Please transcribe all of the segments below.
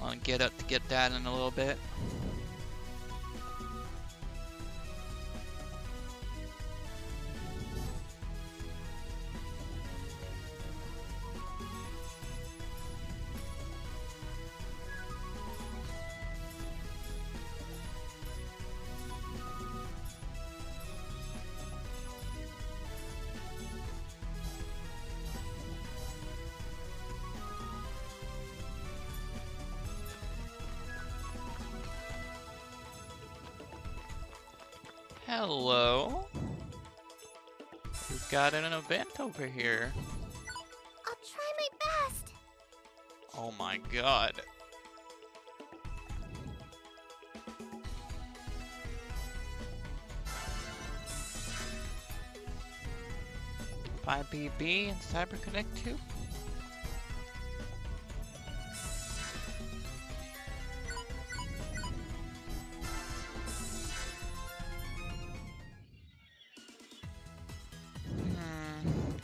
I'll get up to get that in a little bit. Hello. We've got an event over here. I'll try my best. Oh my god. $5BB and CyberConnect 2?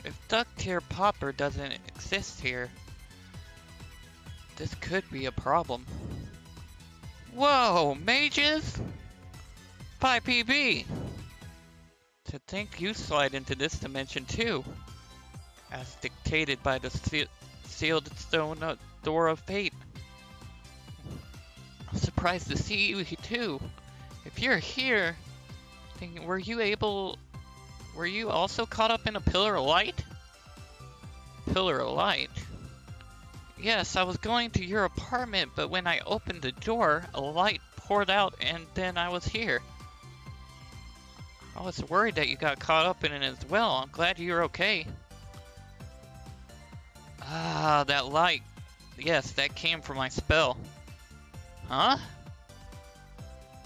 If Duck Tier Popper doesn't exist here, this could be a problem. Whoa, mages? 5PB! To think you slide into this dimension too, as dictated by the sealed stone door of fate. I'm surprised to see you too. If you're here, then were you also caught up in a pillar of light? Pillar of light? Yes, I was going to your apartment, but when I opened the door, a light poured out and then I was here. I was worried that you got caught up in it as well. I'm glad you're okay. Ah, that light. Yes, that came from my spell. Huh?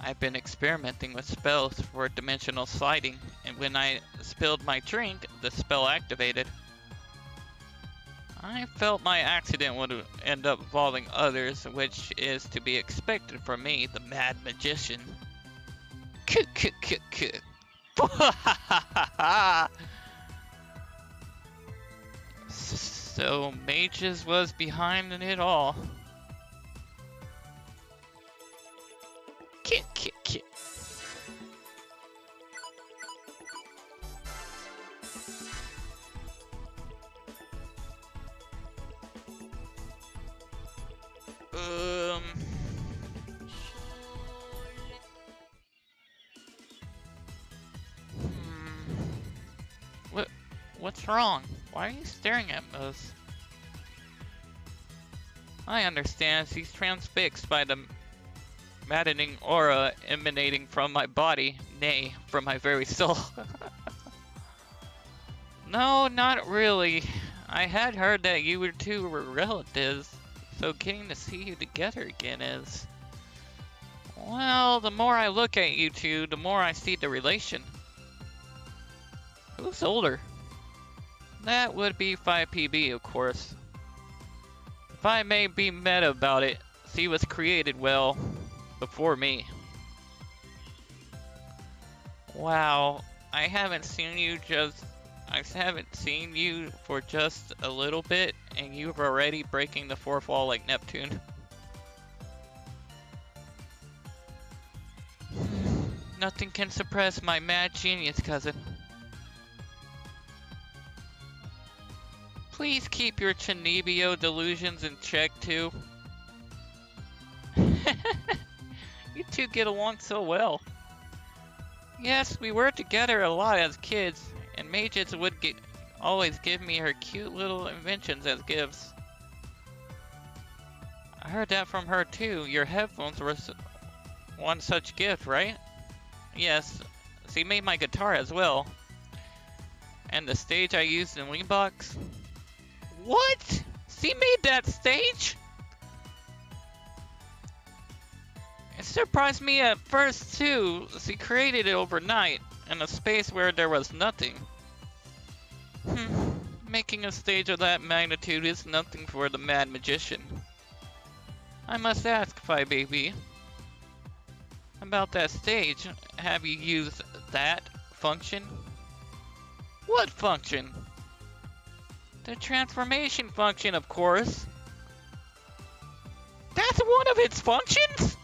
I've been experimenting with spells for dimensional sliding, and when I spilled my drink, the spell activated. I felt my accident would end up involving others, which is to be expected from me, the mad magician. So Mages was behind it all. Kit. What's wrong? Why are you staring at us? I understand. She's transfixed by the maddening aura emanating from my body, nay, from my very soul. No, not really. I had heard that you two were relatives, so getting to see you together again is... Well, the more I look at you two, the more I see the relation. Who's older? That would be 5PB, of course. If I may be meta about it, she was created, well, before me. Wow, I haven't seen you for just a little bit, and you're already breaking the fourth wall like Neptune. Nothing can suppress my mad genius, cousin. Please keep your Chinibio delusions in check, too. You two get along so well. Yes, we were together a lot as kids, and Mages would always give me her cute little inventions as gifts. I heard that from her, too. Your headphones were one such gift, right? Yes, she made my guitar as well. And the stage I used in Wingbox. What? She made that stage? It surprised me at first too. She created it overnight, in a space where there was nothing. Making a stage of that magnitude is nothing for the mad magician. I must ask, 5BB, about that stage. Have you used that function? What function? The transformation function, of course. That's one of its functions?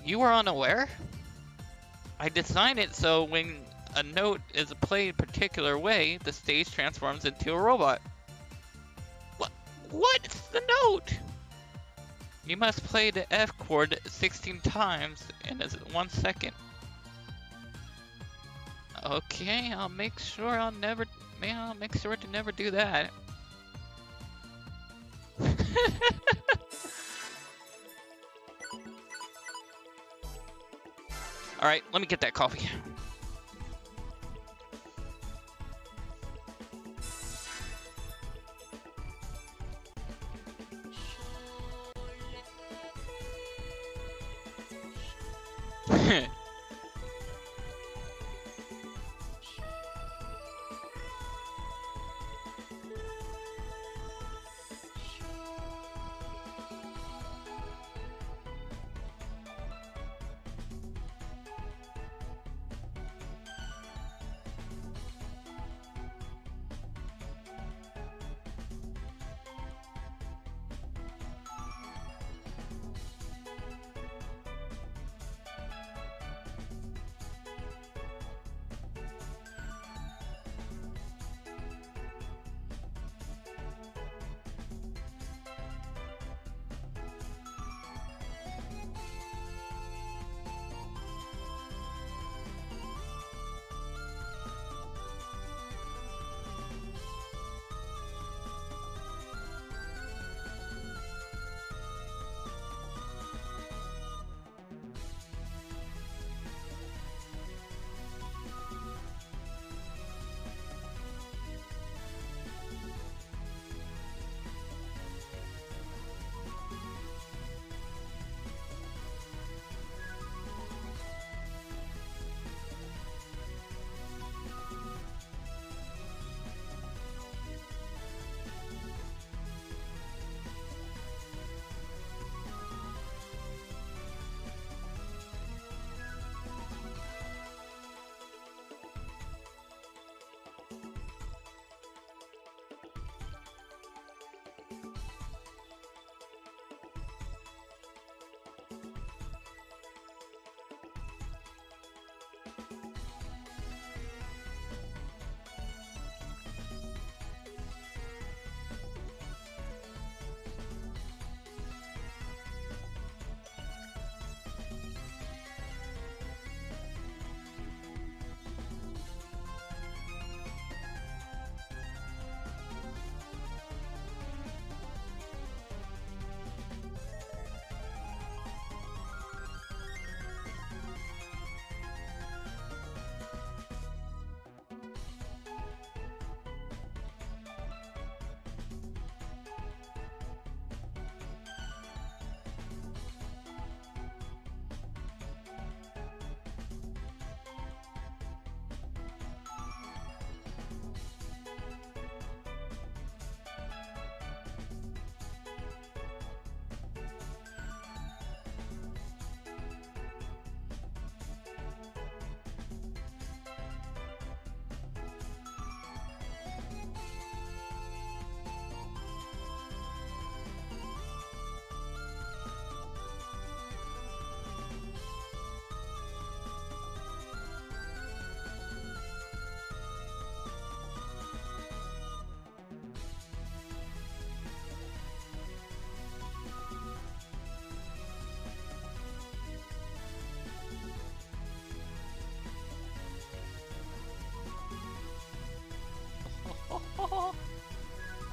You were unaware? I designed it so when a note is played a particular way, the stage transforms into a robot. What's the note? You must play the F chord 16 times in 1 second. Okay, I'll make sure to never do that. Alright, let me get that coffee.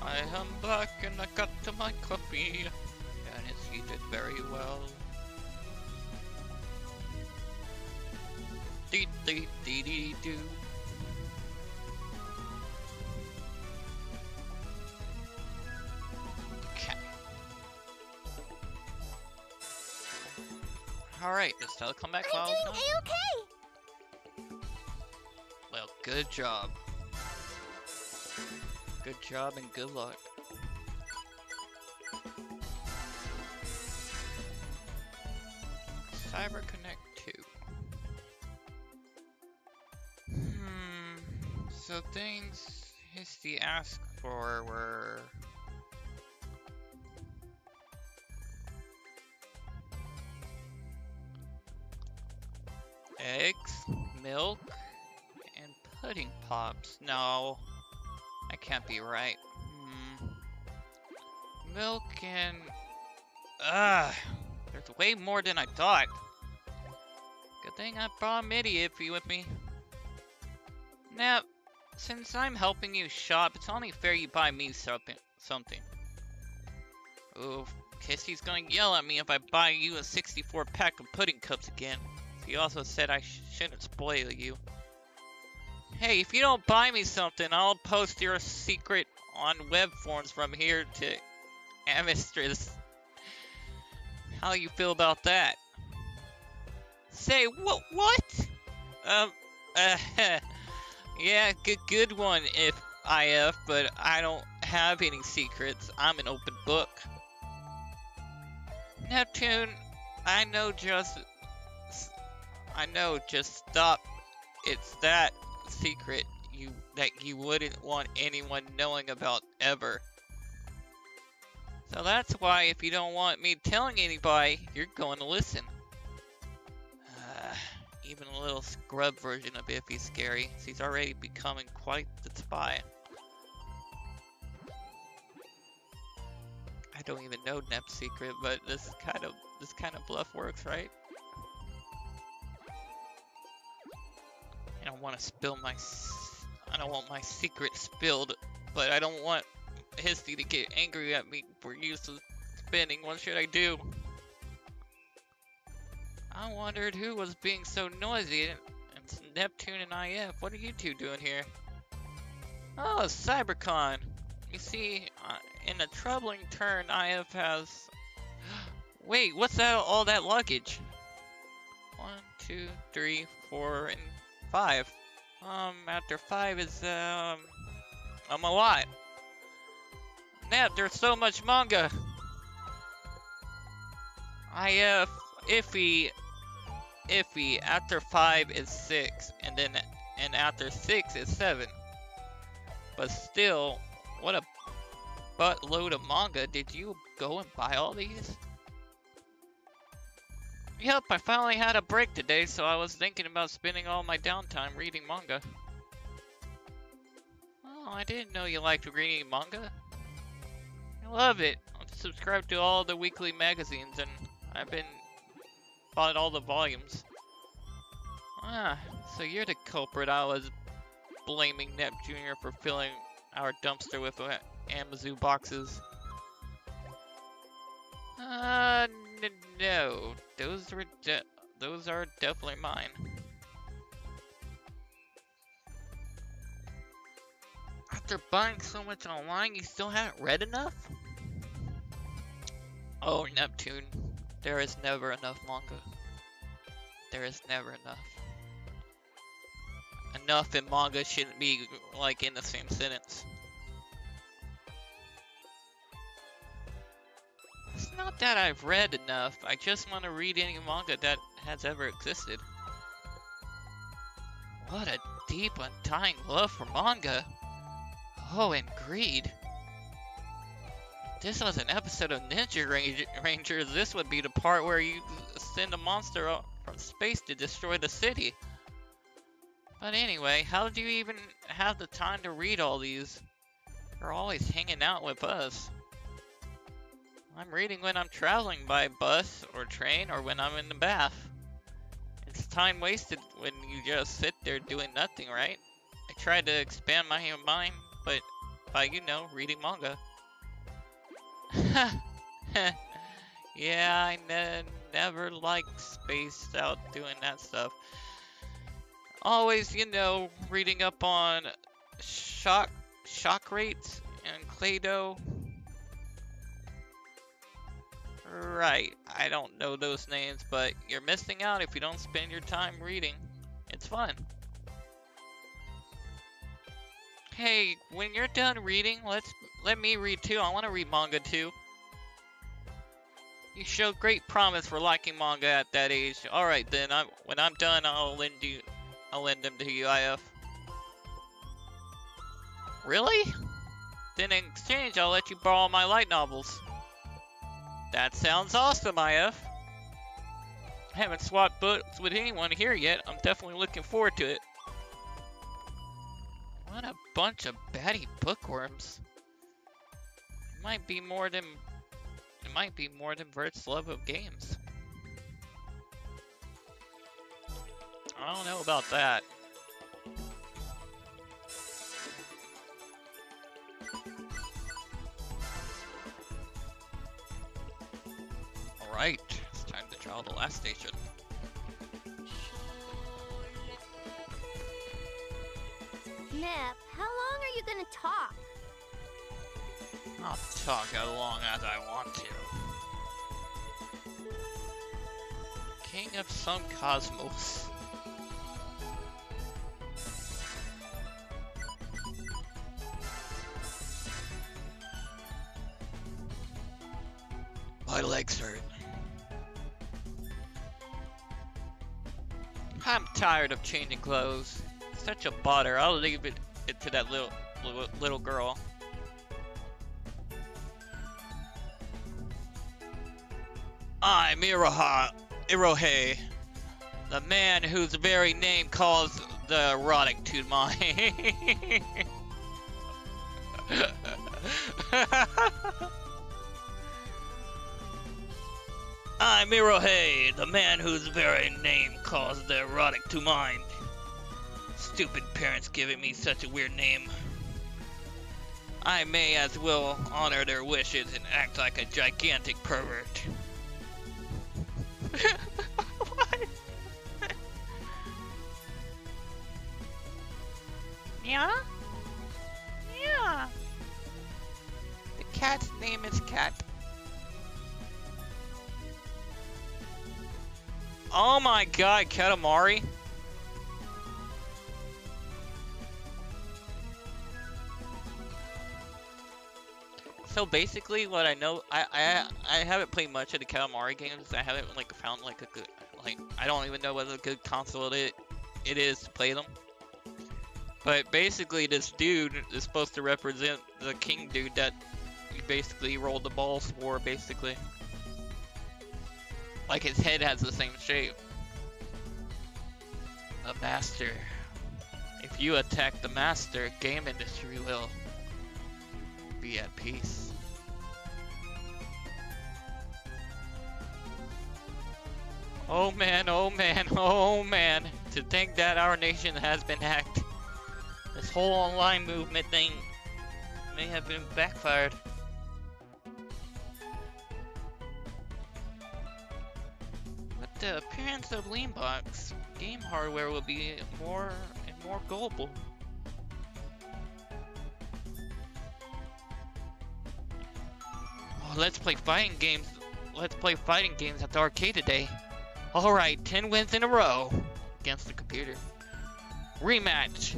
I am back and I got to my coffee, and it's heated very well. Dee dee dee dee doo. Okay. Alright, is Stella come back while I was I'm doing gone? A-okay! Well, good job. Good job and good luck. CyberConnect 2. So things Histy asked for were eggs, milk, and pudding pops. No, that can't be right. Milk and... there's way more than I thought. Good thing I brought Iffy with me. Now, since I'm helping you shop, it's only fair you buy me something. Ooh, Kissy's gonna yell at me if I buy you a 64-pack of pudding cups again. He also said I shouldn't spoil you. Hey, if you don't buy me something, I'll post your secret on web forums from here to Amistress. How you feel about that? Say, what? Yeah, good one, IF, but I don't have any secrets. I'm an open book. Neptune, I know, just stop. It's that secret that you wouldn't want anyone knowing about ever. So that's why if you don't want me telling anybody, you're going to listen. Even a little scrub version of Iffy's scary. He's already becoming quite the spy. I don't even know Nep's secret, but this kind of bluff works, right? I don't want to spill I don't want my secret spilled, but I don't want Histy to get angry at me for useless spinning. What should I do? I wondered who was being so noisy. It's Neptune and IF. What are you two doing here? Oh, CyberCon. You see, in a troubling turn, IF has... Wait, what's that? All that luggage? 1, 2, 3, 4, and 5. After 5 is, a lot. Nep, there's so much manga. IF, Iffy, after 5 is 6, and after 6 is 7. But still, what a buttload of manga. Did you go and buy all these? Yep, I finally had a break today, so I was thinking about spending all my downtime reading manga. Oh, I didn't know you liked reading manga. I love it. I'm subscribed to all the weekly magazines, and I've bought all the volumes. Ah, so you're the culprit. I was blaming Nep Jr. for filling our dumpster with Amazu boxes. No, those are definitely mine. After buying so much online, you still haven't read enough? Oh, Neptune, there is never enough manga. There is never enough. Enough in manga shouldn't be like in the same sentence. It's not that I've read enough, I just want to read any manga that has ever existed. What a deep, undying love for manga. Oh, and greed. If this was an episode of Ninja Rangers, this would be the part where you send a monster from space to destroy the city. But anyway, how do you even have the time to read all these? You're always hanging out with us. I'm reading when I'm traveling by bus or train or when I'm in the bath. It's time wasted when you just sit there doing nothing, right? I try to expand my mind, but by, reading manga. Yeah, I never liked spaced out doing that stuff. Always, reading up on shock rates and Clado. Right, I don't know those names, but you're missing out if you don't spend your time reading. It's fun. Hey, when you're done reading, let me read too. I want to read manga too. You show great promise for liking manga at that age. Alright then, when I'm done, I'll lend them to you, IF. Really? Then in exchange, I'll let you borrow my light novels. That sounds awesome, IF. I haven't swapped books with anyone here yet. I'm definitely looking forward to it. What a bunch of batty bookworms. It might be more than Bert's love of games. I don't know about that. Alright, it's time to draw the last station. Nep, how long are you gonna talk? I'll talk as long as I want to. King of some cosmos. My legs hurt. I'm tired of changing clothes. Such a bother. I'll leave it to that little girl. I'm Irohe, the man whose very name calls the erotic to mind. I'm Irohe, the man whose very name calls the erotic to mind. Stupid parents giving me such a weird name. I may as well honor their wishes and act like a gigantic pervert. What? Yeah? Yeah. The cat's name is Cat. Oh my god, Katamari. So basically, what I know, I haven't played much of the Katamari games. I haven't like found like a good, like, I don't even know what a good console it is to play them. But basically, this dude is supposed to represent the king dude that you basically rolled the balls for, basically. Like his head has the same shape. A master. If you attack the master, game industry will be at peace. Oh man, oh man, oh man. To think that our nation has been hacked. This whole online movement thing may have been backfired. With the appearance of Leanbox, game hardware will be more and more global. Oh, let's play fighting games. Let's play fighting games at the arcade today. Alright, 10 wins in a row against the computer. Rematch.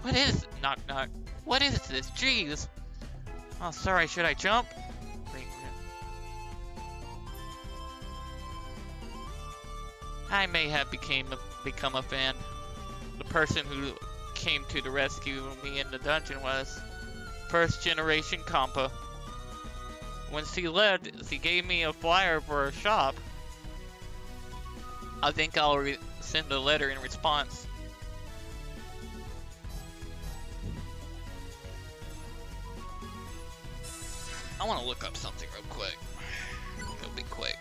What is... Knock knock. What is this? Jeez. Oh, sorry, should I jump? I may have become a fan. The person who came to the rescue of me in the dungeon was first generation Compa. When she left, she gave me a flyer for a shop. I think I'll send a letter in response. I want to look up something real quick. It'll be quick.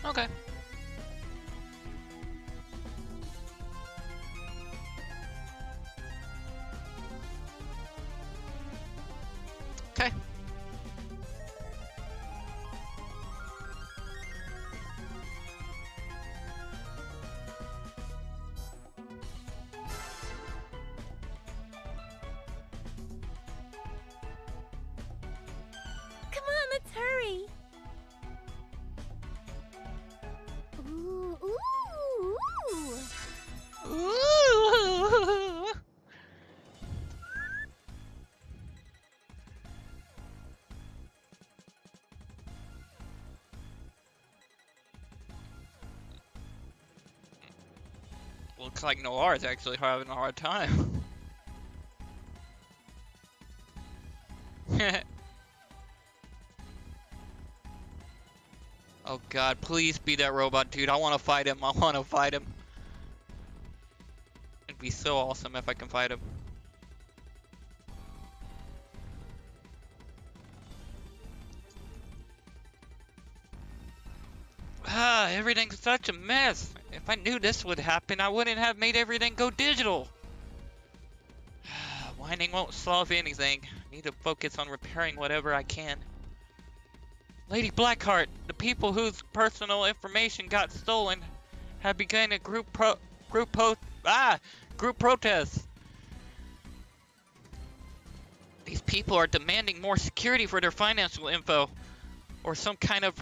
Okay. Okay. Looks like Noir is actually having a hard time. Oh god, please be that robot dude. I want to fight him. I want to fight him. It'd be so awesome if I can fight him. Ah, everything's such a mess. If I knew this would happen, I wouldn't have made everything go digital. Whining won't solve anything. I need to focus on repairing whatever I can. Lady Blackheart, the people whose personal information got stolen have begun a group protest. These people are demanding more security for their financial info, or some kind of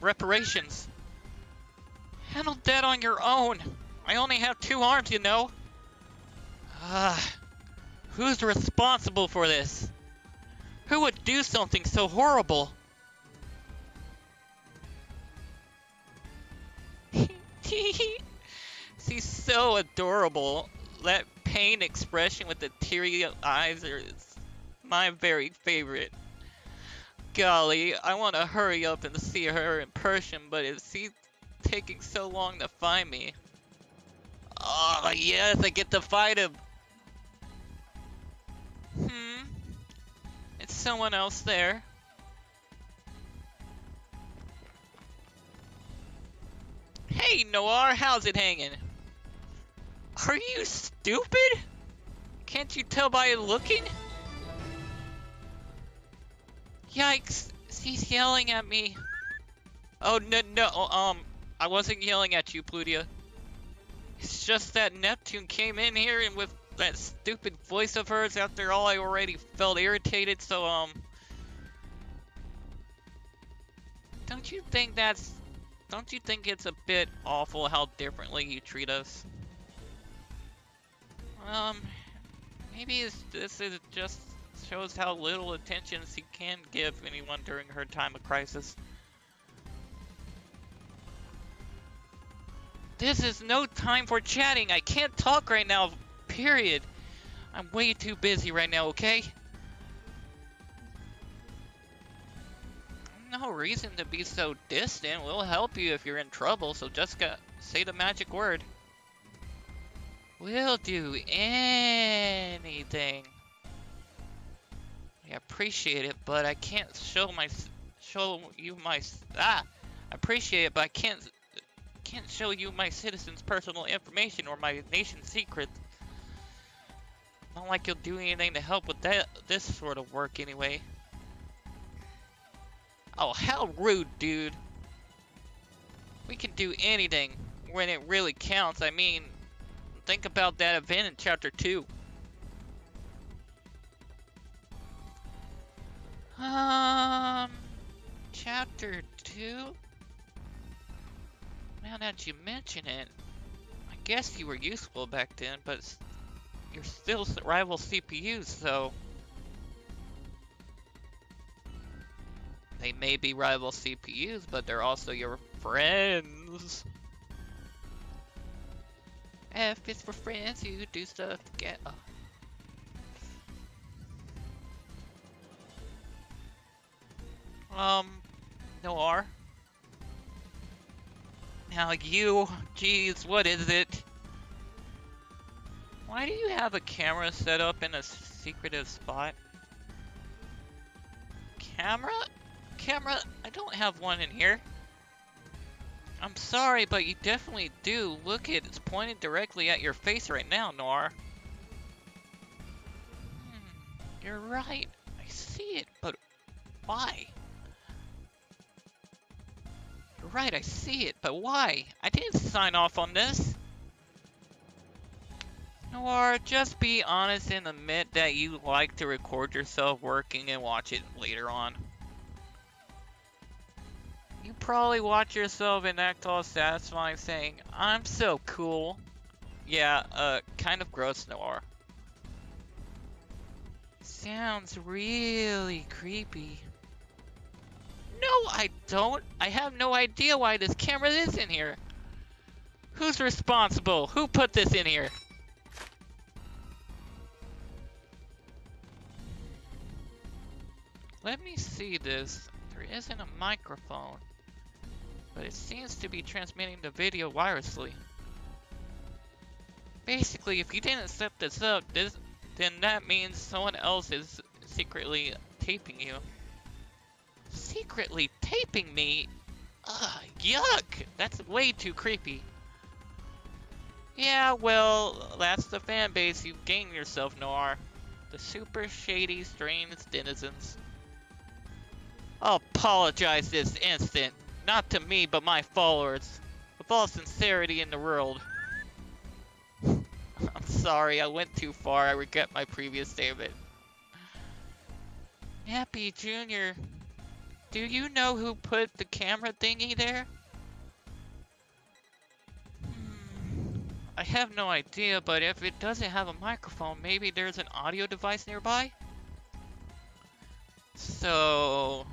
reparations. Handle that on your own. I only have 2 arms, you know. Who's responsible for this? Who would do something so horrible? She's so adorable. That pain expression with the teary eyes is my very favorite. Golly, I want to hurry up and see her in person, but she's taking so long to find me. Oh, yes, I get to fight him. It's someone else there. Hey, Noir, how's it hanging? Are you stupid? Can't you tell by looking? Yikes, she's yelling at me. Oh, no, I wasn't yelling at you, Plutia. It's just that Neptune came in here and with that stupid voice of hers after all I already felt irritated, so, don't you think it's a bit awful how differently you treat us? Maybe this is just shows how little attention she can give anyone during her time of crisis. This is no time for chatting. I can't talk right now, period. I'm way too busy right now, okay? No reason to be so distant. We'll help you if you're in trouble, so just say the magic word. We'll do anything. I appreciate it, but I can't show you my I appreciate it, but I can't show you my citizens' personal information or my nation's secrets. Not like you'll do anything to help with this sort of work anyway. Oh, how rude, dude. We can do anything when it really counts. I mean, think about that event in Chapter 2. Chapter 2? Now that you mention it, I guess you were useful back then, but you're still rival CPUs, so... They may be rival CPUs, but they're also your friends. F is for friends who do stuff together. Noir. Now you, geez, what is it? Why do you have a camera set up in a secretive spot? Camera? Camera? I don't have one in here. I'm sorry, but you definitely do. Look, it's pointed directly at your face right now, Noir. You're right. I see it, but why? You're right, I see it, but why? I didn't sign off on this. Noir, just be honest and admit that you like to record yourself working and watch it later on. You probably watch yourself and act all satisfying saying, I'm so cool. Yeah, kind of gross, Noir. Sounds really creepy. No, I don't. I have no idea why this camera is in here. Who's responsible? Who put this in here? Let me see this. There isn't a microphone, but it seems to be transmitting the video wirelessly. Basically, if you didn't set this up, then that means someone else is secretly taping you. Secretly taping me? Ugh, yuck! That's way too creepy. Yeah, well, that's the fan base you've gained yourself, Noir. The super shady, strange denizens. I'll apologize this instant. Not to me, but my followers. With all sincerity in the world. I'm sorry, I went too far. I regret my previous statement. Nappy Jr., do you know who put the camera thingy there? I have no idea, but if it doesn't have a microphone, maybe there's an audio device nearby? So,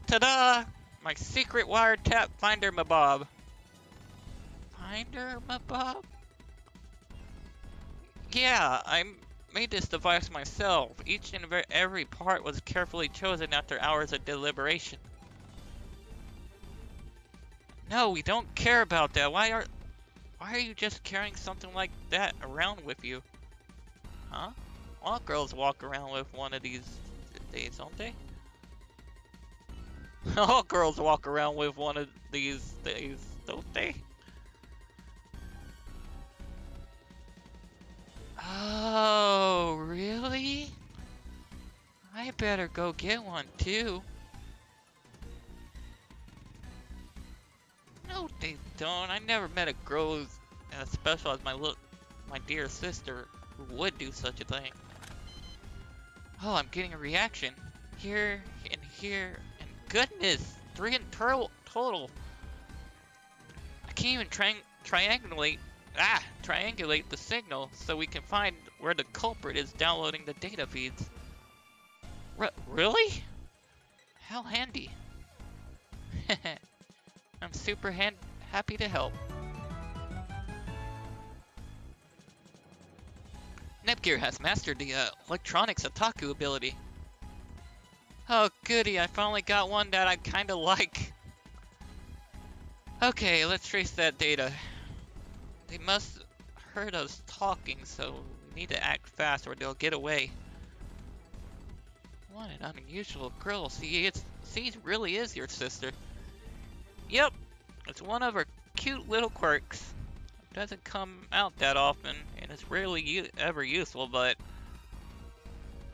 ta-da! My secret wiretap finder mabob. Finder mabob? Yeah, I made this device myself. Each and every part was carefully chosen after hours of deliberation. No, we don't care about that. Why are you just carrying something like that around with you? Huh? All girls walk around with one of these days, don't they? All girls walk around with one of these days, don't they? Oh, really? I better go get one too. No, they don't. I never met a girl as special as my dear sister who would do such a thing. Oh, I'm getting a reaction. Here, and here, and goodness! 3 in total. I can't even triangulate the signal so we can find where the culprit is downloading the data feeds. Really? How handy. I'm super happy to help. Nepgear has mastered the electronics otaku ability. Oh goody, I finally got one that I kinda like. Okay, let's trace that data. They must heard us talking, so we need to act fast or they'll get away. What an unusual girl. See, it really is your sister. Yep, it's one of her cute little quirks. It doesn't come out that often, and it's rarely ever useful, but...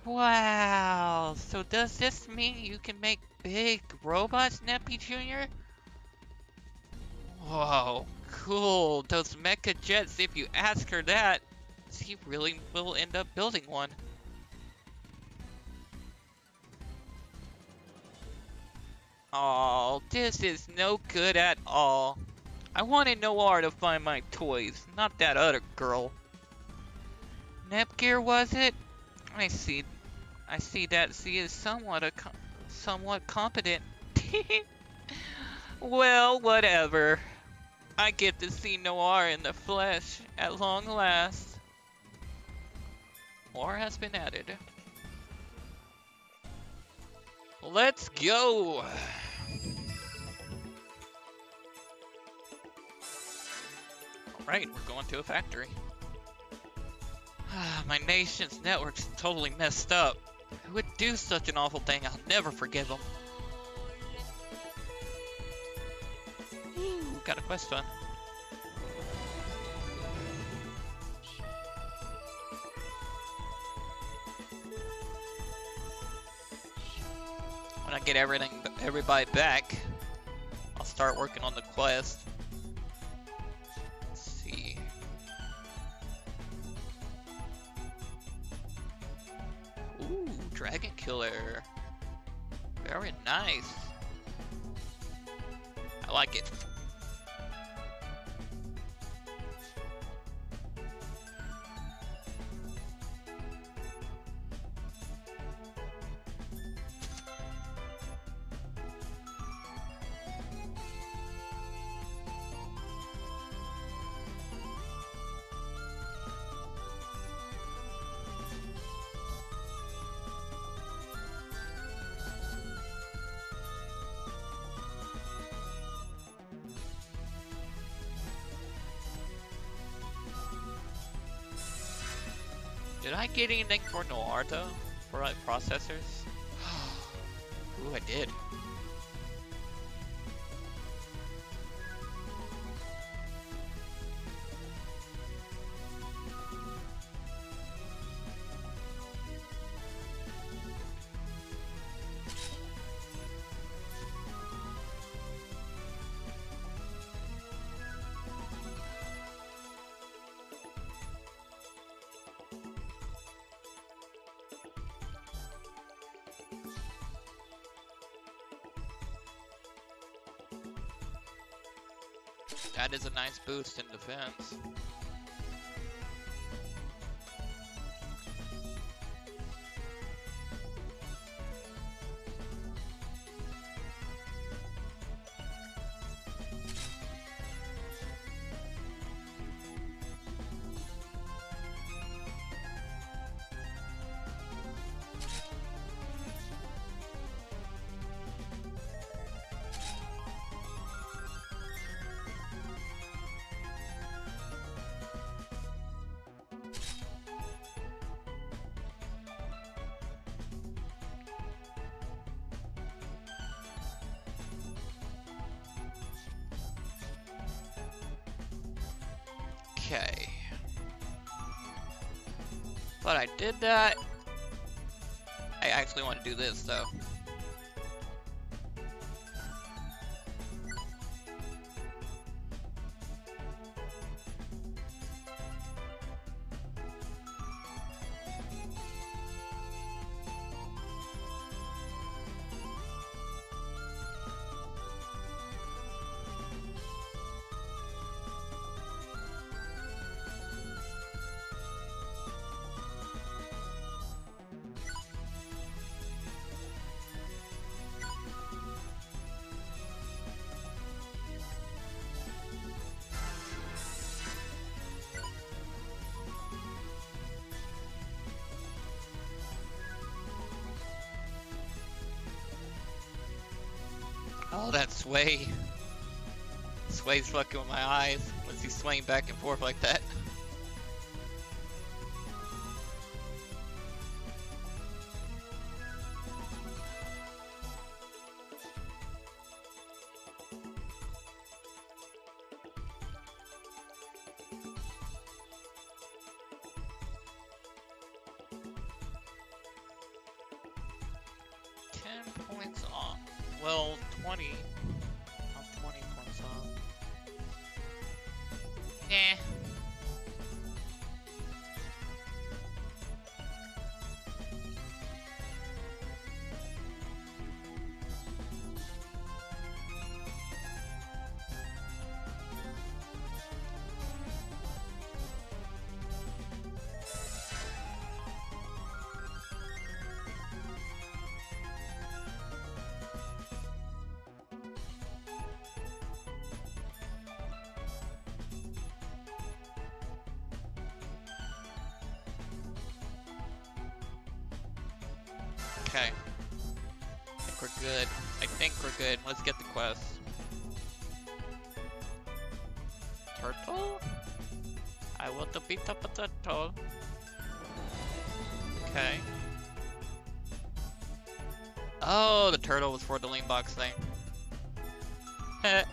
Wow, so does this mean you can make big robots, Nappy Jr.? Whoa, cool. Those mecha jets, if you ask her that, she really will end up building one. Oh, this is no good at all. I wanted Noir to find my toys, not that other girl. Nepgear, was it? I see that she is somewhat competent. Well, whatever. I get to see Noir in the flesh at long last. More has been added. Let's go! Alright, we're going to a factory. My nation's network's totally messed up. Who would do such an awful thing? I'll never forgive him. Ooh, got a quest done. When I get everybody back, I'll start working on the quest. Let's see. Ooh, Dragon Killer. Very nice. I like it. Did I get anything for Noir though? For like processors? Ooh, I did. That is a nice boost in defense. Okay. But I did that. I actually want to do this though. Oh, that sway. Sway's fucking with my eyes. Once he's swaying back and forth like that. Points off. Well, 20. I'm 20 points off. Nah. Okay. I think we're good. I think we're good. Let's get the quest. Turtle? I want to beat up a turtle. Okay. Oh, the turtle was for the lean box thing. Heh.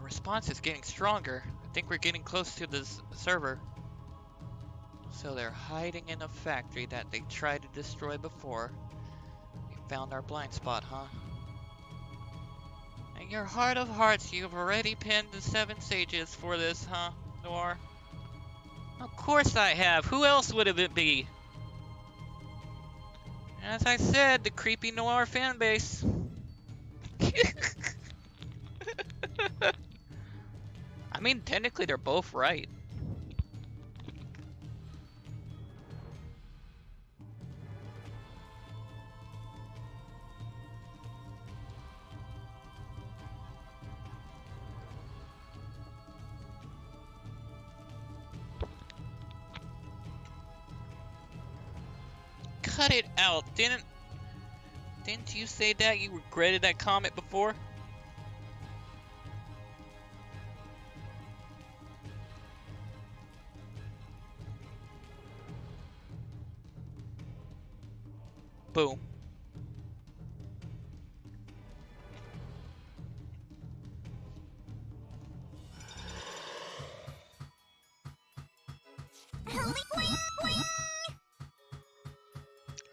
Response is getting stronger. I think we're getting close to this server. So they're hiding in a factory that they tried to destroy before. We found our blind spot, huh? In your heart of hearts, you've already pinned the 7 sages for this, huh, Noir? Of course I have. Who else would it be? As I said, the creepy Noir fanbase. I mean, technically they're both right. cut it out. Didn't you say that you regretted that comment before? Boom.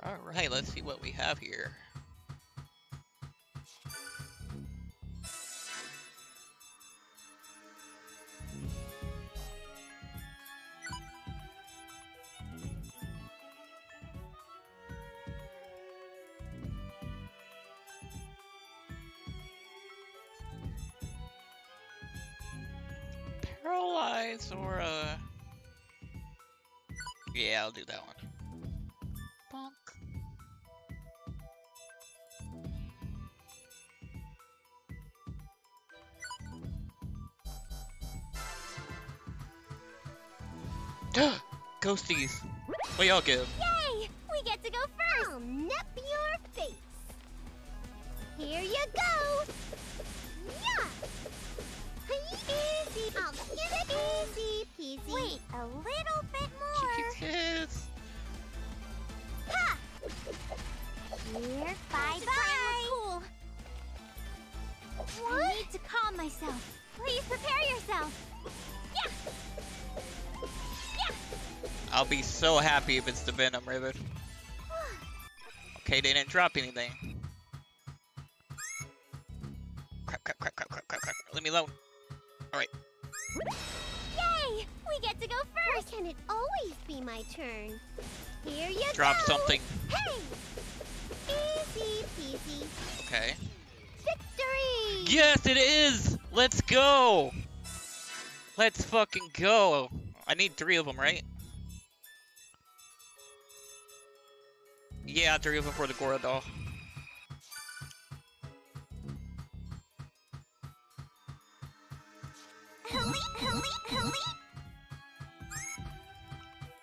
Alright, let's see what we have here. Paralyze or yeah, I'll do that one. Bonk. Ghosties. What y'all give? Yay! We get to go first! I'll nip your face. Here you go! Yeah! Easy! I'll get it easy peasy. Wait, a little bit more. Jesus. Ha! Here, bye-bye! Cool. What? I need to calm myself. Please prepare yourself. Yeah! I'll be so happy if it's the Venom Rivet. Okay, they didn't drop anything. Crap, crap, crap, crap, crap, crap, crap. Leave me alone. Alright. Yay! We get to go first! Why can it always be my turn? Here you Drop go! something. Hey! Easy peasy. Okay. Victory! Yes, it is! Let's go! Let's fucking go! I need 3 of them, right? Yeah, 3 of them for the Gora doll.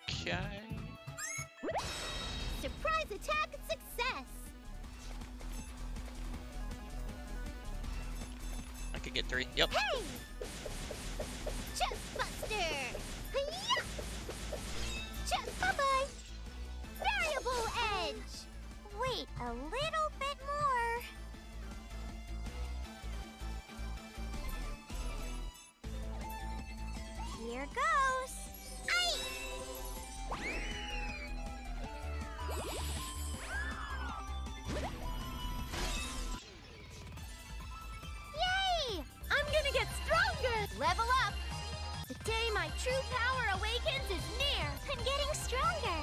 Okay. Surprise attack success! I could get 3. Yep. Hey! Chest buster! Hiya! Chest bye-bye! Variable edge! Wait a little bit more. Here goes. Aye! Yay! I'm gonna get stronger! Level up! The day my true power awakens is near! I'm getting stronger!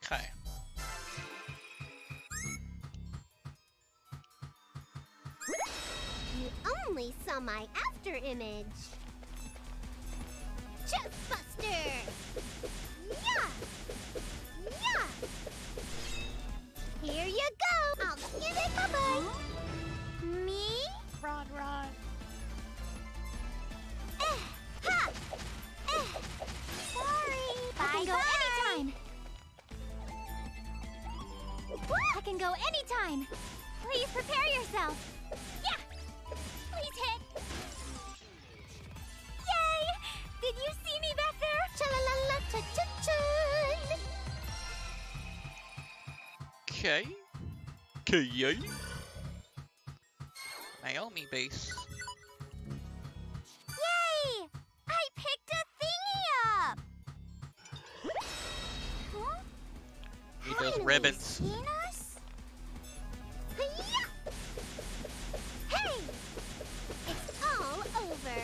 Okay. You only saw my after image. Chest buster! Yeah! Yeah! Here you go! I'll give it bye-bye! Me? Run, run. Ha! Sorry! I can go anytime! I can go anytime! Please prepare yourself! Yeah! Please hit! Yay! Did you see me back there? Cha-la-la-la-cha-cha-chun! Okay. Okay. Naomi base. Yay! I picked a thingy up! Huh? Need those Finally ribbons. seen us? Hi-ya! Hey! It's all over.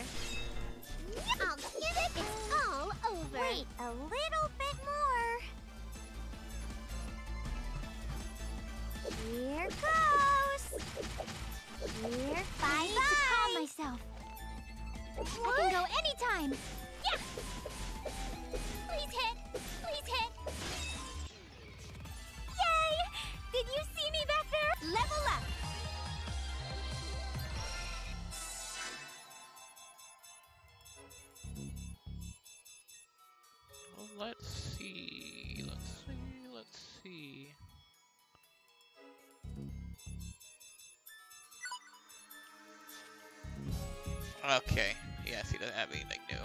I'll give it. It's all over. Wait a little bit more. Here goes. Here, bye-bye. I need to calm myself. I can go anytime. Yeah! Please hit. Please hit. Yay! Did you see me back there? Level up. Okay. Yes, he doesn't have anything new.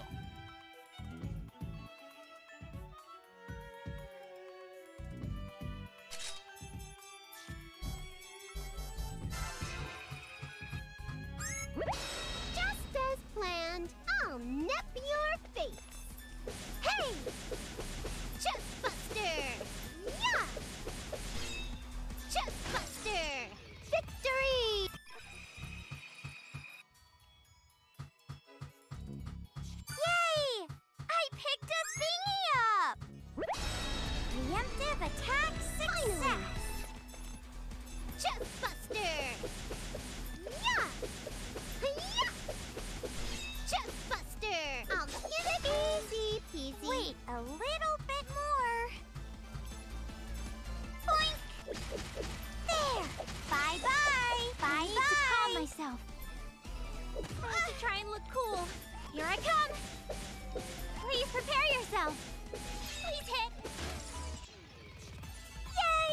Just as planned, I'll nip your face. Hey! Chest Buster! Yeah! Chest Buster! Victory! Yay! I picked a thingy up! Preemptive attack success! Chest Buster! Yeah! Yeah! Chest Buster! I'll get it easy peasy. Wait, a little bit more. Boink! There! Bye-bye! Bye-bye! I need to calm myself. I need to try and look cool. Here I come! Please prepare yourself. Please hit. Yay!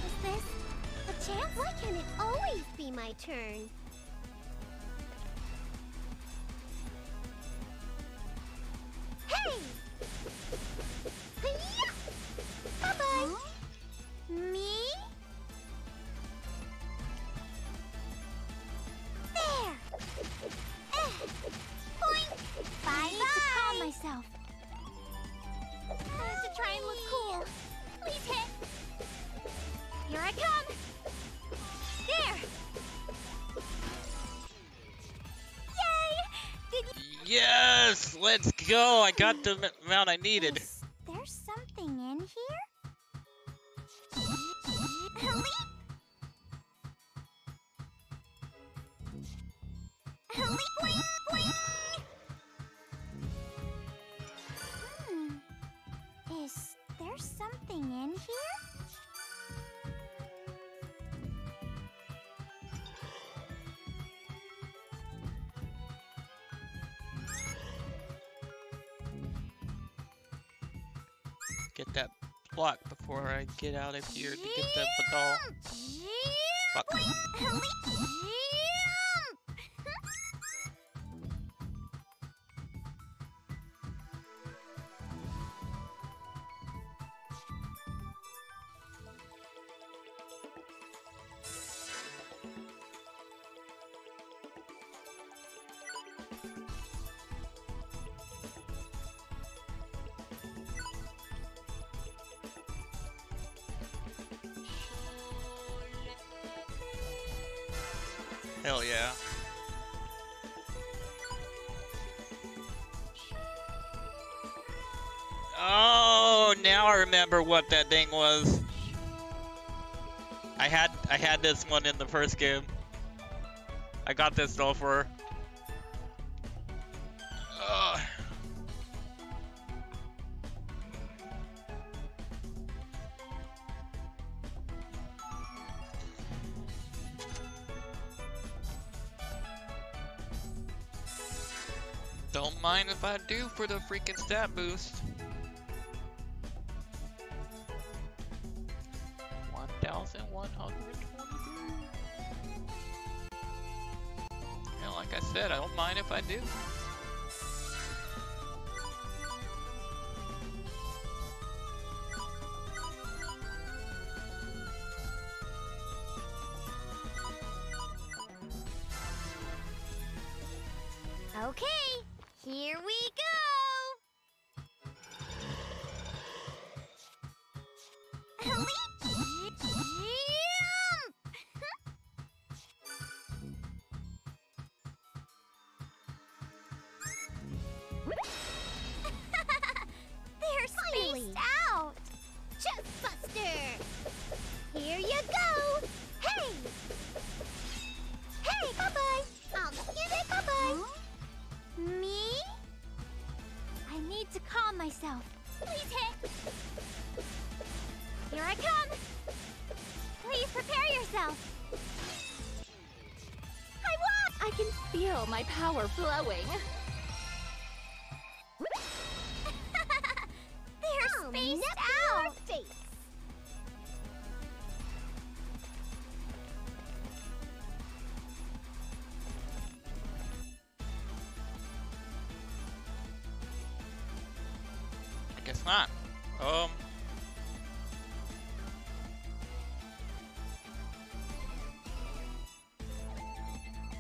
Is this a chance? Why can't it always be my turn? Hey! Hi-ya! Bye-bye! Huh? Me? There! Boink! Bye-bye! I need to calm myself. I have to try and look cool. Please hit. Here I come. There! Yay! Did you... Yes! Let's go! I got the amount I needed. Is there something in here? Leap! Leap! Boing! Boing! Is there something in here? Get that block before I get out of here to get the doll. Fuck. Hell yeah. Oh, now I remember what that thing was. I had this one in the first game. I got this doll for her. Ugh. Don't mind if I do for the freaking stat boost. 1,123. And like I said, I don't mind if I do. Okay, here we go! Leap! They're spaced out! Chest Buster! Here you go! Hey! Hey, bye-bye! I'll give it bye-bye! Huh? Me? I need to calm myself. Please hit! Here I come! Please prepare yourself! I won! I can feel my power flowing. They're spaced out! Face. guess not.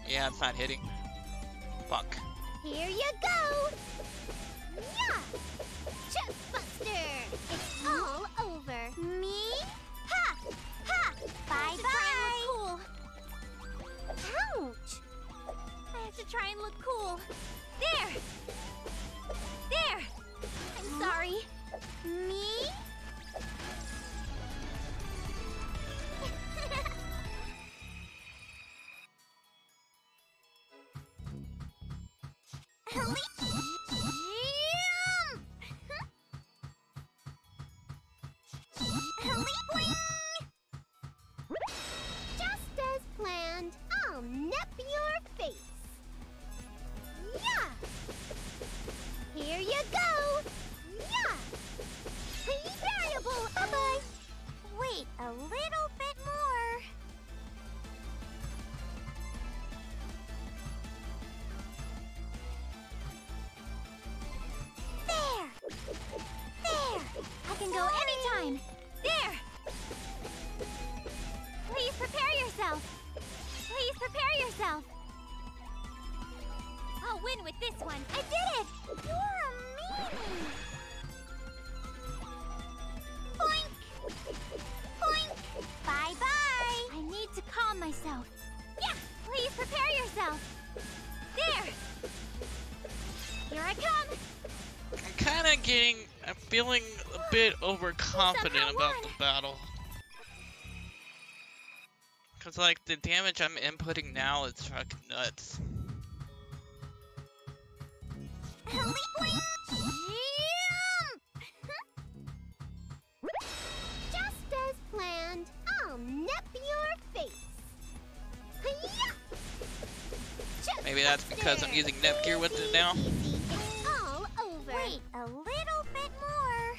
Yeah, it's not hitting. Fuck. Here you go! Yeah! Chest Buster! It's all over. Me? Ha! Ha! Bye-bye! Ouch! I have to try and look cool. There! There! I'm sorry. Me? Just as planned, I'll nip your face. Yeah! Here you go! Yeah! Variable! Bye-bye! Wait a little bit more. There! There! I can go anytime! There! Please prepare yourself! Please prepare yourself! I'll win with this one! I did it! You're amazing! Boink! Boink! Bye-bye! I need to calm myself. Yeah! Please prepare yourself! There! Here I come! I'm feeling a bit overconfident Somehow about won. the battle. Cause like the damage I'm inputting now is fucking nuts. Just as planned, I'll nip your face. Maybe that's because I'm using Nep Gear with it now. It's all over. Wait a little bit more.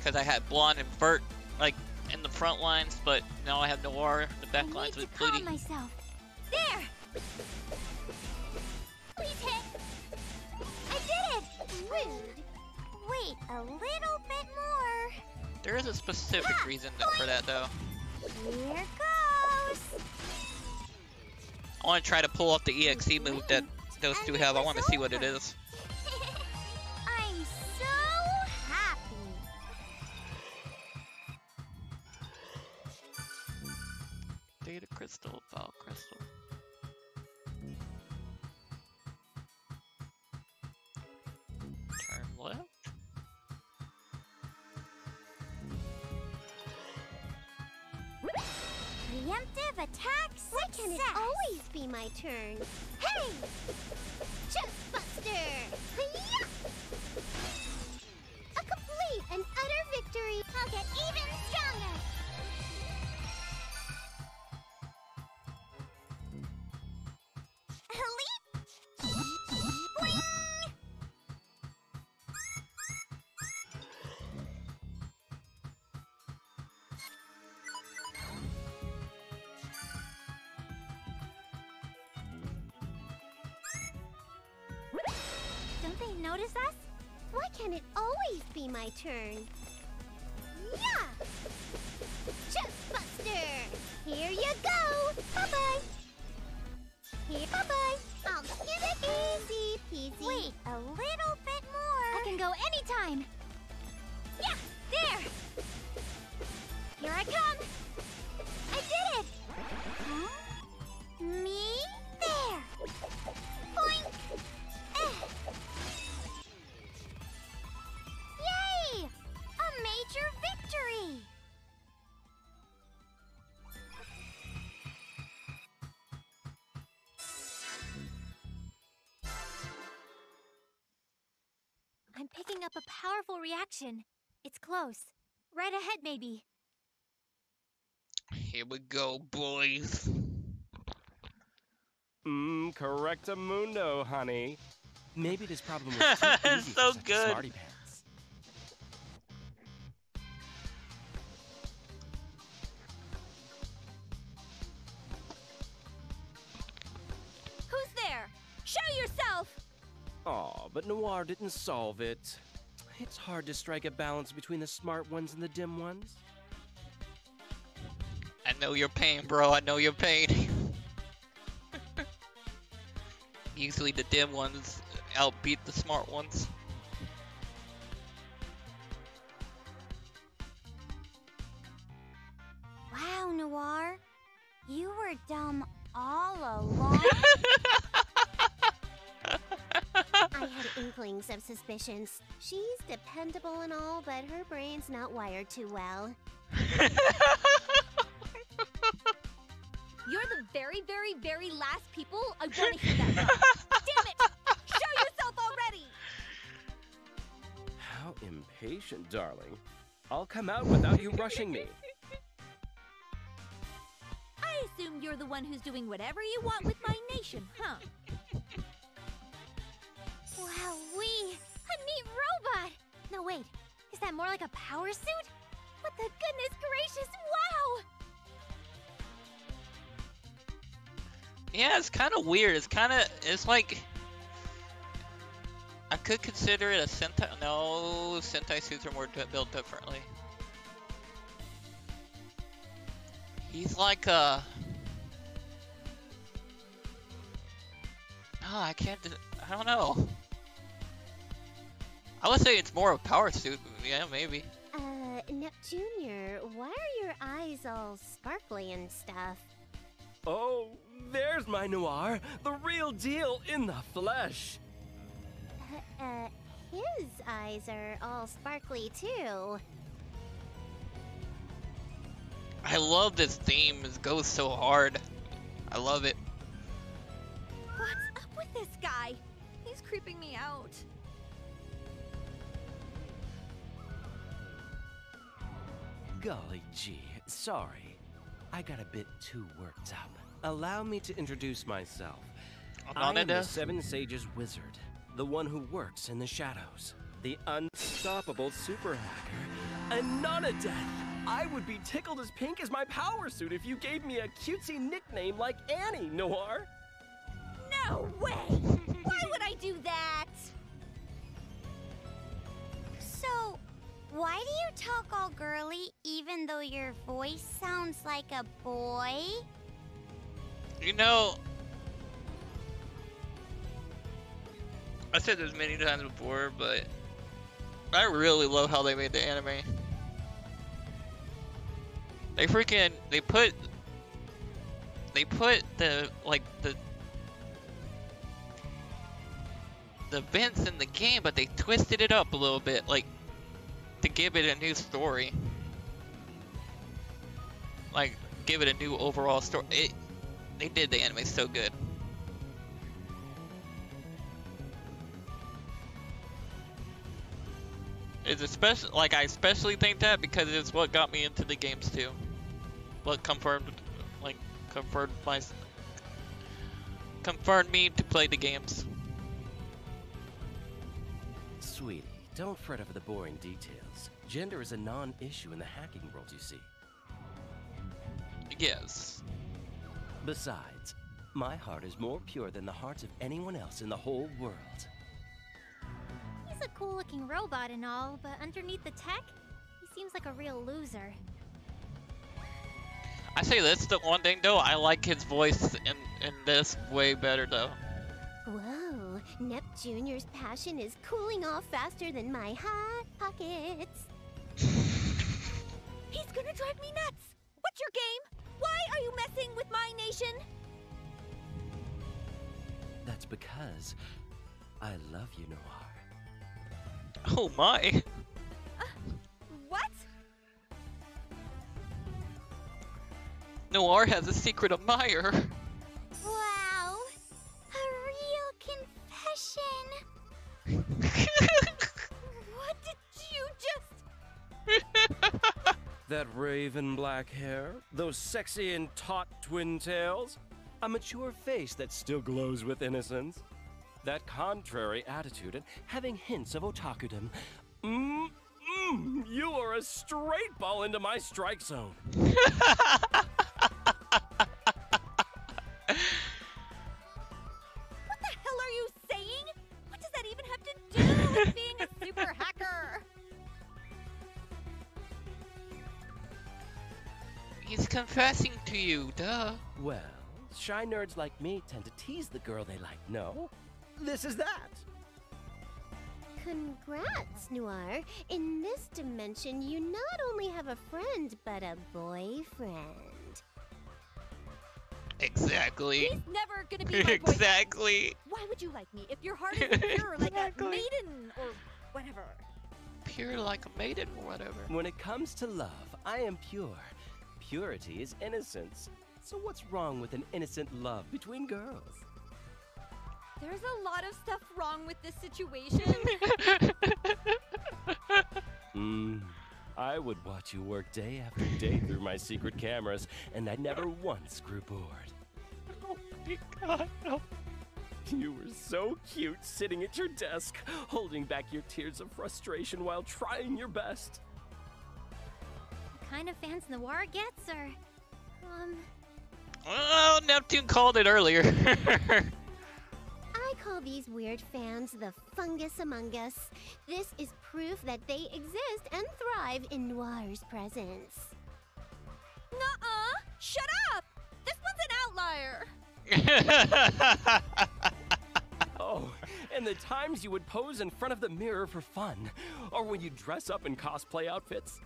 Cause I had Blonde and Bert like in the front lines, but now I have Noir in the back I lines need with to calm Bleedy. myself. There. Please hit. I did it. Rude. Wait a little bit more. There is a specific reason for that though. Here goes. I want to try to pull off the EXE move that those two have. I want to see what it is. I'm so happy. Data crystal, file crystal. Turn left. Preemptive attack success. Why can it always be my turn? Hey! Chest Buster! Hi-ya! A complete and utter victory. I'll get even stronger. Leap! Boing! Don't they notice us? Why can't it always be my turn? Yeah! Chest Buster! Here you go! Bye-bye! Here, bye-bye! I'll get it easy peasy. Wait a little bit more. I can go anytime. Yeah! There! Here I come! I did it! Huh? Me? There! Boink! Yay! A major victory! I'm picking up a powerful reaction. It's close. Right ahead, maybe. Here we go, boys. Correctamundo, honey. Maybe this problem was too It's easy so for such good. smarty pants. Who's there? Show yourself! Aw, but Noir didn't solve it. it's hard to strike a balance between the smart ones and the dim ones. I know your pain, bro. I know your pain. Usually the dim ones outbeat the smart ones. Wow, Noir. You were dumb all along. I had inklings of suspicions. She's dependable and all, but her brain's not wired too well. You're the very, very, very last people I want to hear that from. Damn it! Show yourself already! How impatient, darling. I'll come out without you rushing me. I assume you're the one who's doing whatever you want with my nation, huh? Wowee! A neat robot! No, wait. Is that more like a power suit? What the goodness gracious, wow! Yeah, it's kind of weird. It's like, I could consider it a Sentai. No, Sentai suits are more built differently. He's like a... Oh, I don't know. I would say it's more of a power suit. Yeah, maybe. Neptunior, why are your eyes all sparkly and stuff? Oh, there's my Noir, the real deal in the flesh. His eyes are all sparkly too. I love this theme. It goes so hard. I love it. What's up with this guy? He's creeping me out. Golly gee, sorry. I got a bit too worked up. Allow me to introduce myself. I am the Seven Sages Wizard, the one who works in the shadows, the unstoppable super hacker, and not a death. I would be tickled as pink as my power suit if you gave me a cutesy nickname like Annie, Noir. No way! Why would I do that? So, why do you talk all girly even though your voice sounds like a boy? You know, I said this many times before, but I really love how they made the anime. They put the events in the game, but they twisted it up a little bit, like, to give it a new story. Like, give it a new overall story. They did the anime so good. It's especially, like, I especially think that because it's what got me into the games too. What confirmed me to play the games. Sweetie, don't fret over the boring details. Gender is a non-issue in the hacking world, you see. Yes. Besides, my heart is more pure than the hearts of anyone else in the whole world. He's a cool-looking robot and all, but underneath the tech, he seems like a real loser. I say this, the one thing though, I like his voice in this way better though. Whoa, Nep Jr.'s passion is cooling off faster than my hot pockets. He's gonna drive me nuts! What's your game? Why are you messing with my nation? That's because I love you, Noir. Oh my. What? Noir has a secret admirer. Wow, a real confession. What did you just... That raven black hair, those sexy and taut twin tails, a mature face that still glows with innocence, that contrary attitude and having hints of otakudom. You are a straight ball into my strike zone. What the hell are you saying? What does that even have to do with being a super hacker? He's confessing to you, duh. Well, shy nerds like me tend to tease the girl they like, no? This is that. Congrats, Noir. In this dimension, you not only have a friend, but a boyfriend. Exactly. He's never gonna be my boyfriend. Exactly. Why would you like me if your heart is pure like a maiden or whatever? Pure like a maiden or whatever. When it comes to love, I am pure. Purity is innocence. So what's wrong with an innocent love between girls? There's a lot of stuff wrong with this situation. I would watch you work day after day through my secret cameras, and I never once grew bored. Oh my god, no. You were so cute sitting at your desk, holding back your tears of frustration while trying your best. What kind of fans Noir gets are... Oh, Neptune called it earlier. I call these weird fans the fungus among us. This is proof that they exist and thrive in Noir's presence. Nuh-uh! Shut up! This one's an outlier! Oh, and the times you would pose in front of the mirror for fun, or when you dress up in cosplay outfits.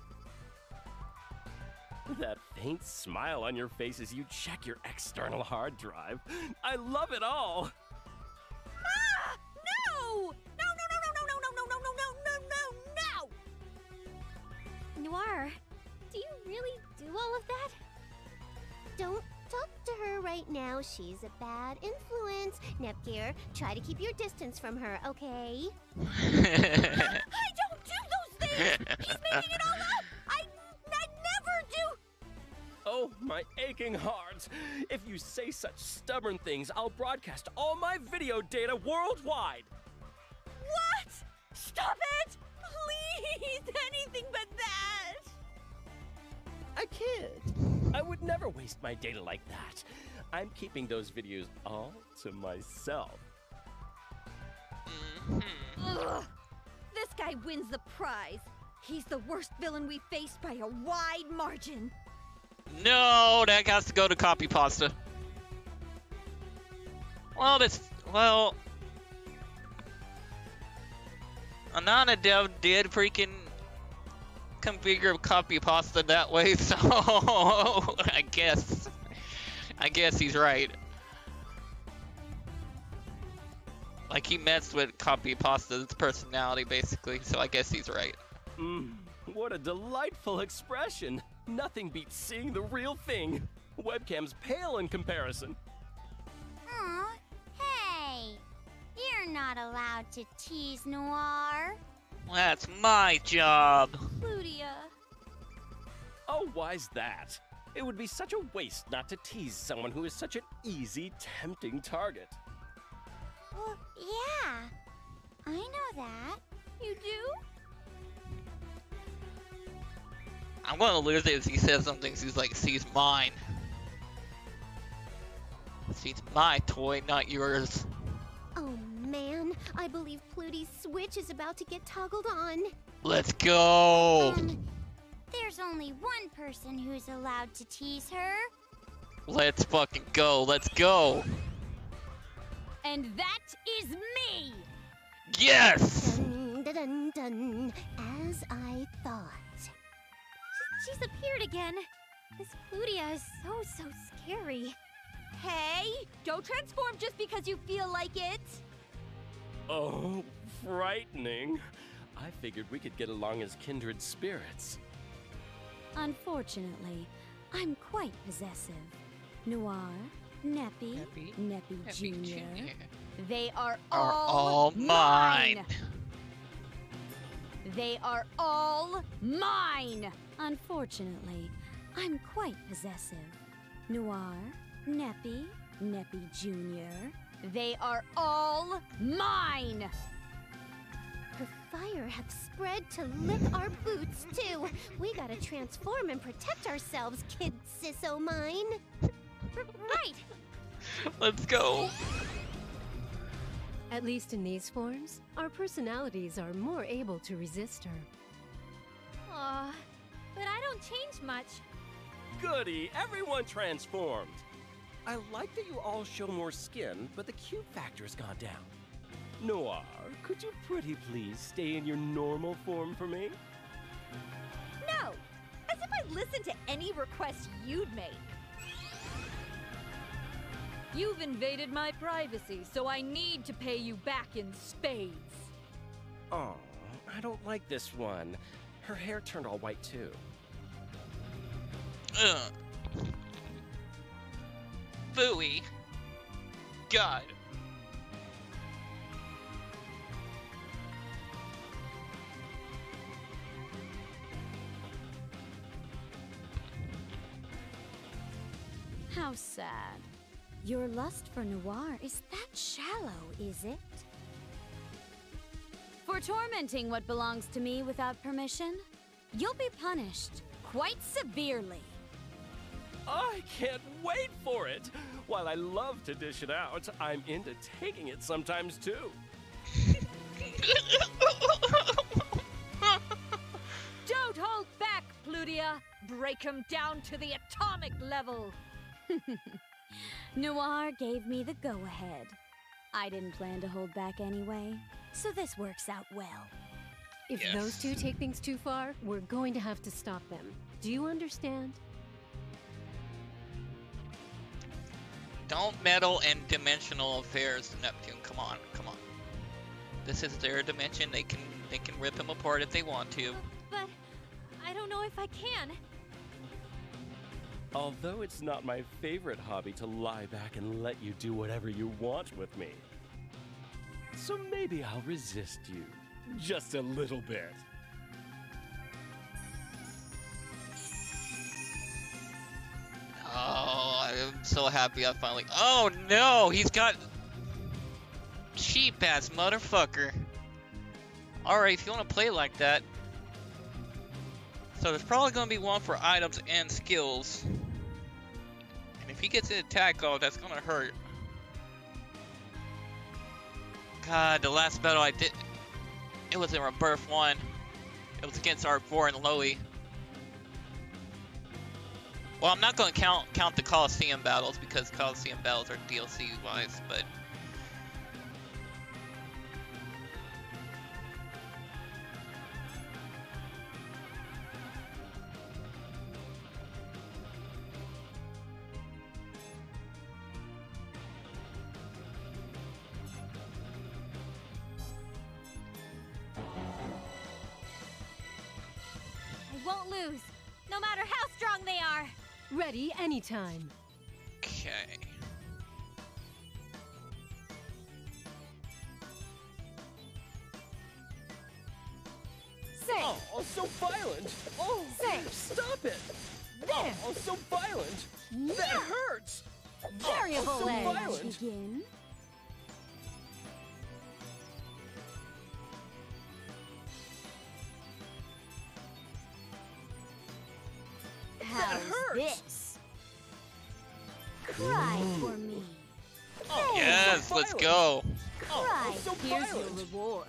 That faint smile on your face as you check your external hard drive. I love it all! Ah! No! No, no, no, no, no, no, no, no, no, no, no, no! Noir, do you really do all of that? Don't talk to her right now. She's a bad influence. Nepgear, try to keep your distance from her, okay? I don't do those things! He's making it all up! I never do! Oh, my aching heart! If you say such stubborn things, I'll broadcast all my video data worldwide! What? Stop it! Please! Anything but that! I kid. I would never waste my data like that. I'm keeping those videos all to myself. Ugh. This guy wins the prize. He's the worst villain we faced by a wide margin. No, that has to go to copy pasta. Well, Anana Dev did freaking configure copy pasta that way, so I guess he's right. Like, he messed with copy pasta's personality basically, so I guess he's right. What a delightful expression. Nothing beats seeing the real thing. Webcam's pale in comparison. Aw, hey! You're not allowed to tease Noir. That's my job. Ludia. Oh, why's that? It would be such a waste not to tease someone who is such an easy, tempting target. Well, yeah. I know that. You do? I'm gonna lose it if he says something. He's like, she's mine. She's my toy, not yours. Oh man, I believe Plutie's switch is about to get toggled on. Let's go. There's only one person who's allowed to tease her. Let's fucking go. Let's go. And that is me! Yes! Dun, dun, dun, dun, as I thought. She's appeared again. This Plutia is so scary. Hey, don't transform just because you feel like it. Oh, frightening. I figured we could get along as kindred spirits. Unfortunately, I'm quite possessive. Noir, Neppy, Neppy Jr. They are all mine. They are all mine. Unfortunately, I'm quite possessive. Noir, Neppy, Neppy Jr. They are all mine. Her fire hath spread to lick our boots too. We gotta transform and protect ourselves, kid sisso mine. Right. Let's go. At least in these forms, our personalities are more able to resist her. Aw, but I don't change much. goody! Everyone transformed! I like that you all show more skin, but the cute factor's gone down. Noir, could you pretty please stay in your normal form for me? No! As if I listened to any request you'd make. You've invaded my privacy, so I need to pay you back in spades. Oh, I don't like this one. Her hair turned all white too. Ugh. Phooey. God. How sad. Your lust for Noir is that shallow, is it? For tormenting what belongs to me without permission, you'll be punished quite severely. I can't wait for it! While I love to dish it out, I'm into taking it sometimes too. Don't hold back, Plutia! Break him down to the atomic level! Noir gave me the go-ahead. I didn't plan to hold back anyway, so this works out well. If Yes. those two take things too far, we're going to have to stop them. Do you understand? Don't meddle in dimensional affairs, Neptune. Come on, come on. This is their dimension. They can rip him apart if they want to. But I don't know if I can. Although it's not my favorite hobby to lie back and let you do whatever you want with me. So maybe I'll resist you. Just a little bit. Oh, I'm so happy I finally... Oh no, he's got... Cheap-ass motherfucker. Alright, if you want to play like that. So there's probably going to be one for items and skills. And if he gets an attack, oh, that's going to hurt. God, the last battle I did... It was in Birth 1. It was against R4 and Loey. Well, I'm not going to count the Coliseum battles because Coliseum battles are DLC-wise, but... I won't lose, no matter how strong they are. Ready anytime. Okay. Say, Oh, so violent! Oh, Say. stop it! there, Oh, so violent! That hurts! variable so edge. violent. Begin. How's hurts. this? Cry for me. Yes, so let's violent. go. Cry. so Here's your violent. reward.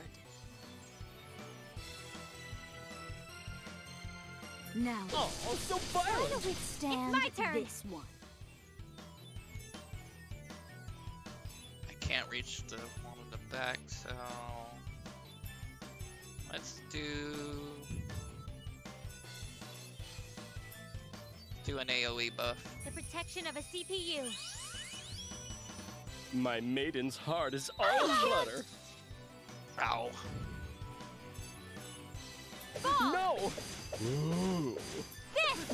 Now, Oh, so try violent! to withstand It's my turn. this one. I can't reach the one in the back, so... Let's do an AoE buff. The protection of a CPU. My maiden's heart is all flutter. Ow. No!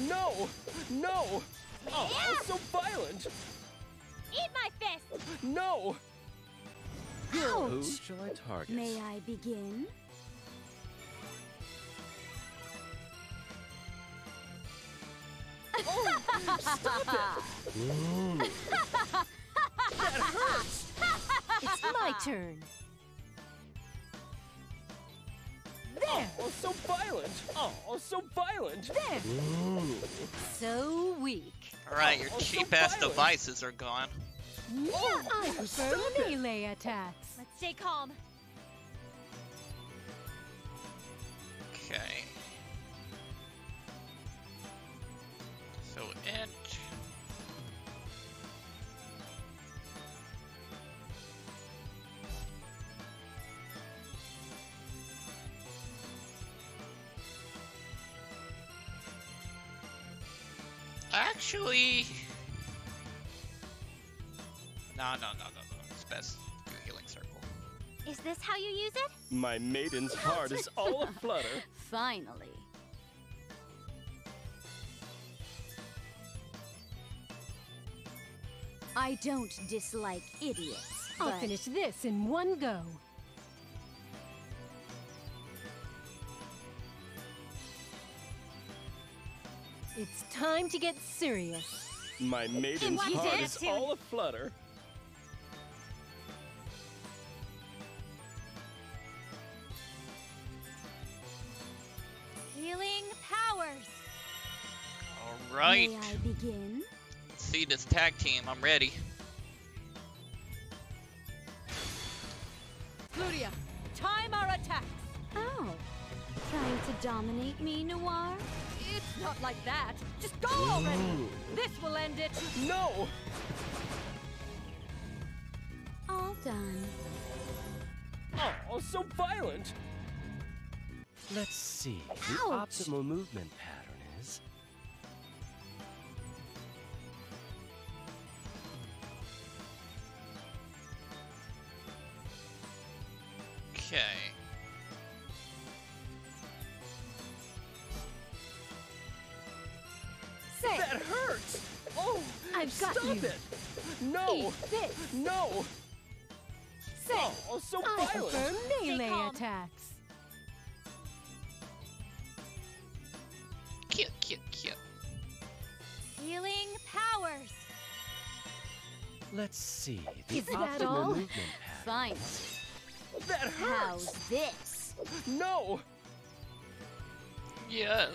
No! No! Oh, so violent! Eat my fist! No! Who Ouch! shall I target? May I begin? Stop it! That hurts! It's my turn. Oh, so violent! Oh, so violent! There. So weak. Alright, your Oh, so cheap-ass violent. devices are gone. I prefer stop it. melee attacks. Let's stay calm. Okay. So Actually... No. It's best to do a healing circle. Is this how you use it? My maiden's heart is all aflutter. Finally. I don't dislike idiots, I'll but finish this in one go. It's time to get serious. My maiden's Watch heart it. is all aflutter. Healing powers. Alright. may I begin? Let's see this tag team. I'm ready. Ludia, time our attacks. Oh, trying to dominate me, Noir? It's not like that. Just go already. This will end it. No! All done. Oh, so violent! Let's see. The Ouch. optimal movement pattern is... Okay. Say, That hurts! Oh! I've got stop you. it! No! Eat this. No! Say, Oh, so I violent! prefer melee calm. attacks. Cute. Healing powers. Let's see. The Is that optimal all? movement pattern. Fine. That hurts! How's this? No! Yes.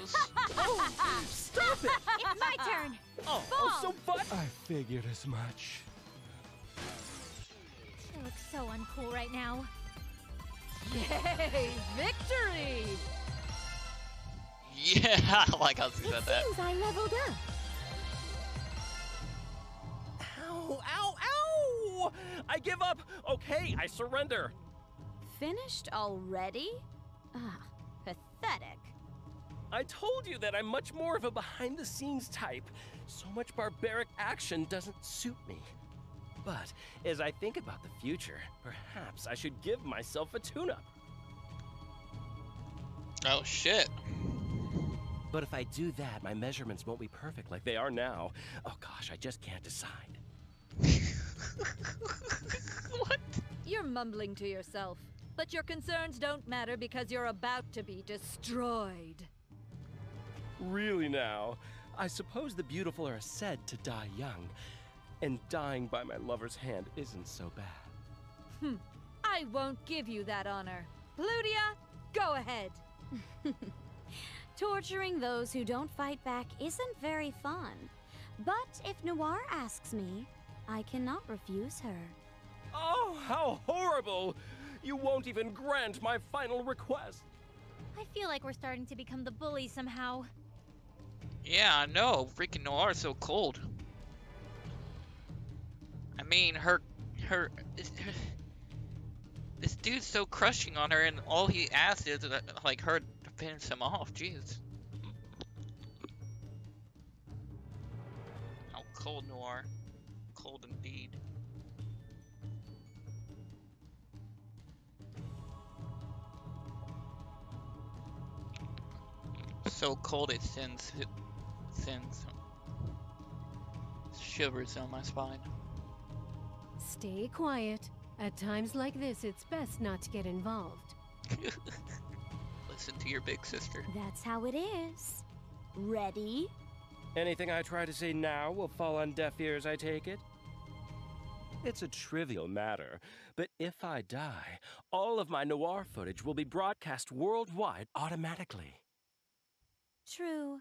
Stop it! It's my turn. Oh, so violent! I figured as much. You look so uncool right now. Yay! Victory! Yeah, I like how she It said that. seems I leveled up. Ow, ow, ow! I give up! Okay, I surrender. Finished already? Ah, pathetic. I told you that I'm much more of a behind-the-scenes type. So much barbaric action doesn't suit me. But as I think about the future, perhaps I should give myself a tune-up. Oh shit. But if I do that, my measurements won't be perfect like they are now. Oh gosh, I just can't decide. What? You're mumbling to yourself, but your concerns don't matter because you're about to be destroyed. Really now? I suppose the beautiful are said to die young. And dying by my lover's hand isn't so bad. I won't give you that honor. Plutia, go ahead. Torturing those who don't fight back isn't very fun. But if Noir asks me, I cannot refuse her. Oh, how horrible! You won't even grant my final request. I feel like we're starting to become the bully somehow. Yeah, I know. Freaking Noir's so cold. I mean, this dude's so crushing on her, and all he asks is like her to finish him off. Jeez. How cold, Noir. Cold indeed. So cold it sends shivers down my spine. Stay quiet. At times like this, it's best not to get involved. Listen to your big sister. That's how it is. Ready? Anything I try to say now will fall on deaf ears, I take it? It's a trivial matter, but if I die, all of my Noir footage will be broadcast worldwide automatically. True.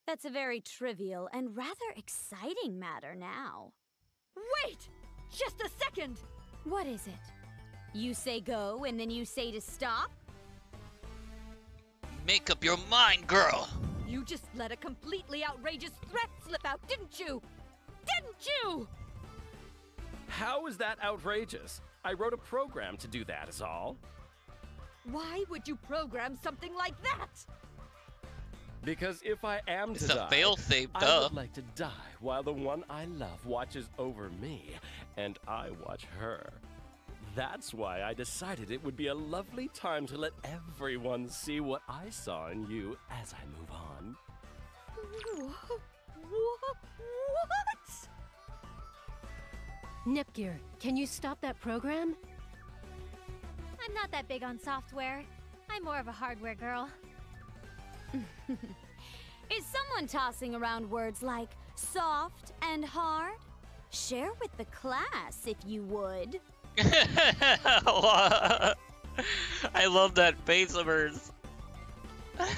That's a very trivial and rather exciting matter now. Wait! Just a second! What is it? You say go and then you say to stop? Make up your mind, girl! You just let a completely outrageous threat slip out, didn't you? Didn't you? How is that outrageous? I wrote a program to do that, is all. Why would you program something like that? Because if I am It's to a die, fail-safe, I duh. would like to die while the one I love watches over me, and I watch her. That's why I decided it would be a lovely time to let everyone see what I saw in you as I move on. What? Nepgear, can you stop that program? I'm not that big on software. I'm more of a hardware girl. Is someone tossing around words like soft and hard? Share with the class if you would. I love that face of hers. It's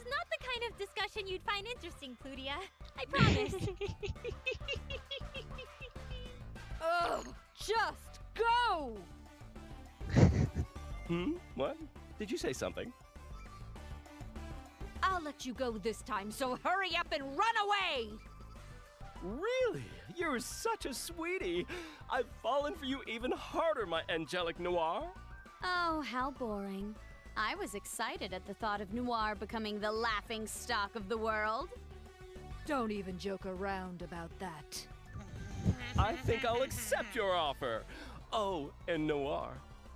not the kind of discussion you'd find interesting, Plutia. I promise. Ugh, just go! What? Did you say something? I'll let you go this time, so hurry up and run away! Really? You're such a sweetie. I've fallen for you even harder, my angelic Noir. Oh, how boring. I was excited at the thought of Noir becoming the laughing stock of the world. Don't even joke around about that. I think I'll accept your offer. Oh, and Noir,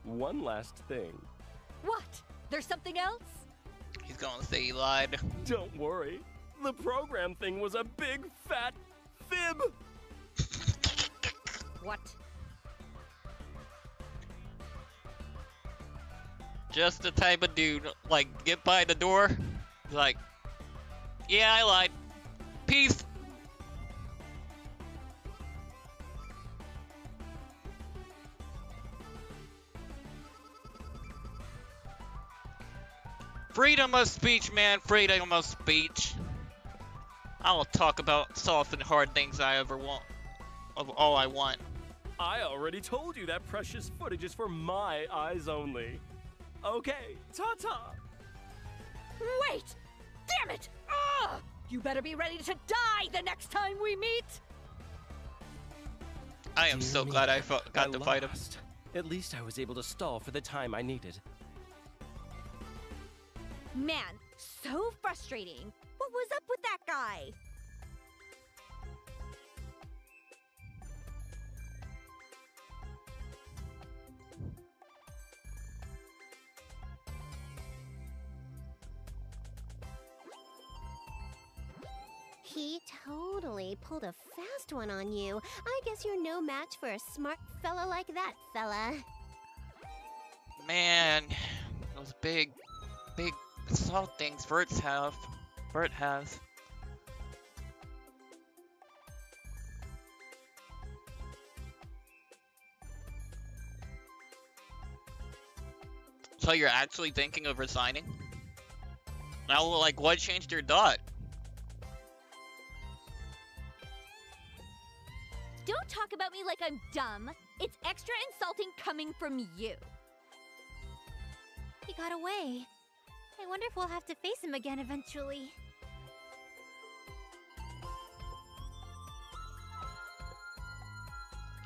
one last thing. What? There's something else? He's gonna say he lied. Don't worry. The program thing was a big fat fib. What? Just the type of dude, like, get by the door. He's like, yeah, I lied. Peace. Freedom of speech, man. Freedom of speech. I'll talk about soft and hard things I ever want. Of all I want. I already told you that precious footage is for my eyes only. Okay, ta-ta. Wait! Damn it! Ugh! You better be ready to die the next time we meet! I am so glad I got to fight him. At least I was able to stall for the time I needed. Man, so frustrating. What was up with that guy? He totally pulled a fast one on you. I guess you're no match for a smart fella like that, fella. Man, those big assault things Bert has. So you're actually thinking of resigning? Now, like, what changed your thought? Don't talk about me like I'm dumb. It's extra insulting coming from you. He got away. I wonder if we'll have to face him again eventually.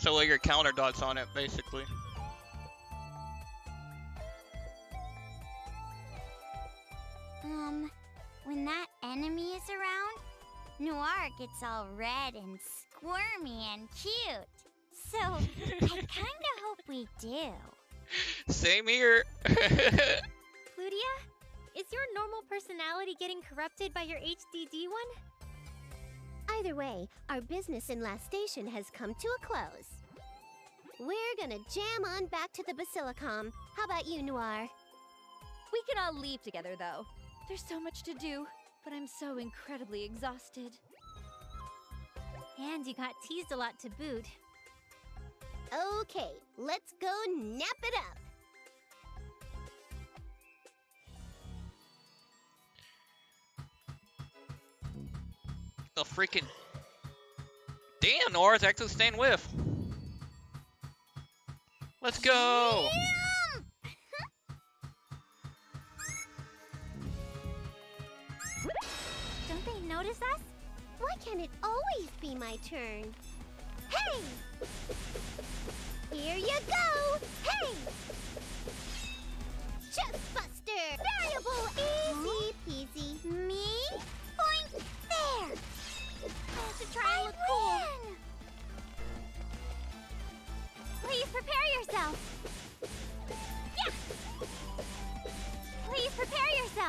So what are your counter thoughts on it, basically? When that enemy is around, Noir gets all red and squirmy and cute. So, I kinda hope we do. Same here. Plutia, is your normal personality getting corrupted by your HDD one? Either way, our business in Last Station has come to a close. We're gonna jam on back to the Basilicom. How about you, Noir? We can all leave together, though. There's so much to do, but I'm so incredibly exhausted. And you got teased a lot to boot. Okay, let's go nap it up. The freaking... Damn, Nora's actually staying with. Let's go! Don't they notice us? Why can't it always be my turn? Hey! Here you go! Hey! Chest Buster! Variable E!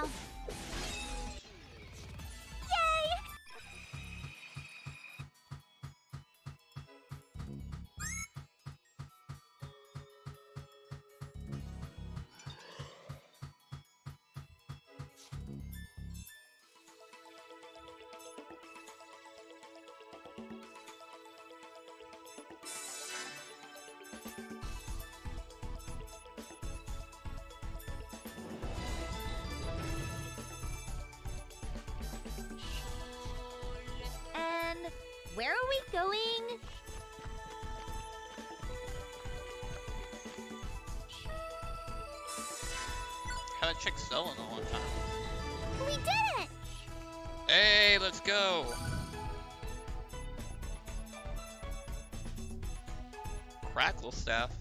myself. Yay! And where are we going? Haven't checked Stella in a long time. We did it! Hey, let's go! Crackle staff.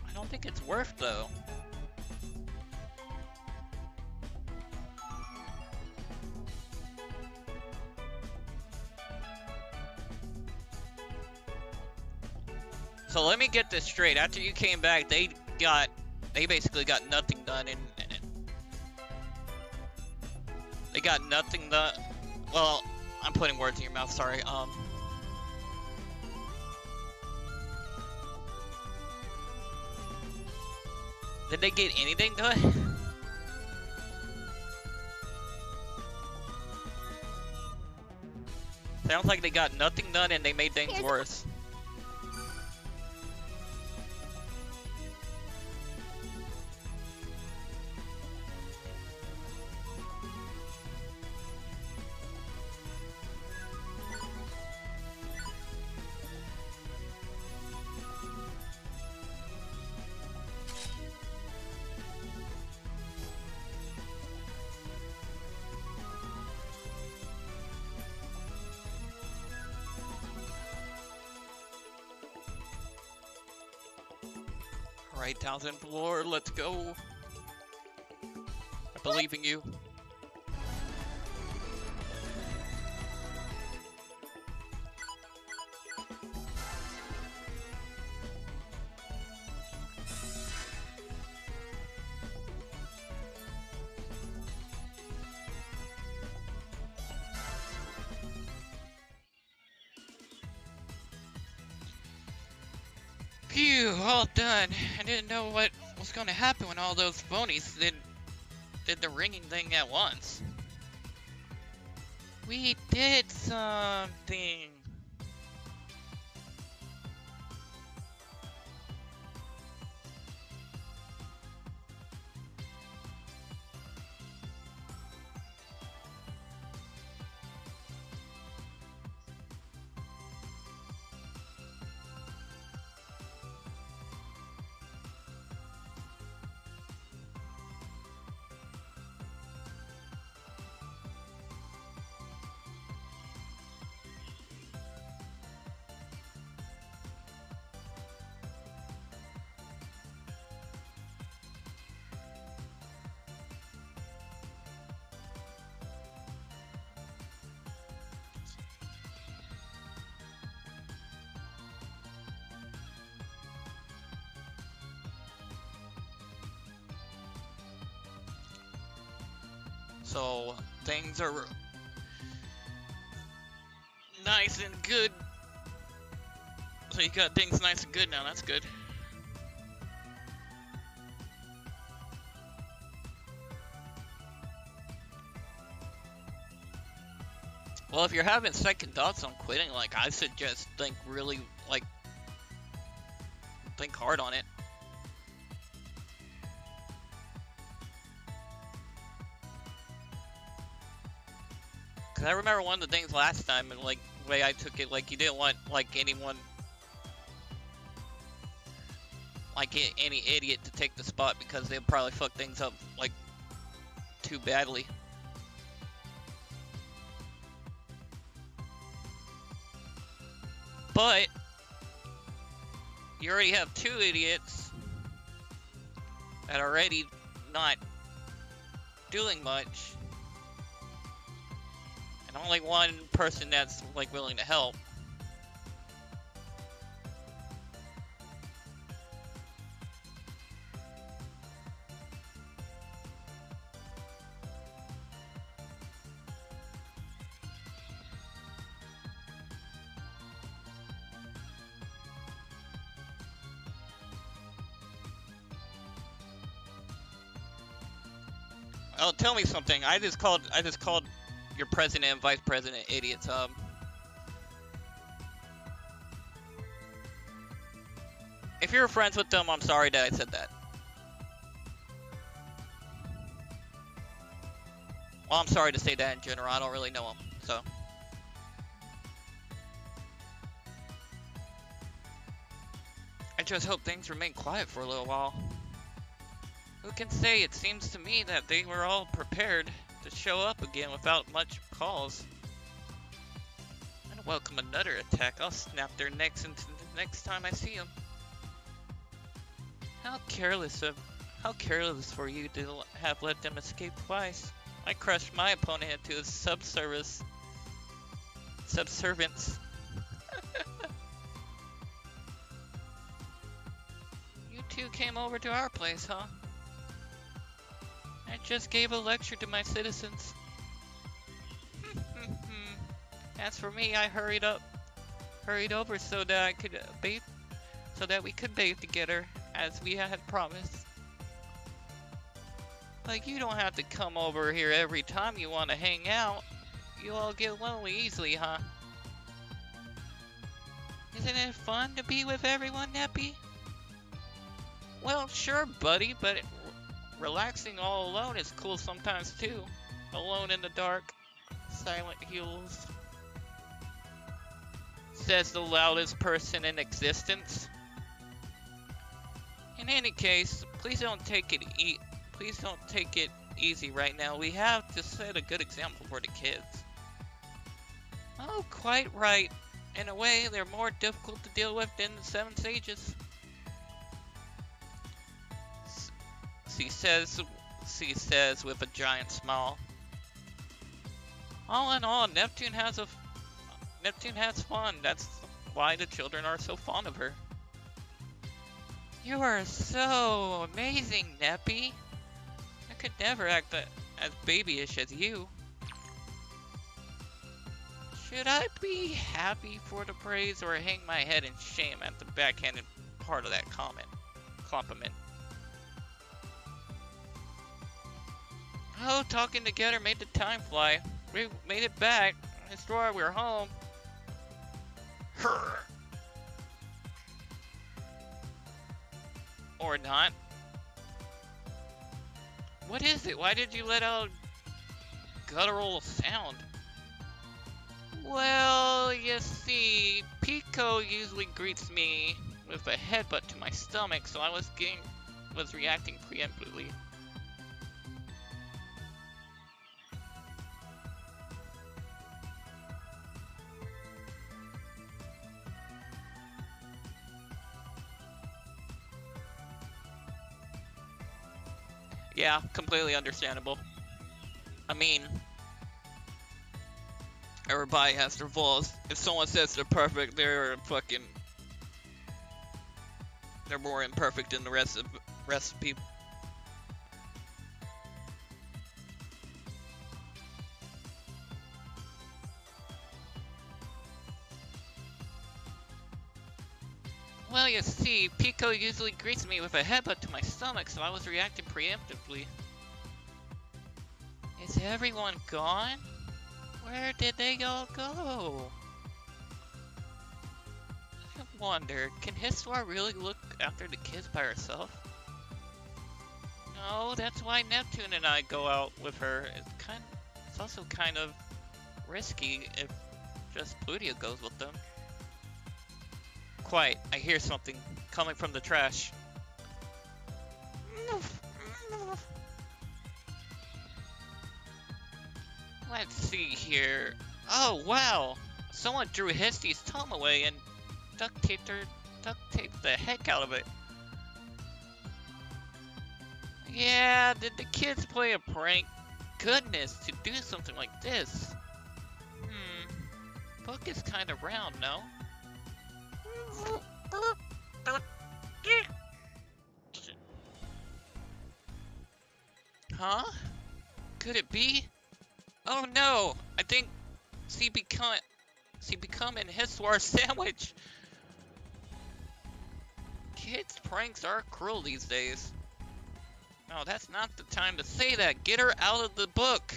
I don't think it's worth though. So let me get this straight. After you came back, they basically got nothing done and they got nothing done. Well, I'm putting words in your mouth, sorry. Did they get anything done? Sounds like they got nothing done and they made things worse. Alright, 1000 floor, let's go. I believe in you. Phew, all done. I didn't know what was gonna happen when all those phonies did the ringing thing at once. We did something. So things are nice and good. So you got things nice and good now, that's good. Well, if you're having second thoughts on quitting, like, I suggest think really, like, think hard on it. Cause I remember one of the things last time, and like the way I took it, like you didn't want like anyone, like any idiot to take the spot because they'd probably fuck things up like too badly. But you already have two idiots that are already not doing much. And only one person that's like willing to help. Oh, tell me something. I just called your president and vice president idiots. If you're friends with them, I'm sorry that I said that. Well, I'm sorry to say that in general. I don't really know them, so. I just hope things remain quiet for a little while. Who can say? It seems to me that they were all prepared to show up again without much calls. I don't welcome another attack. I'll snap their necks into the next time I see them. How careless for you to have let them escape twice. I crushed my opponent into his subservience. You two came over to our place, huh? I just gave a lecture to my citizens. As for me, I hurried over so that I could bathe, so that we could bathe together, as we had promised. But you don't have to come over here every time you want to hang out. You all get lonely easily, huh? Isn't it fun to be with everyone, Neppy? Well, sure, buddy, but relaxing all alone is cool sometimes too. Alone in the dark, silent hills. Says the loudest person in existence. In any case, please don't take it easy right now. We have to set a good example for the kids. Oh, quite right. In a way, they're more difficult to deal with than the 7 sages. She says with a giant smile. All in all, Neptune has fun. That's why the children are so fond of her. You are so amazing, Neppy. I could never act as babyish as you. Should I be happy for the praise or hang my head in shame at the backhanded part of that compliment? Oh, talking together made the time fly. We made it back. It's why we're home. Or not. What is it? Why did you let out a guttural sound? Well, you see, Pico usually greets me with a headbutt to my stomach, so I was reacting preemptively. Yeah, completely understandable. I mean, everybody has their flaws. If someone says they're perfect, they're more imperfect than the rest of people. Well, you see, Pico usually greets me with a headbutt to my stomach, so I was reacting preemptively. Is everyone gone? Where did they all go? I wonder, can Histoire really look after the kids by herself? No, that's why Neptune and I go out with her. It's also kind of risky if just Plutia goes with them. Quiet, I hear something coming from the trash. Let's see here. Oh wow! Someone drew Histy's tongue away and duct taped the heck out of it. Yeah, did the kids play a prank? Goodness, to do something like this. Book is kind of round, no? Huh? Could it be? Oh no! I think she become an Histoire sandwich. Kids' pranks are cruel these days. No, that's not the time to say that. Get her out of the book.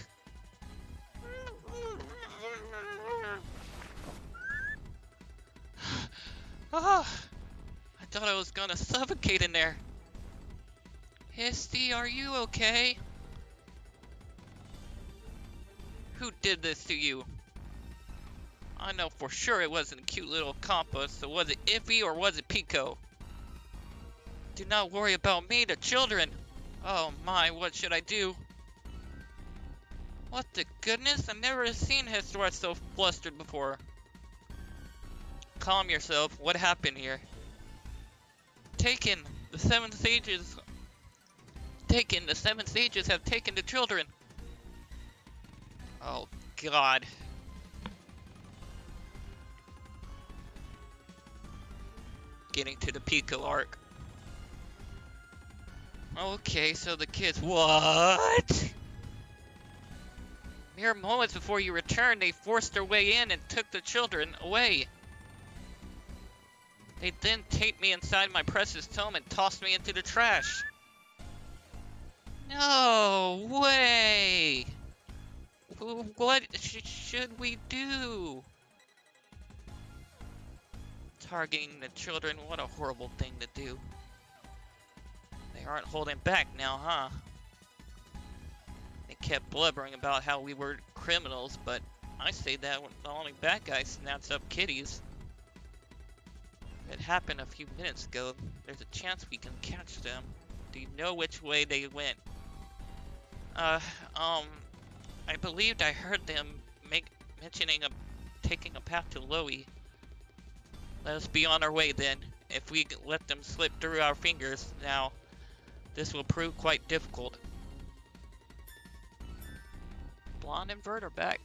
Oh, I thought I was gonna suffocate in there. Histy, are you okay? Who did this to you? I know for sure it wasn't a cute little Compa, so was it Iffy or was it Pico? Do not worry about me, the children. Oh my, what should I do? What the goodness? I've never seen Histoire so flustered before. Calm yourself. What happened here? Taken. The seven sages. Taken. The seven sages have taken the children. Oh God. Getting to the Pico arc. Okay, so the kids. What? Mere moments before you returned, they forced their way in and took the children away. They then taped me inside my precious tome and tossed me into the trash. No way! What should we do? Targeting the children, what a horrible thing to do. They aren't holding back now, huh? They kept blubbering about how we were criminals, but I say that when the only bad guy snaps up kitties. It happened a few minutes ago. There's a chance we can catch them. Do you know which way they went? I believed I heard them mentioning taking a path to Loey. Let us be on our way then. If we let them slip through our fingers now, this will prove quite difficult. Blonde inverter back.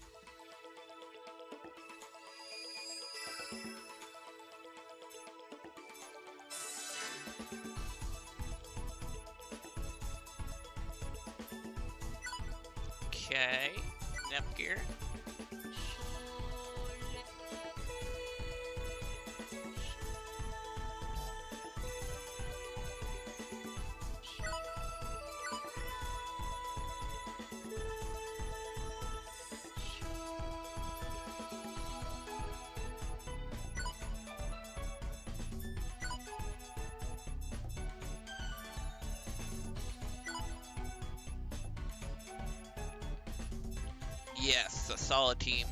Okay, Nepgear. Yes, a solid team.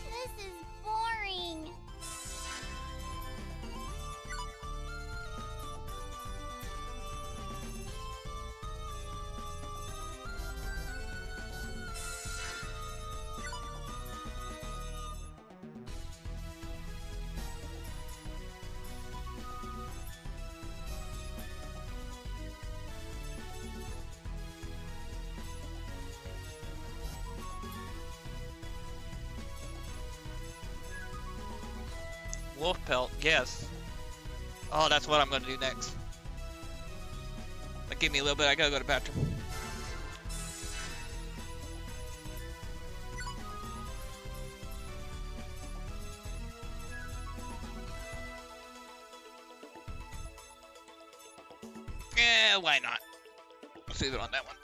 This is boring. Wolf pelt, yes. Oh, that's what I'm gonna do next. But give me a little bit, I gotta go to the bathroom. Yeah, why not? Let's leave it on that one.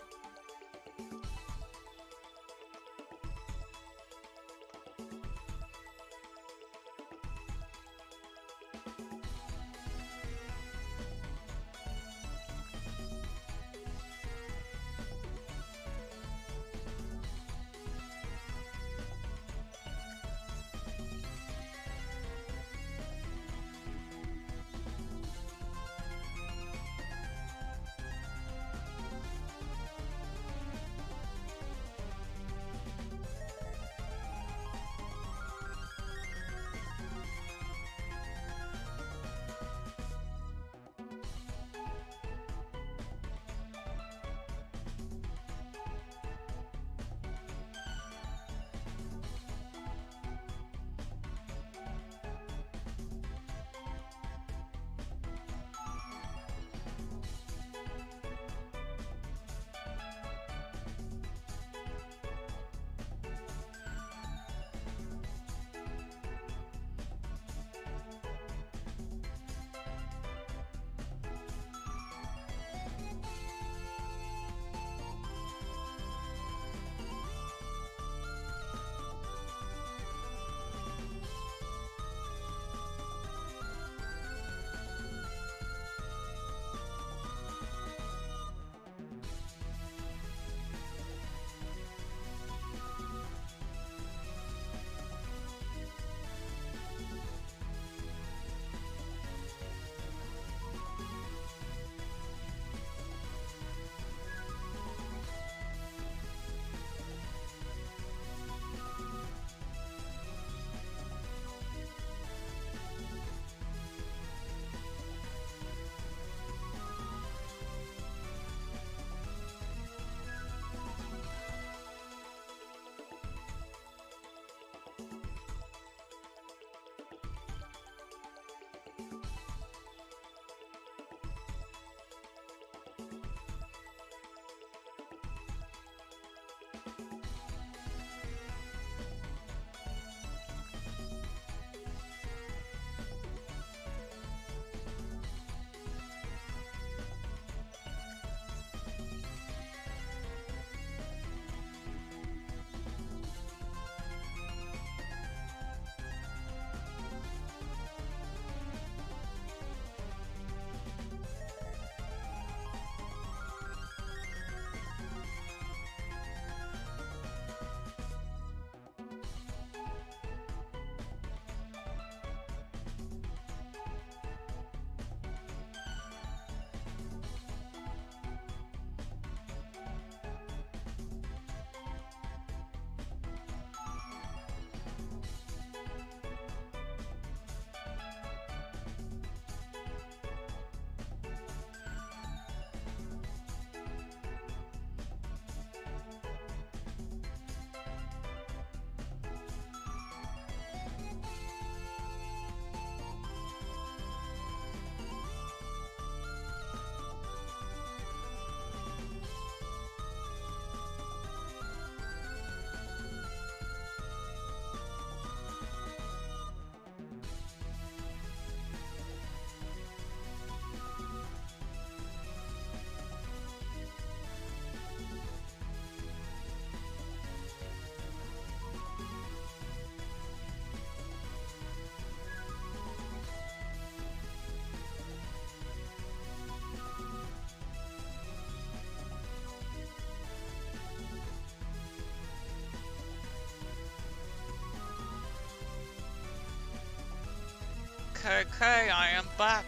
Okay, I am back.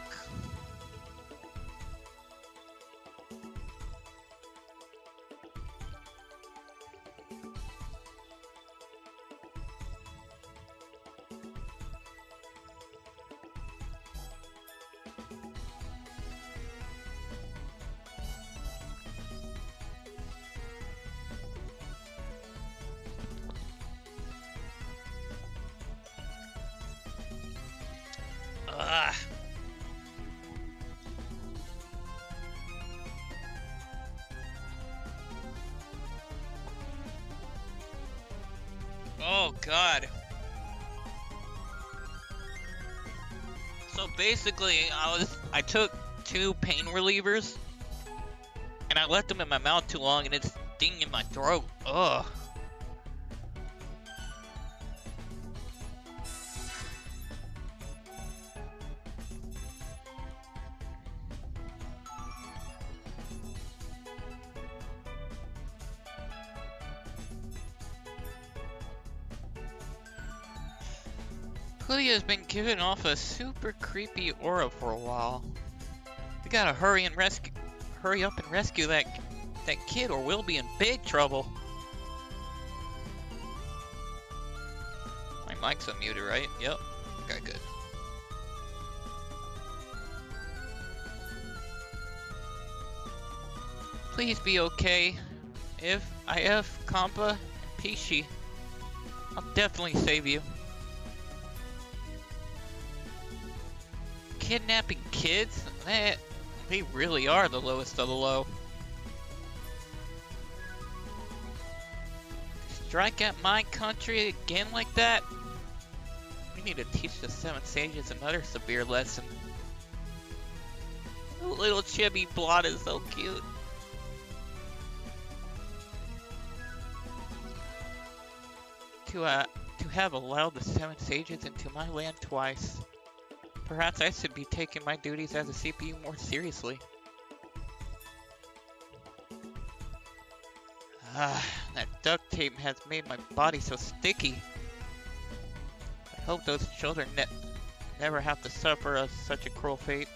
Ugh. Oh God. So basically, I took 2 pain relievers and I left them in my mouth too long and it's stinging in my throat. Ugh. Clea has been giving off a super creepy aura for a while. We gotta hurry up and rescue that kid or we'll be in big trouble. My mic's unmuted, right? Yep. Okay, good. Please be okay. If I have Kampa and Pishi, I'll definitely save you. Kidnapping kids? They really are the lowest of the low. Strike at my country again like that? We need to teach the 7 sages another severe lesson. The little chibi blot is so cute. To have allowed the 7 sages into my land twice. Perhaps I should be taking my duties as a CPU more seriously. That duct tape has made my body so sticky. I hope those children never have to suffer such a cruel fate.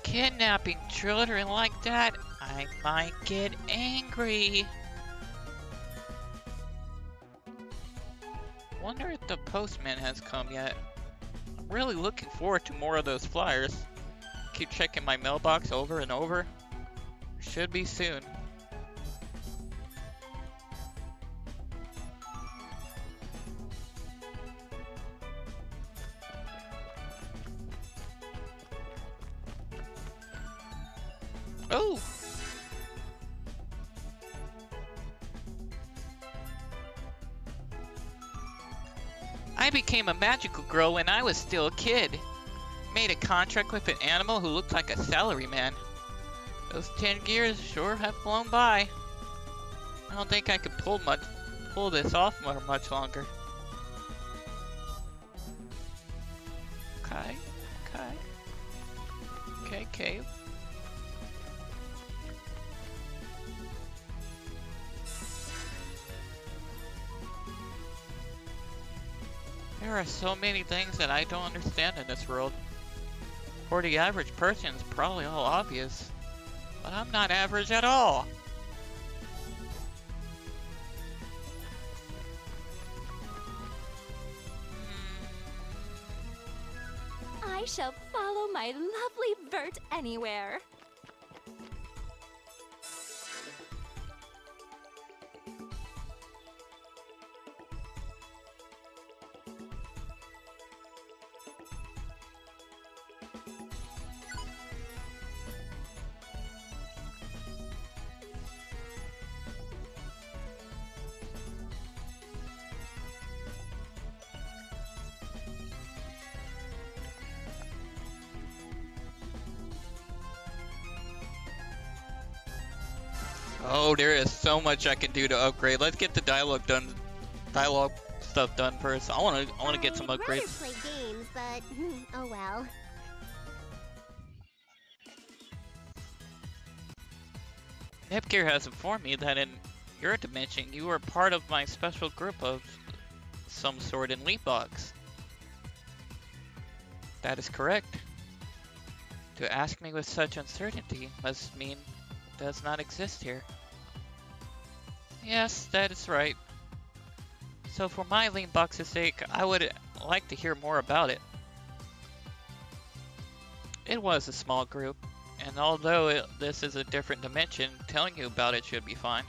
Kidnapping children like that, I might get angry. Wonder if the postman has come yet. I'm really looking forward to more of those flyers. Keep checking my mailbox over and over. Should be soon. Oh! I became a magical girl when I was still a kid. Made a contract with an animal who looked like a salaryman. Those 10 years sure have flown by. I don't think I could pull this off for much longer. Okay, cave. There are so many things that I don't understand in this world. For the average person, it's probably all obvious. But I'm not average at all. I shall follow my lovely Bert anywhere. Oh, there is so much I can do to upgrade. Let's get the dialogue done. Dialogue stuff done first. I wanna get some I'd rather upgrades. play games, but oh well. Nepgear has informed me that in your dimension, you were part of my special group of some sort in Leapbox. That is correct. To ask me with such uncertainty must mean it does not exist here. Yes, that is right. So for my Leanbox's sake, I would like to hear more about it. It was a small group, and although this is a different dimension, telling you about it should be fine.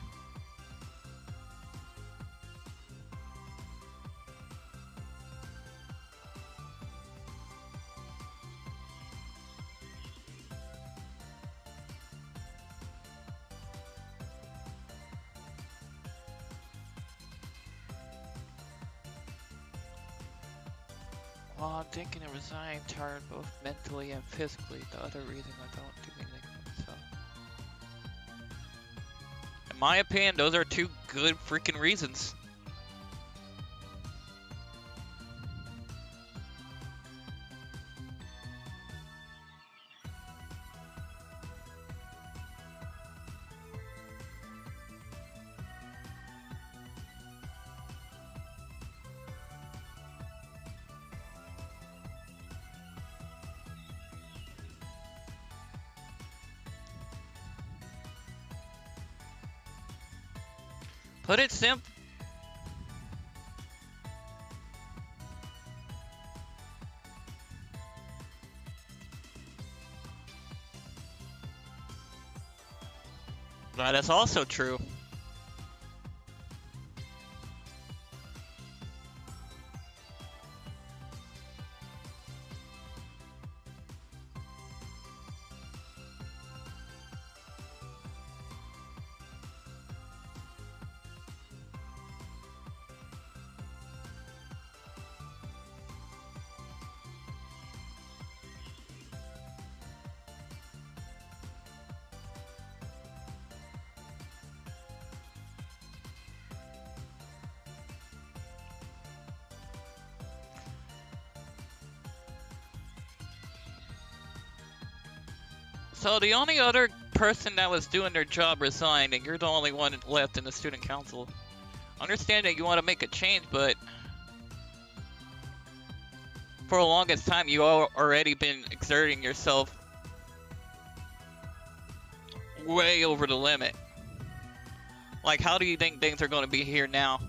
While I'm thinking of resigning, tired both mentally and physically, the other reason I don't do anything for myself. In my opinion, those are two good freaking reasons. Put it simple. That is also true. So the only other person that was doing their job resigned, and you're the only one left in the student council. Understand that you want to make a change, but for the longest time you already been exerting yourself way over the limit. Like, how do you think things are going to be here now?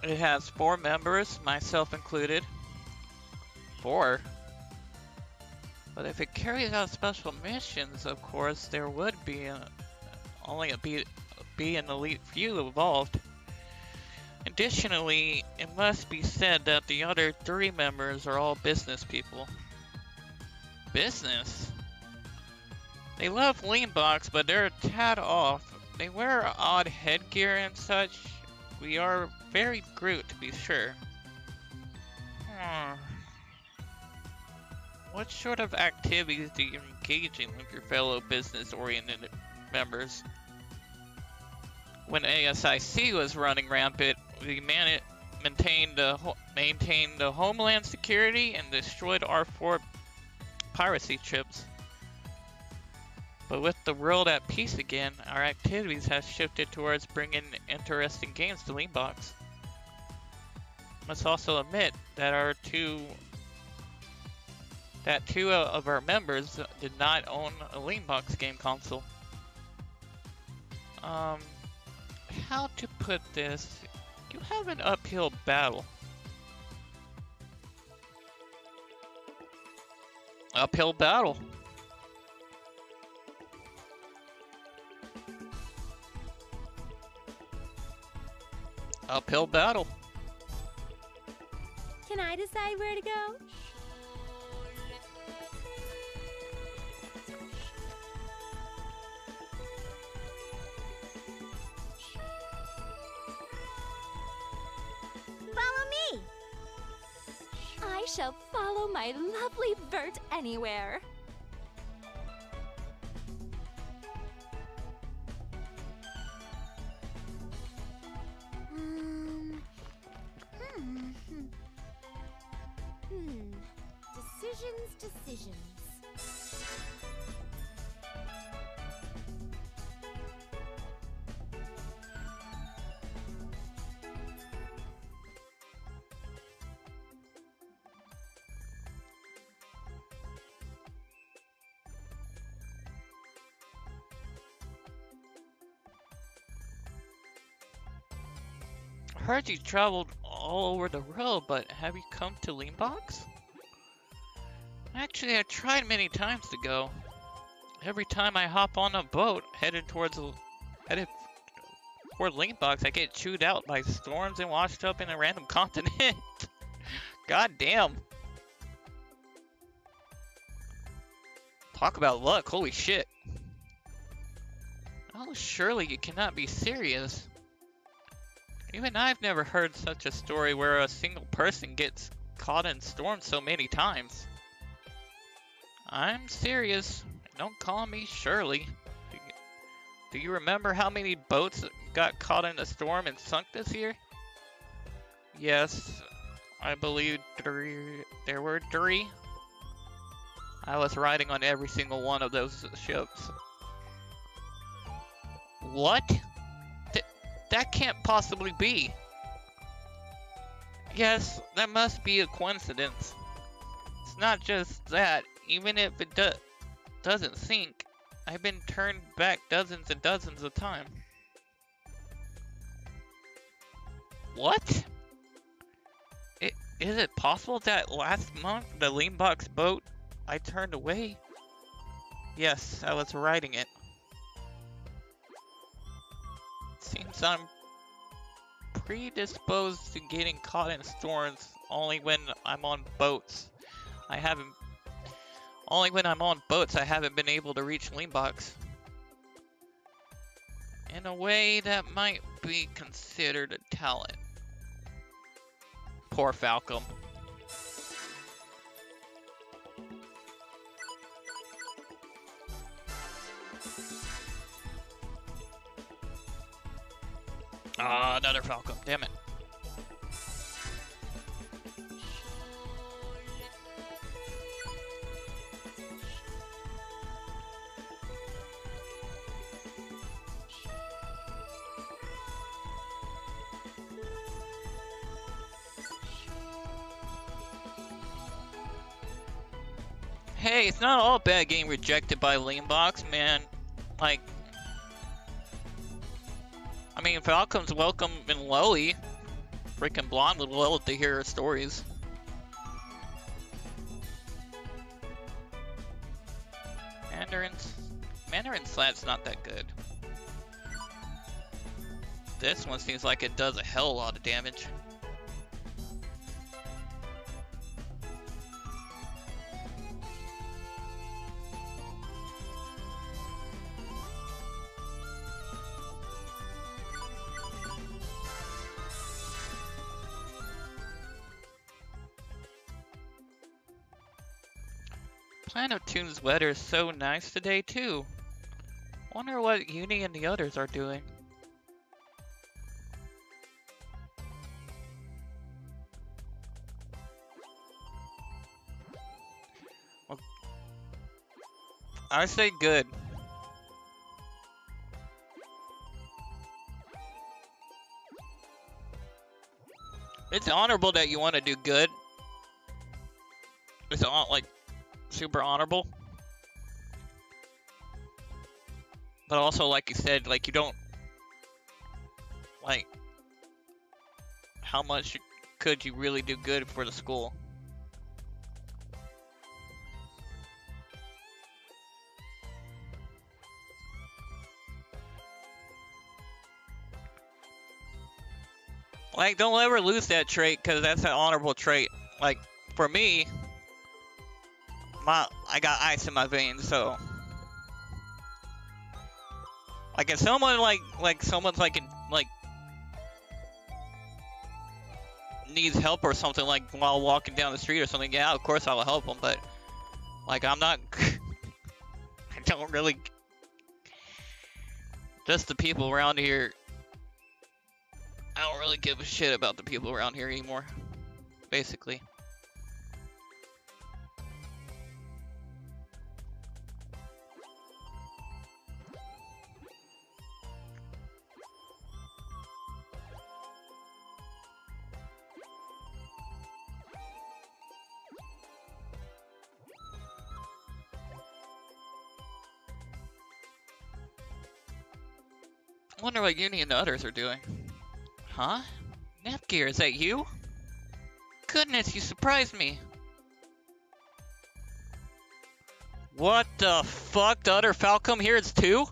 It has 4 members, myself included. 4? But if it carries out special missions, of course, there would be only be an elite few involved. Additionally, it must be said that the other 3 members are all business people. Business? They love Leanbox, but they're a tad off. They wear odd headgear and such. We are very Groot, to be sure. What sort of activities do you engage in with your fellow business-oriented members? When ASIC was running rampant, we maintained the homeland security and destroyed R4 piracy chips. But with the world at peace again, our activities have shifted towards bringing interesting games to Leanbox. Must also admit that two of our members did not own a Leanbox game console. How to put this? You have it up Uphill battle. Uphill battle. Uphill battle. Can I decide where to go? Follow me! I shall follow my lovely Bert anywhere. Decisions. I heard you traveled all over the world, but have you come to Leanbox? Actually, I tried many times to go. Every time I hop on a boat headed toward Leanbox, I get chewed out by storms and washed up in a random continent. God damn. Talk about luck, holy shit. Oh, surely you cannot be serious. Even I've never heard such a story where a single person gets caught in storms so many times. I'm serious. Don't call me Shirley. Do you remember how many boats got caught in a storm and sunk this year? Yes, I believe there were 3. I was riding on every single one of those ships. What? That can't possibly be. Yes, that must be a coincidence. It's not just that. Even if it doesn't sink, I've been turned back dozens and dozens of times. What? Is it possible that last month, the Leanbox boat I turned away? Yes, I was riding it. Seems I'm predisposed to getting caught in storms only when I'm on boats. Only when I'm on boats, I haven't been able to reach Leanbox. In a way, that might be considered a talent. Poor Falcom. Ah, another Falcom, damn it. Hey, it's not all bad getting rejected by Leanbox, man. Like, I mean, Falcom's welcome in Lowly. Freaking Blonde would love to hear her stories. Mandarin Slat's not that good. This one seems like it does a hell of a lot of damage. Planetoon's weather is so nice today too. Wonder what Uni and the others are doing. Well, I say good. It's honorable that you want to do good. It's all like super honorable, but also, like you said, like you don't like how much could you really do good for the school. Like, don't ever lose that trait, because that's an honorable trait. Like, for me, I got ice in my veins, so... Like, if someone, someone's, needs help or something, like, while walking down the street or something, yeah, of course I'll help them, but, like, I'm not... I don't really... Just the people around here... I don't really give a shit about the people around here anymore, basically. I wonder what Uni and the others are doing. Huh? Nepgear, is that you? Goodness, you surprised me. What the fuck? The other Falcom here is too?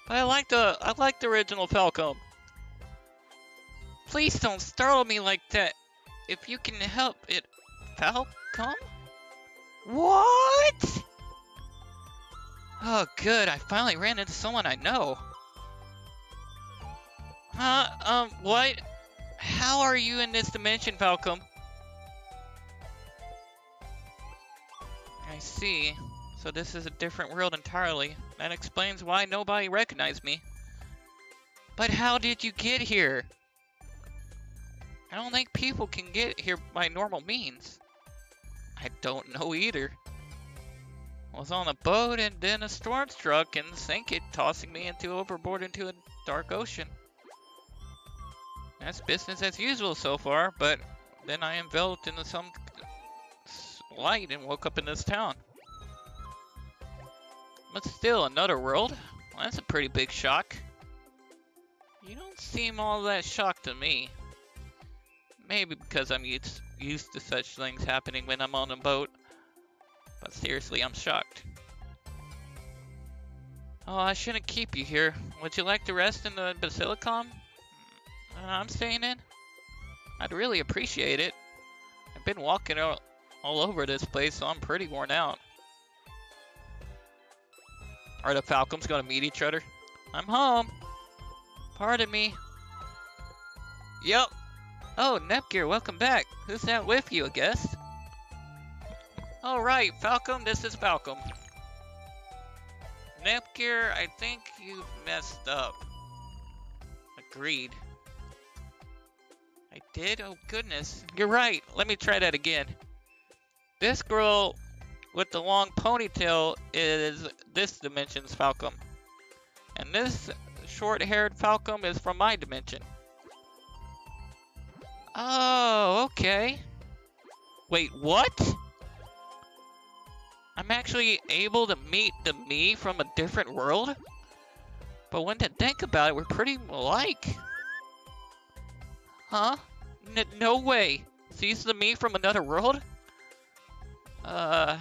But I like the original Falcom. Please don't startle me like that. If you can help it, Falcom? What? Oh, good. I finally ran into someone I know. What? How are you in this dimension, Falcom? I see. So this is a different world entirely. That explains why nobody recognized me. But how did you get here? I don't think people can get here by normal means. I don't know either. I was on a boat and then a storm struck and sank it, tossing me overboard into a dark ocean. That's business as usual so far, but then I enveloped into some light and woke up in this town. But still, another world? Well, that's a pretty big shock. You don't seem all that shocked to me. Maybe because I'm used to such things happening when I'm on a boat. But seriously, I'm shocked. Oh, I shouldn't keep you here. Would you like to rest in the Basilicom? I'm staying in. I'd really appreciate it. I've been walking all over this place, so I'm pretty worn out. Are the Falcoms gonna meet each other? I'm home. Pardon me. Yep. Oh, Nepgear, welcome back. Who's that with you, I guess? Alright, Falcom, this is Falcom. Nepgear, I think you've messed up. Agreed. I did? Oh goodness. You're right. Let me try that again. This girl with the long ponytail is this dimension's Falcom. And this short-haired Falcom is from my dimension. Oh, okay. Wait, what? I'm actually able to meet the me from a different world? But when to think about it, we're pretty alike. Huh? No way. She's the me from another world? What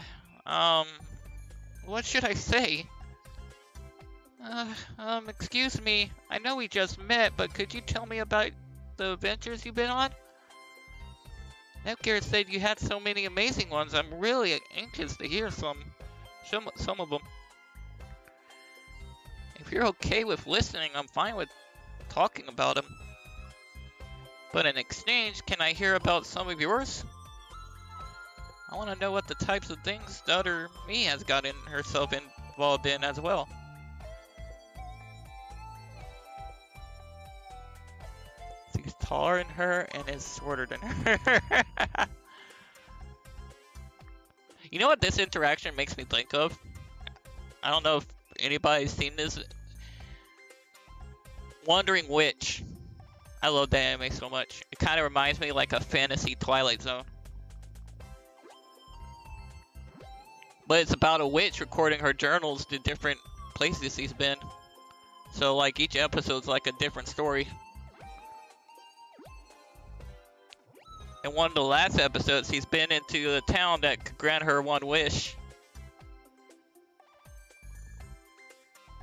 should I say? Excuse me. I know we just met, but could you tell me about the adventures you've been on? Nepgear said you had so many amazing ones. I'm really anxious to hear some of them. If you're okay with listening, I'm fine with talking about them. But in exchange, can I hear about some of yours? I want to know what the types of things the other me has gotten herself involved in as well. He's taller than her and is shorter than her. You know what this interaction makes me think of? I don't know if anybody's seen this. Wandering Witch. I love that anime so much. It kind of reminds me like a fantasy Twilight Zone. But it's about a witch recording her journals to different places she's been. So like each episode's like a different story. In one of the last episodes, he's been into a town that could grant her one wish.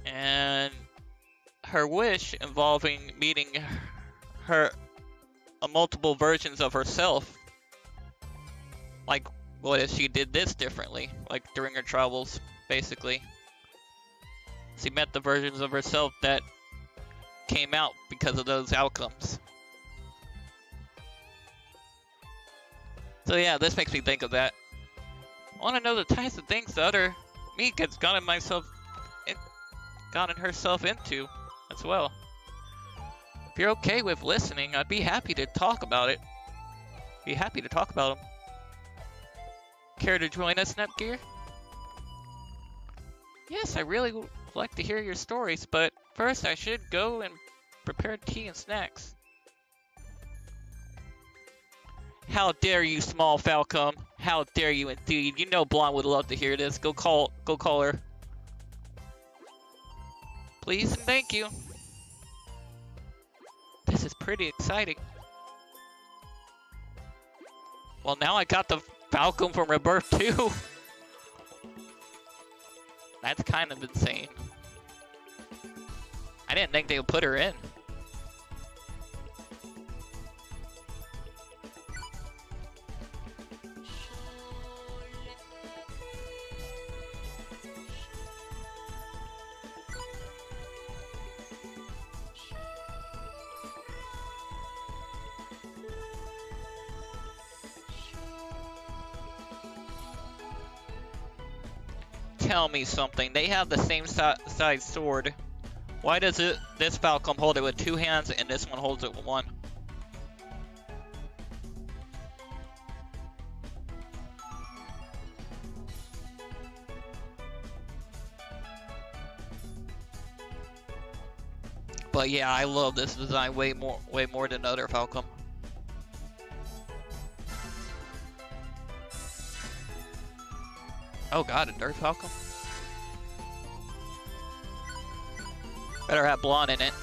And her wish involving meeting her multiple versions of herself. Like, what if she did this differently? Like during her travels, basically. She met the versions of herself that came out because of those outcomes. So yeah, this makes me think of that. I want to know the types of things the other me has gotten herself into as well. If you're okay with listening, I'd be happy to talk about it. Be happy to talk about them. Care to join us, Netgear? Yes, I really would like to hear your stories, but first I should go and prepare tea and snacks. How dare you, small Falcon? How dare you indeed? You know Blonde would love to hear this. Go call her. Please and thank you. This is pretty exciting. Well, now I got the Falcon from Rebirth 2. That's kind of insane. I didn't think they would put her in. Tell me something. They have the same size sword. Why does this Falcon hold it with 2 hands and this one holds it with 1? But yeah, I love this design way more than other Falcon. Oh god, a Dirt Falcon? Better have Blonde in it.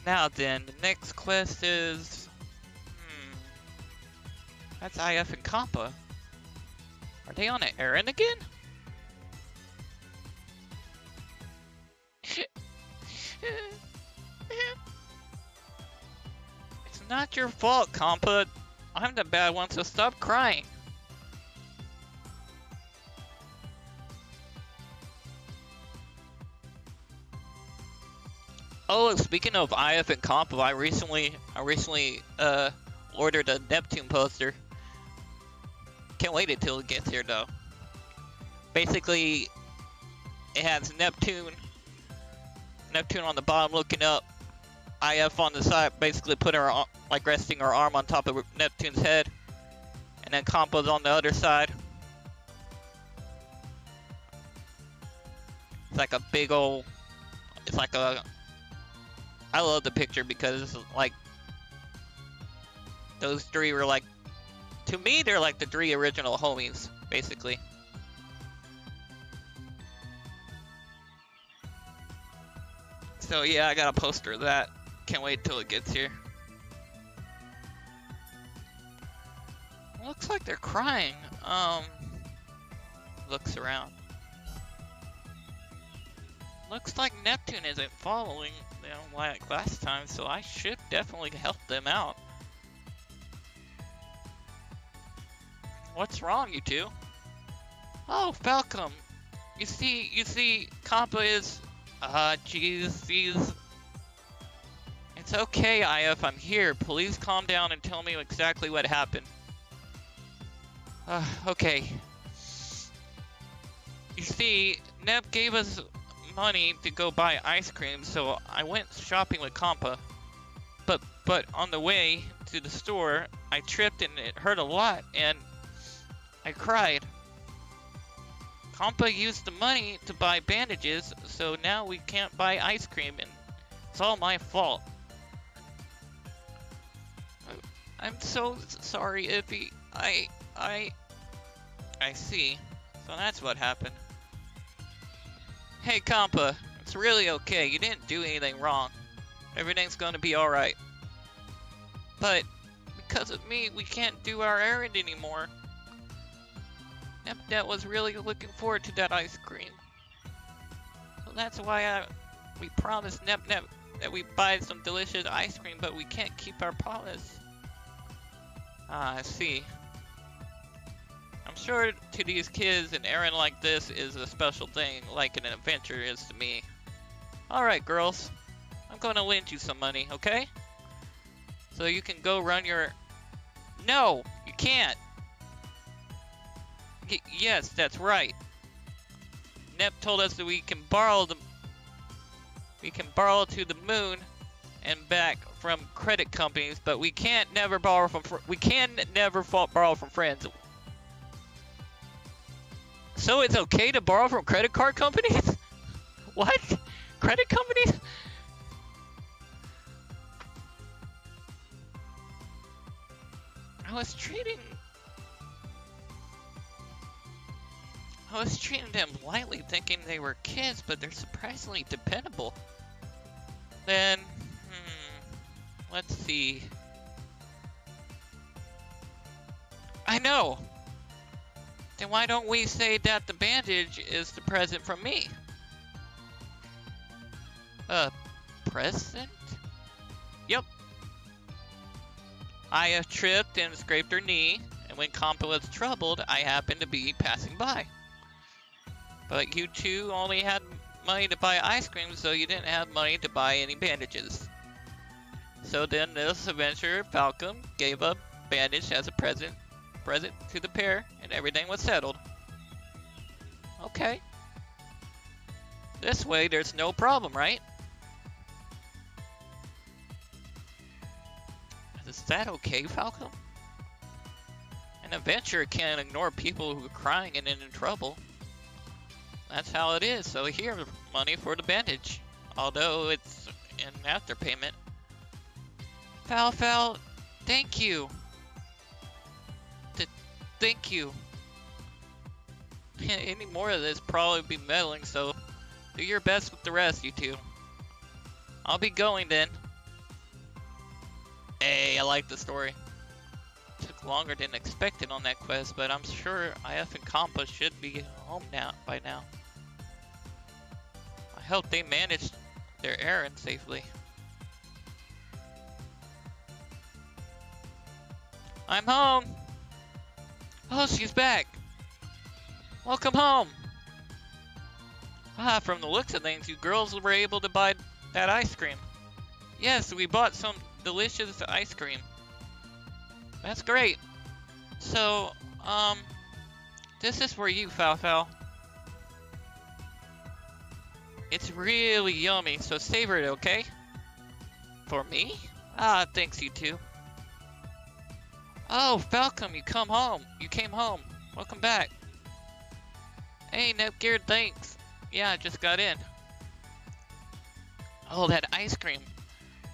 Now then, the next quest is... That's IF and Compa. Are they on an errand again? It's not your fault, Compa. I'm the bad one, so stop crying. Oh, speaking of IF and Compa, I recently ordered a Neptune poster. Can't wait until it gets here though. Basically, it has Neptune on the bottom looking up, IF on the side, basically putting her like resting her arm on top of Neptune's head, and then Compa's on the other side. It's like a big old. It's like a. I love the picture because it's like those three were like, to me they're like the 3 original homies, basically. So yeah, I got a poster of that. Can't wait till it gets here. Looks like they're crying. Looks around. Looks like Neptune isn't following them like last time, so I should definitely help them out. What's wrong, you two? Oh, Falcon. You see, Compa is... jeez. It's okay, IF, I'm here. Please calm down and tell me exactly what happened. Okay. You see, Neb gave us money to go buy ice cream, so I went shopping with Compa. But on the way to the store, I tripped and it hurt a lot, and I cried. Compa used the money to buy bandages, so now we can't buy ice cream, and it's all my fault. I'm so sorry, Iffy. I see. So that's what happened. Hey, Compa, it's really okay. You didn't do anything wrong. Everything's gonna be alright. But, because of me, we can't do our errand anymore. Nepnet was really looking forward to that ice cream. So that's why we promised Nepnet that we buy some delicious ice cream, but we can't keep our promise. Ah, I see. I'm sure to these kids, an errand like this is a special thing, like an adventure is to me. Alright, girls. I'm gonna lend you some money, okay? So you can go run your... No! You can't! Yes, that's right. Nep told us that we can borrow to the moon and back from credit companies, but we can't never borrow from borrow from friends. So it's okay to borrow from credit card companies? What? Credit companies? I was treating them lightly, thinking they were kids, but they're surprisingly dependable. Then, let's see. I know! Then why don't we say that the bandage is the present from me? Present? Yep. I tripped and scraped her knee, and when Compa was troubled, I happened to be passing by. But you two only had money to buy ice cream, so you didn't have money to buy any bandages. So then this adventurer, Falcon, gave a bandage as a present to the pair, and everything was settled. Okay. This way, there's no problem, right? Is that okay, Falcon? An adventurer can't ignore people who are crying and in trouble. That's how it is, so here, money for the bandage. Although it's an after payment. Fal, thank you. Thank you. Any more of this probably be meddling, so do your best with the rest, you two. I'll be going then. Hey, I like the story. Took longer than expected on that quest, but I'm sure IF and Compa should be home by now. I hope they managed their errand safely. I'm home! Oh, she's back! Welcome home! Ah, from the looks of things, you girls were able to buy that ice cream. Yes, we bought some delicious ice cream. That's great. So, this is for you, Fal. It's really yummy, so savor it, okay? For me? Ah, thanks, you two. Oh, Falcon, you came home. Welcome back. Hey, Nepgear, thanks. Yeah, I just got in. Oh, that ice cream.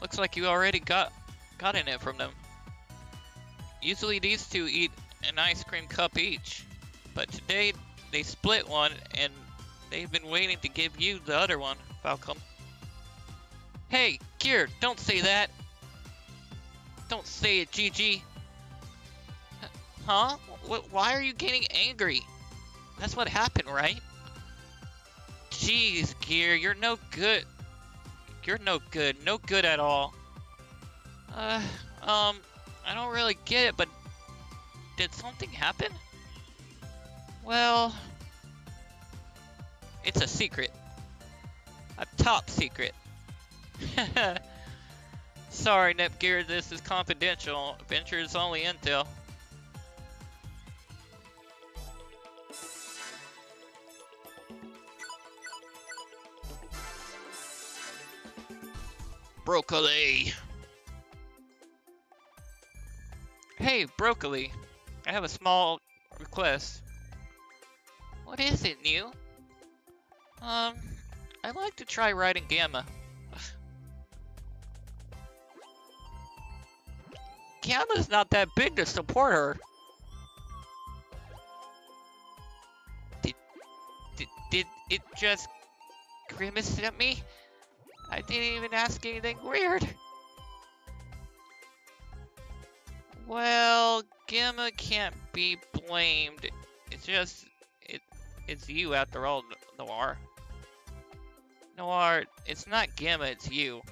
Looks like you already got in it from them. Usually these two eat an ice cream cup each, but today they split one and they've been waiting to give you the other one, Falcon. Hey, Gear, don't say that. Don't say it, GG. Huh? Why are you getting angry? That's what happened, right? Jeez, Gear, you're no good. You're no good. No good at all. I don't really get it, but did something happen? Well, it's a secret. A top secret. Sorry, Nepgear, this is confidential. Adventure is only intel. Broccoli. Hey, Broccoli. I have a small request. What is it, New? I'd like to try riding Gamma. Gamma's not that big to support her. Did it just grimaced at me. I didn't even ask anything weird. Well, Gemma can't be blamed. It's just, it's you after all, Noir. Noir, it's not Gemma, it's you.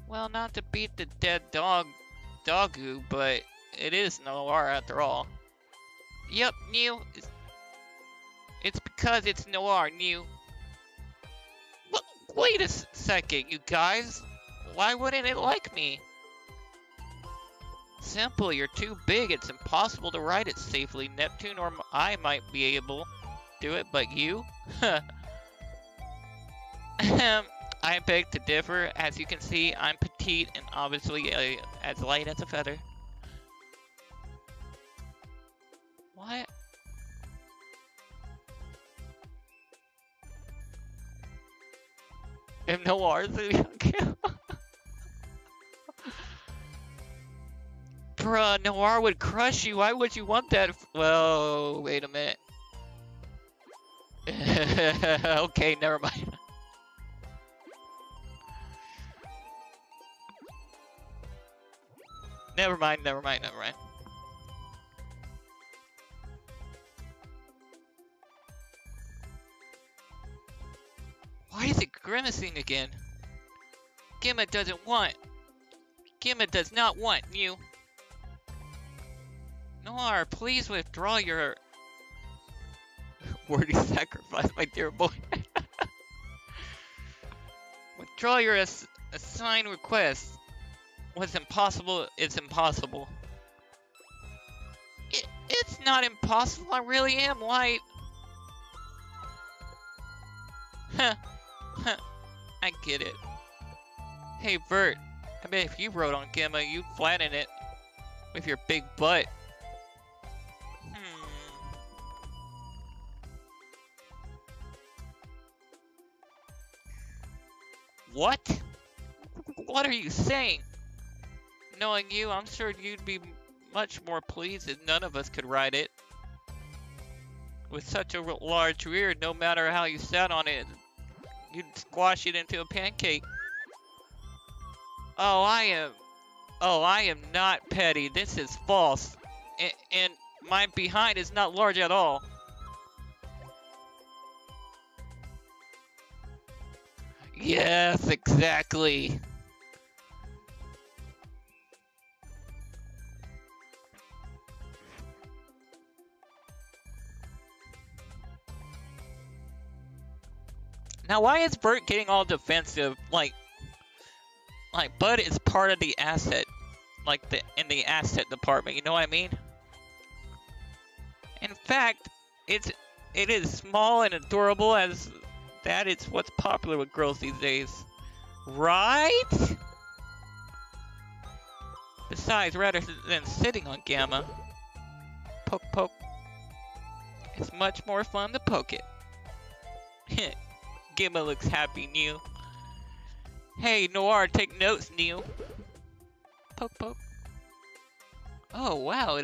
Well, not to beat the dead doggo, but it is Noir after all. Yep, New. It's because it's Noir, New. Wait a second, you guys. Why wouldn't it like me? Simple, you're too big. It's impossible to ride it safely. Neptune or I might be able to do it, but you? I beg to differ. As you can see, I'm petite and obviously as light as a feather. What? If Noir's Bruh, Noir would crush you. Why would you want that? Well, wait a minute. Okay, never mind. Never mind. Why is it grimacing again? Gemma does not want you. Noir, please withdraw your wordy sacrifice, my dear boy. Withdraw your assigned request. What's impossible is impossible. It's not impossible, I really am light. Huh. I get it. Hey, Bert, I bet if you rode on Gemma, you'd flatten it with your big butt. What? What are you saying? Knowing you, I'm sure you'd be much more pleased if none of us could ride it. With such a large rear, no matter how you sat on it, you'd squash it into a pancake. Oh, I am not petty. This is false. And my behind is not large at all. Yes, exactly. Now, why is Bert getting all defensive? Like Bud is part of the asset, in the asset department. You know what I mean? In fact, it is small and adorable as that. It's what's popular with girls these days, right? Besides, rather than sitting on Gamma, poke, it's much more fun to poke it. Gamma looks happy, New. Hey, Noir, take notes, New. Poke. Oh, wow,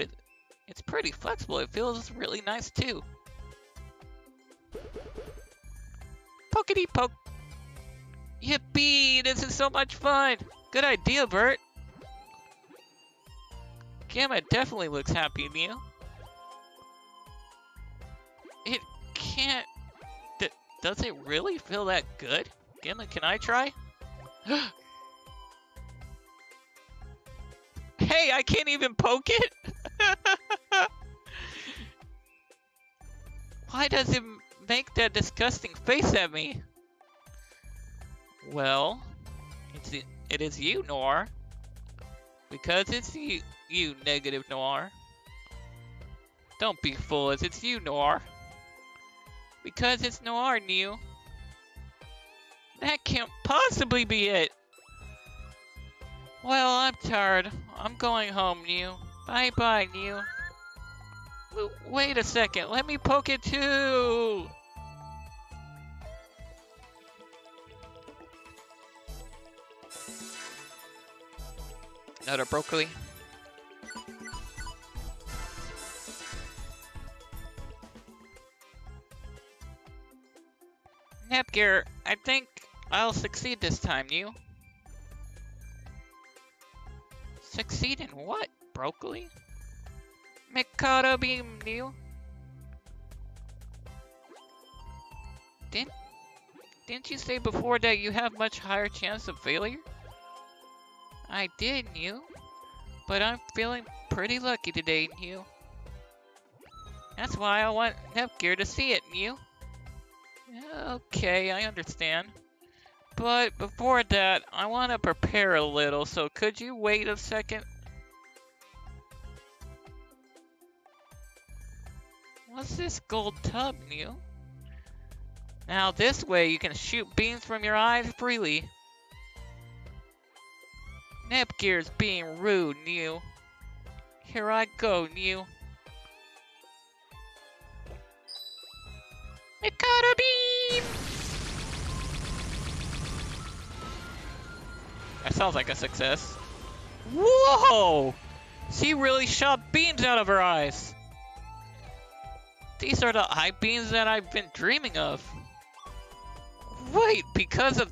it's pretty flexible. It feels really nice, too. Pokety poke. Yippee, this is so much fun. Good idea, Bert. Gamma definitely looks happy, New. It can't... Does it really feel that good? Gamma, can I try? Hey, I can't even poke it? Why does it make that disgusting face at me? Well, it is you, Noir. Because it's you, negative Noir. Don't be foolish, it's you, Noir. Because it's Noir, New. That can't possibly be it. Well, I'm tired. I'm going home, New. Bye-bye, New. Wait a second. Let me poke it too. Another broccoli. Nepgear, I think I'll succeed this time, you. Succeed in what, Broccoli? Mikado beam, you. Didn't you say before that you have much higher chance of failure? I did, you. But I'm feeling pretty lucky today, you. That's why I want Nepgear to see it, you. Okay, I understand. But before that, I want to prepare a little, so could you wait a second? What's this gold tub, Neil? Now this way you can shoot beams from your eyes freely. Nepgear's being rude, Neil. Here I go, Neil. Mikado beam! That sounds like a success. Whoa! She really shot beams out of her eyes. These are the eye beams that I've been dreaming of. Wait, because of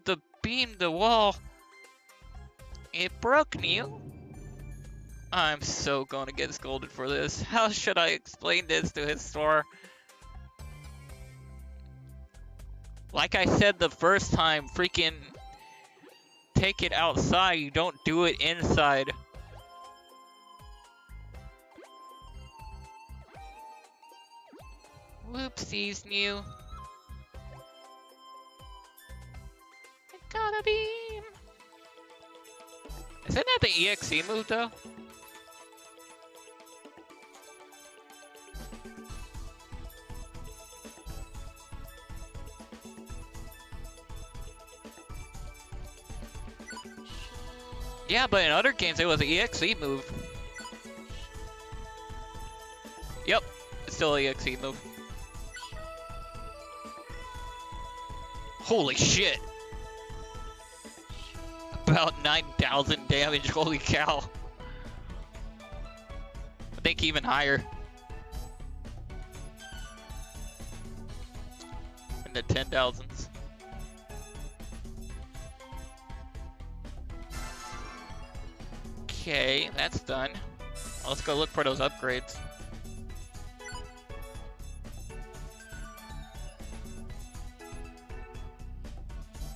the beam, the wall, it broke, Neil. I'm so gonna get scolded for this. How should I explain this to his store? Like I said the first time, freaking take it outside, you don't do it inside. Whoopsies, Neil. I got a beam. Isn't that the EXE move, though? Yeah, but in other games it was an EXE move. Yep, it's still an EXE move. Holy shit! About 9,000 damage, holy cow. I think even higher. In the 10,000s. Okay, that's done. Let's go look for those upgrades.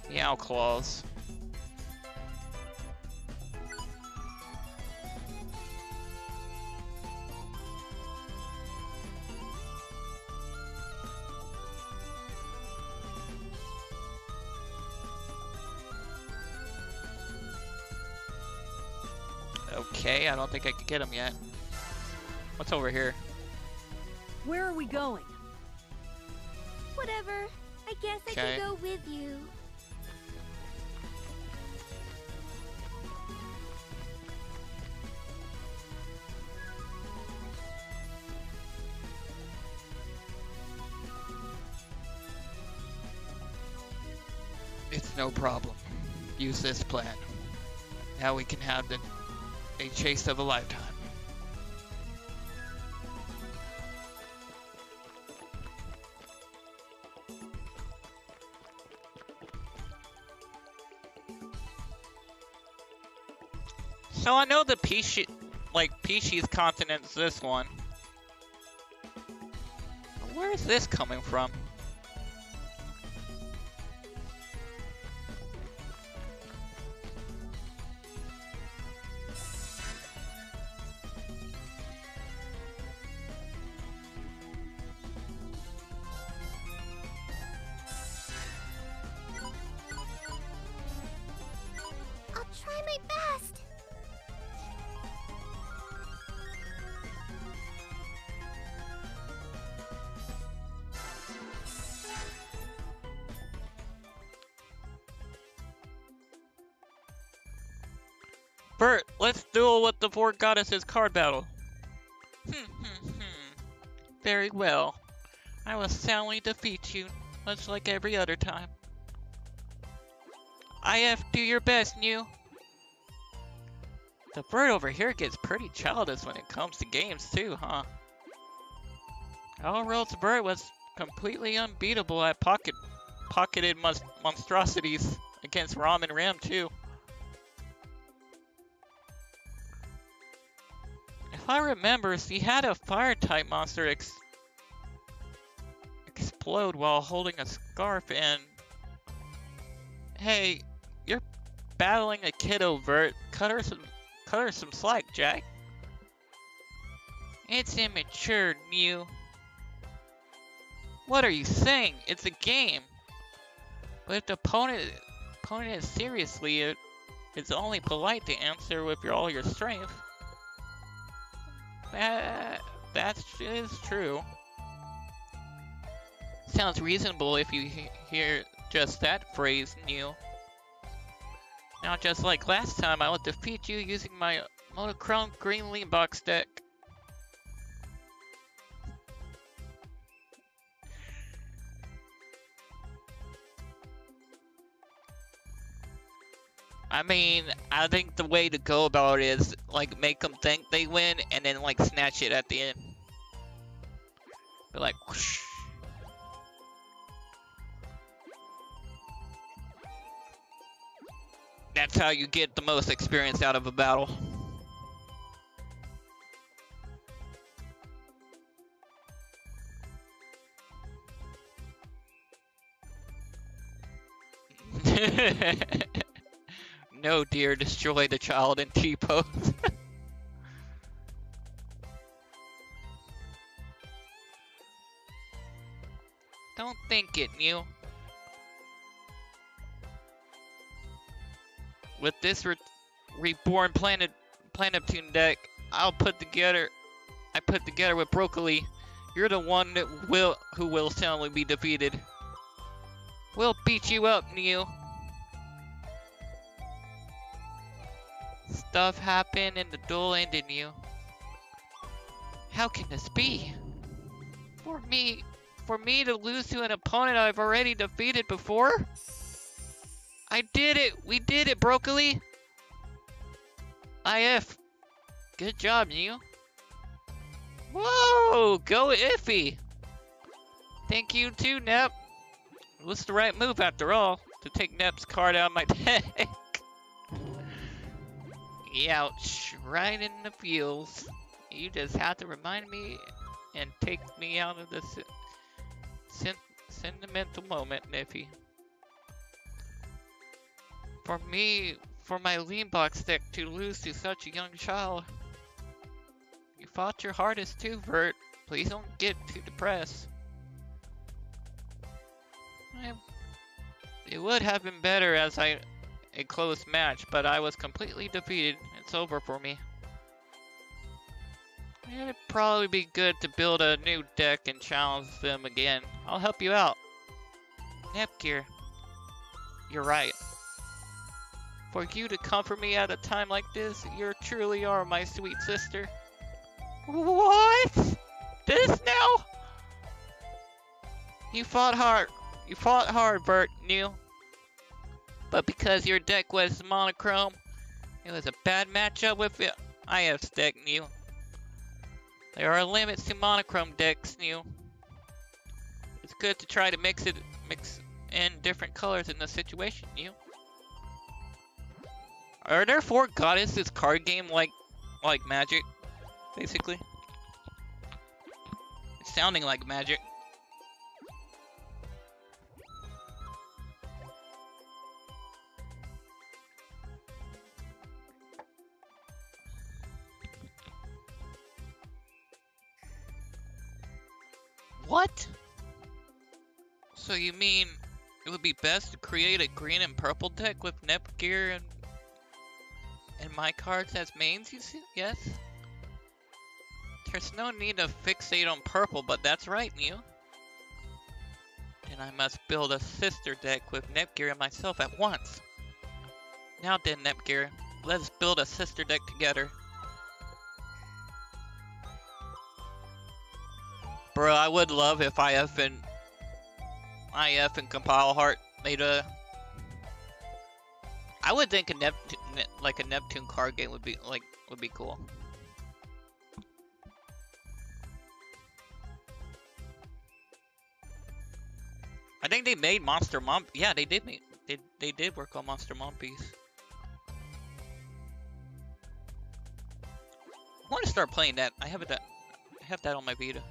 Meow claws. Okay, I don't think I can get him yet. What's over here? Where are we going? Whatever. I guess I can go with you. It's no problem. Use this plan. Now we can have a chase of a lifetime. So I know the Pisces continent's this one. But where is this coming from? Bert, let's duel with the four goddesses card battle. Very well. I will soundly defeat you, much like every other time. IF, do your best, New. The bird over here gets pretty childish when it comes to games too, huh? All World's bird was completely unbeatable at pocketed monstrosities against Rom and Ram too. If I remember, he had a fire-type monster explode while holding a scarf, and hey, you're battling a kiddo, Vert. Cut her some slack, Jack. It's immature, Mew. What are you saying? It's a game. But if the opponent is seriously, it's only polite to answer with all your strength. That is true. Sounds reasonable if you hear just that phrase, Mew. Now, just like last time, I will defeat you using my monochrome green lean box deck. I mean, I think the way to go about it is, like, make them think they win, and then, like, snatch it at the end. Be like, whoosh. That's how you get the most experience out of a battle. No, dear, destroy the child in T-pose. Don't think it, Mew. With this reborn Planeptune deck, I put together with Broccoli. You're the one that who will soundly be defeated. We'll beat you up, Mew. Stuff happened and the duel ended, Mew. How can this be? For me to lose to an opponent I've already defeated before? I did it! We did it, Broccoli! IF. Good job, Mew. Whoa! Go Iffy! Thank you too, Nep. It was the right move after all, to take Nep's card out of my deck. Ouch, right in the feels. You just have to remind me and take me out of this sentimental moment, Niffy. For my lean box deck to lose to such a young child. You fought your hardest too, Vert. Please don't get too depressed. It would have been better as a close match, but I was completely defeated. It's over for me. It'd probably be good to build a new deck and challenge them again. I'll help you out. Nepgear, you're right. For you to comfort me at a time like this, you truly are my sweet sister. What? This now? You fought hard. You fought hard, Bert, Neil. But because your deck was monochrome, it was a bad matchup with IF's deck, Neil. There are limits to monochrome decks, Neil. It's good to try to mix in different colors in the situation, Neil. Are there 4 goddesses card game like Magic, basically? It's sounding like Magic. What? So you mean it would be best to create a green and purple deck with Nepgear and my cards as mains, you see? Yes? There's no need to fixate on purple, but that's right, Mew. Then I must build a sister deck with Nepgear and myself at once. Now then, Nepgear, let's build a sister deck together. Bro, I would love if IF and Compile Heart made a... I would think a Neptune card game would be cool. think they made Monster Mump. Yeah, they did make. They did work on Monster Mumpies. I want to start playing that. I have that on my Vita.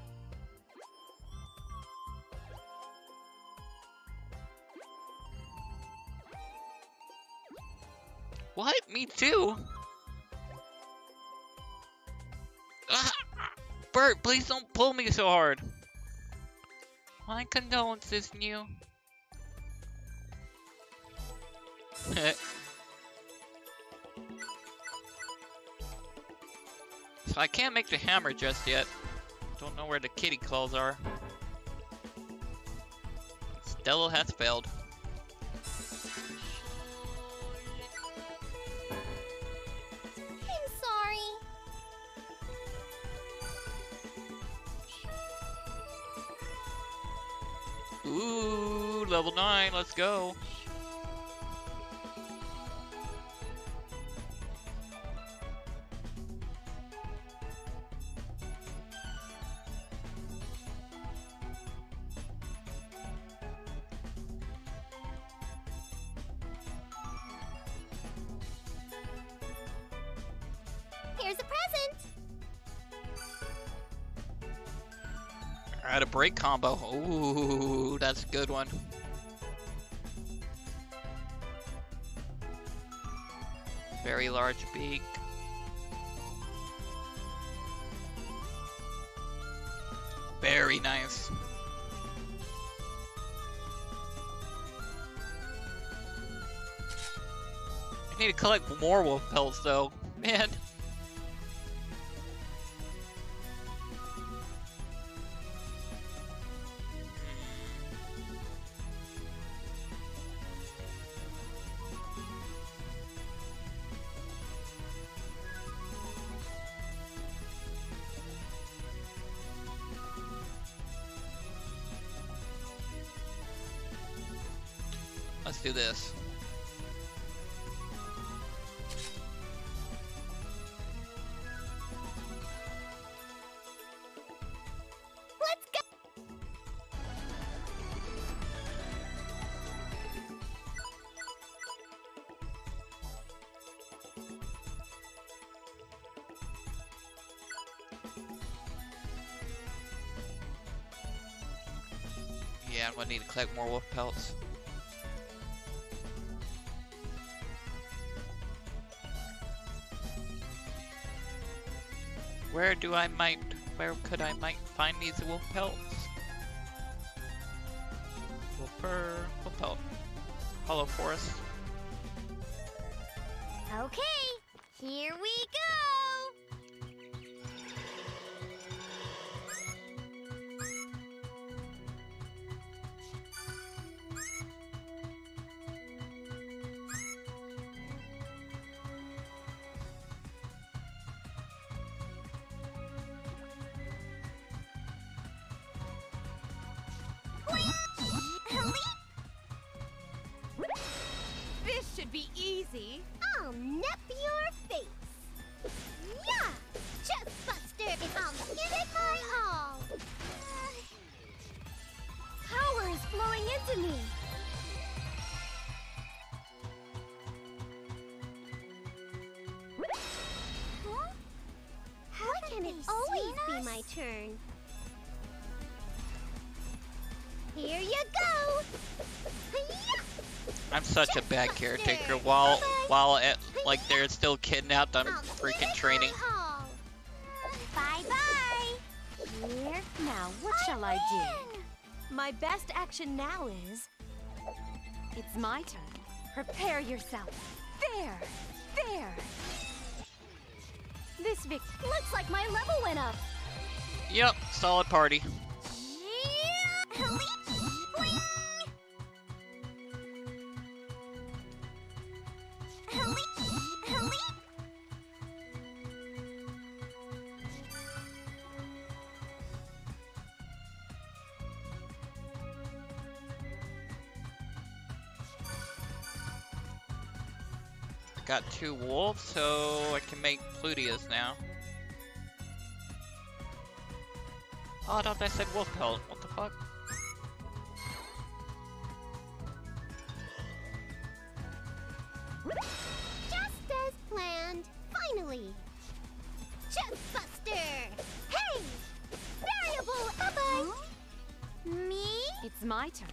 What? Me too? Ah! Bert, please don't pull me so hard. My condolences, New. So I can't make the hammer just yet. Don't know where the kitty claws are. Stella has failed. I'm sorry. Ooh, level 9, let's go. Here's a present. Alright, a break combo. Ooh, that's a good one. Very large beak. Very nice. I need to collect more wolf pelts though. Man. Let's do this. Let's go. Yeah, I'm gonna need to collect more wolf pelts. Where could I might find these wolf pelts? Wolf fur, wolf pelt. Hollow forest. Okay, here we go. This should be easy. I'll nip your face. Yeah, just Buster, and I'll give it my all. Power is flowing into me. Huh? How can it always be my turn? Here you go. Yeah. I'm such a bad caretaker. While like they're still kidnapped, I'm freaking training. Bye-bye. Here, now what shall I do? My best action now is... It's my turn. Prepare yourself. There! There! This Looks like my level went up. Yep, solid party. Yeah. Got 2 wolves, so I can make Plutias now. Oh, I thought that said wolf pelt. What the fuck? Finally! Chest Buster! Hey! Variable! Bye-bye! Me? It's my turn.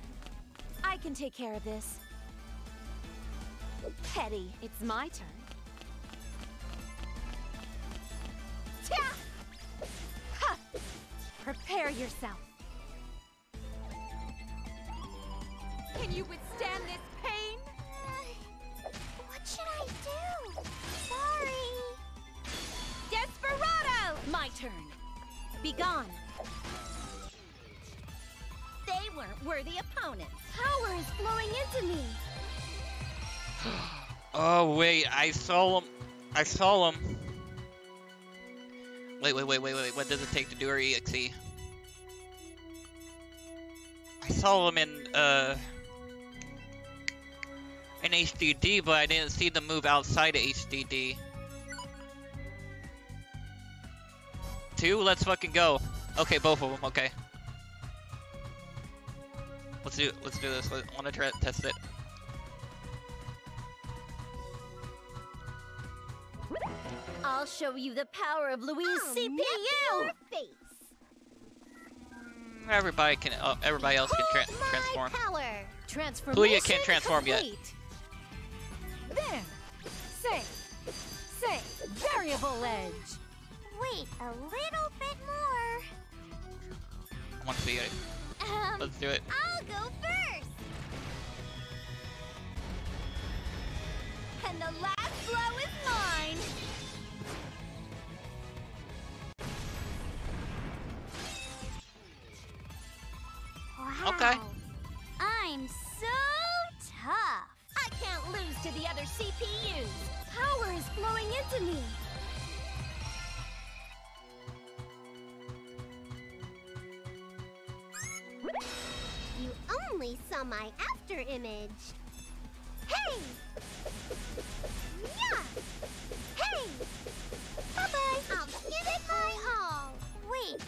I can take care of this. Petty, it's my turn. Ta! Ha! Prepare yourself. Can you withstand this pain? What should I do? Sorry. Desperado! My turn. Be gone. They weren't worthy opponents. Power is flowing into me. Oh wait, I saw him. I saw him. Wait. What does it take to do our EXE? I saw him in HDD, but I didn't see them move outside of HDD. 2, let's fucking go. Okay, both of them. Okay. Let's do this. I want to test it. I'll show you the power of Louise's CPU. Your face. Everybody can. Everybody else can transform. Power. Transformation Julia can't transform yet. complete. There. Say. Variable edge. Wait a little bit more. I want to see it. Let's do it. I'll go first. And the last blow is mine. Wow. Okay. I'm so tough. I can't lose to the other CPUs. Power is flowing into me. You only saw my after image. Hey! Yeah! Hey! Bye-bye! I'll give it my all. Wait,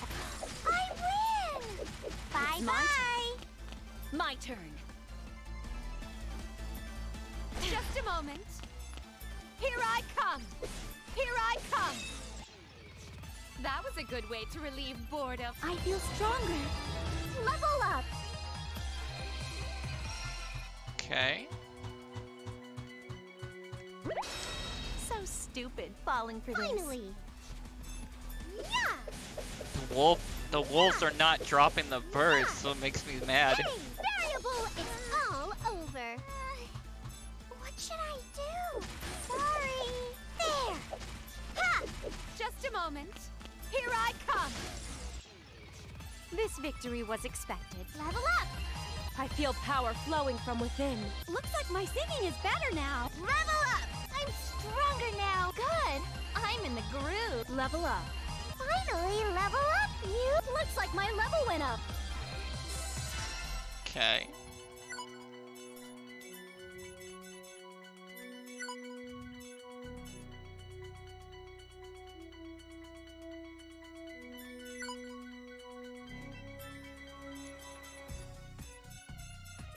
I win! Bye-bye! My turn. Just a moment. Here I come. Here I come. That was a good way to relieve boredom. I feel stronger. Level up! Okay. So stupid falling for this. Finally! Yeah! The wolves are not dropping the birds, so it makes me mad. Hey, variable, it's all over. What should I do? Sorry. There. Ha! Just a moment. Here I come. This victory was expected. Level up. I feel power flowing from within. Looks like my singing is better now. Level up. I'm stronger now. Good. I'm in the groove. Level up. Finally, level up. You. Looks like my level went up. Okay.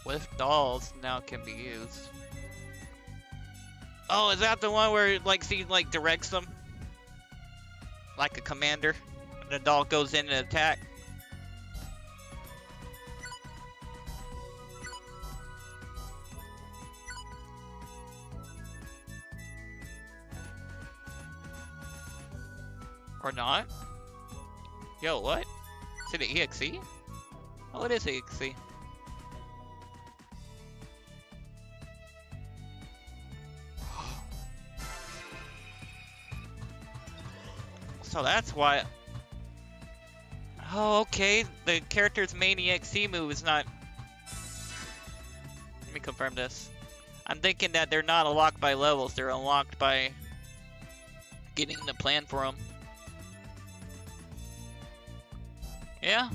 With dolls now can be used. Oh, is that the one where like she like directs them? Like a commander? And the doll goes in and attack? Or not? Yo, what? Is it an EXE? Oh, it is EXE. So that's why... Oh, okay. The character's main EXE move is not... Let me confirm this. I'm thinking that they're not unlocked by levels. They're unlocked by getting the plan for them. Yeah.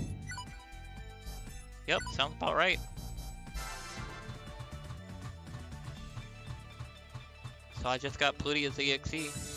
Yep, sounds about right. So I just got Plutia's EXE.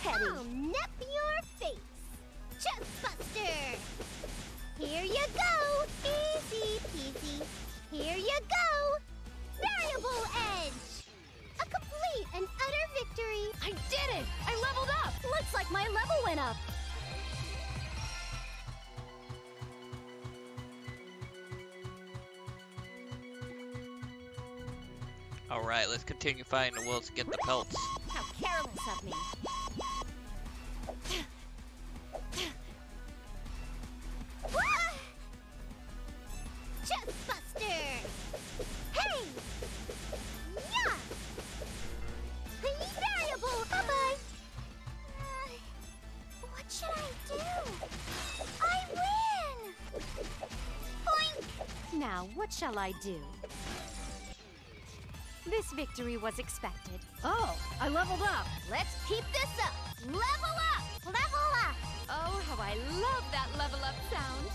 petty. I'll nip your face. Chest buster. Here you go. Easy peasy. Here you go. Variable edge. A complete and utter victory. I did it! I leveled up! Looks like my level went up. Alright, let's continue fighting the wolves to get the pelts. How careless of me. Chest buster. Hey. Yeah. Variable. Bye-bye. What should I do? I win. Boink. Now, what shall I do? This victory was expected. Oh, I leveled up. Let's keep this up. Level up. Level up. Oh, how I love that level up sound.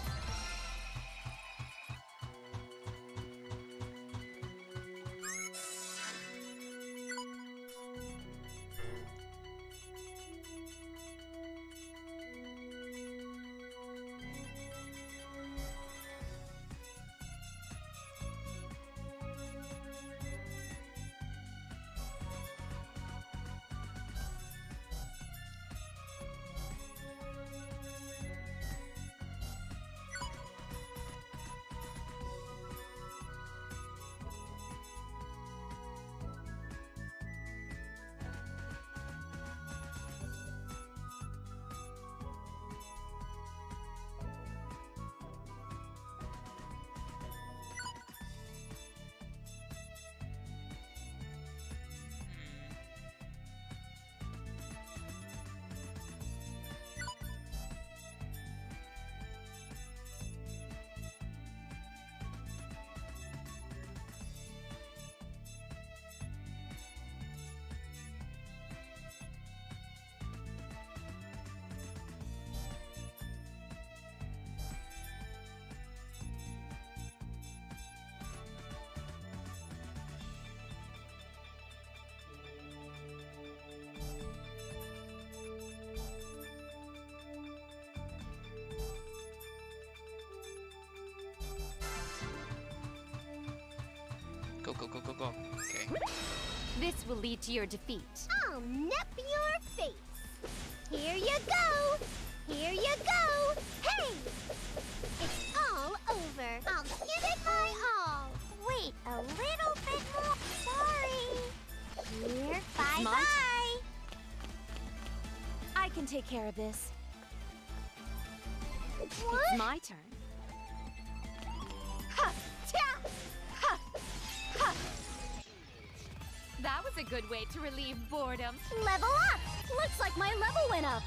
Go, go, go, go, go. Okay. This will lead to your defeat. I'll nip your face. Here you go. Here you go. Hey! It's all over. I'll give it my all. Wait a little bit more. Sorry. Here, bye-bye. I can take care of this. What? It's my turn. Ha! Tia! Ha! Ha! That was a good way to relieve boredom. Level up. Looks like my level went up.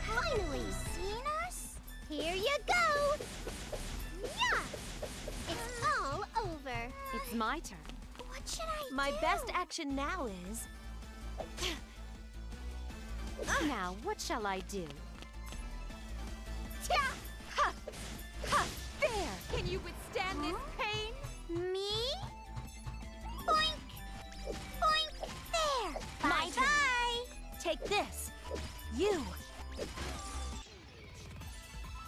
Finally, seen us? Here you go. Yeah. It's all over. It's my turn. What should I My do? best action now is... Now, what shall I do? Tia! Ha! Ha! There! Can you withstand this pain? Me? Boink. Boink. There. My turn. Bye-bye. Take this. You!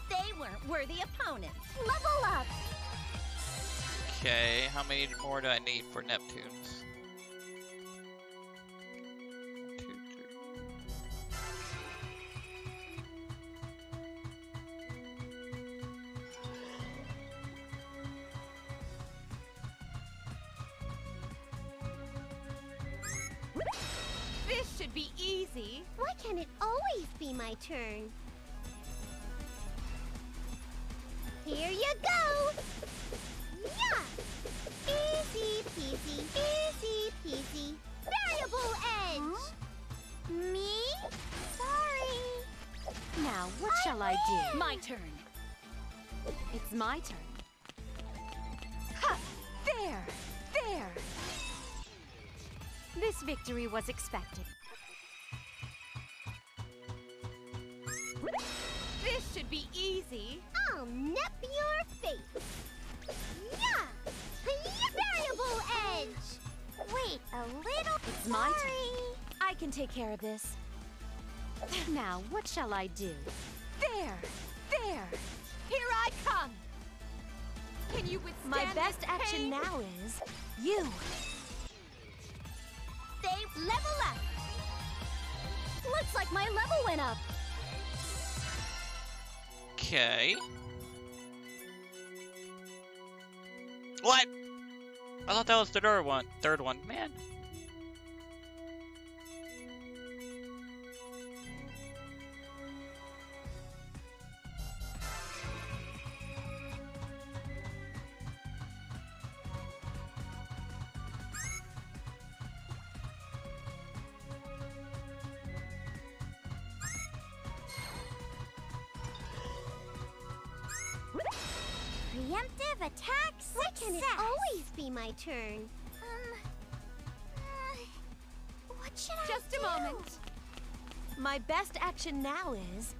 They weren't worthy opponents. Level up. Okay, how many more do I need for Neptunes? 1, 2, 3. This should be easy. Why can't it always be my turn? Here you go. Yeah. Easy peasy. Easy peasy. Variable edge. Me? Sorry. Now, what shall I do? My turn. It's my turn. Ha! There! There! This victory was expected. This should be easy. I'll nip your face. Yeah! Variable edge! Wait a little. It's my turn. I can take care of this. Now, what shall I do? There! There! Here I come! Can you withstand my best action now is you. They level up! Looks like my level went up. Okay. What? I thought that was the third one. Third one, man. Preemptive attack success. Why can it always be my turn? What should I do? Just a moment. My best action now is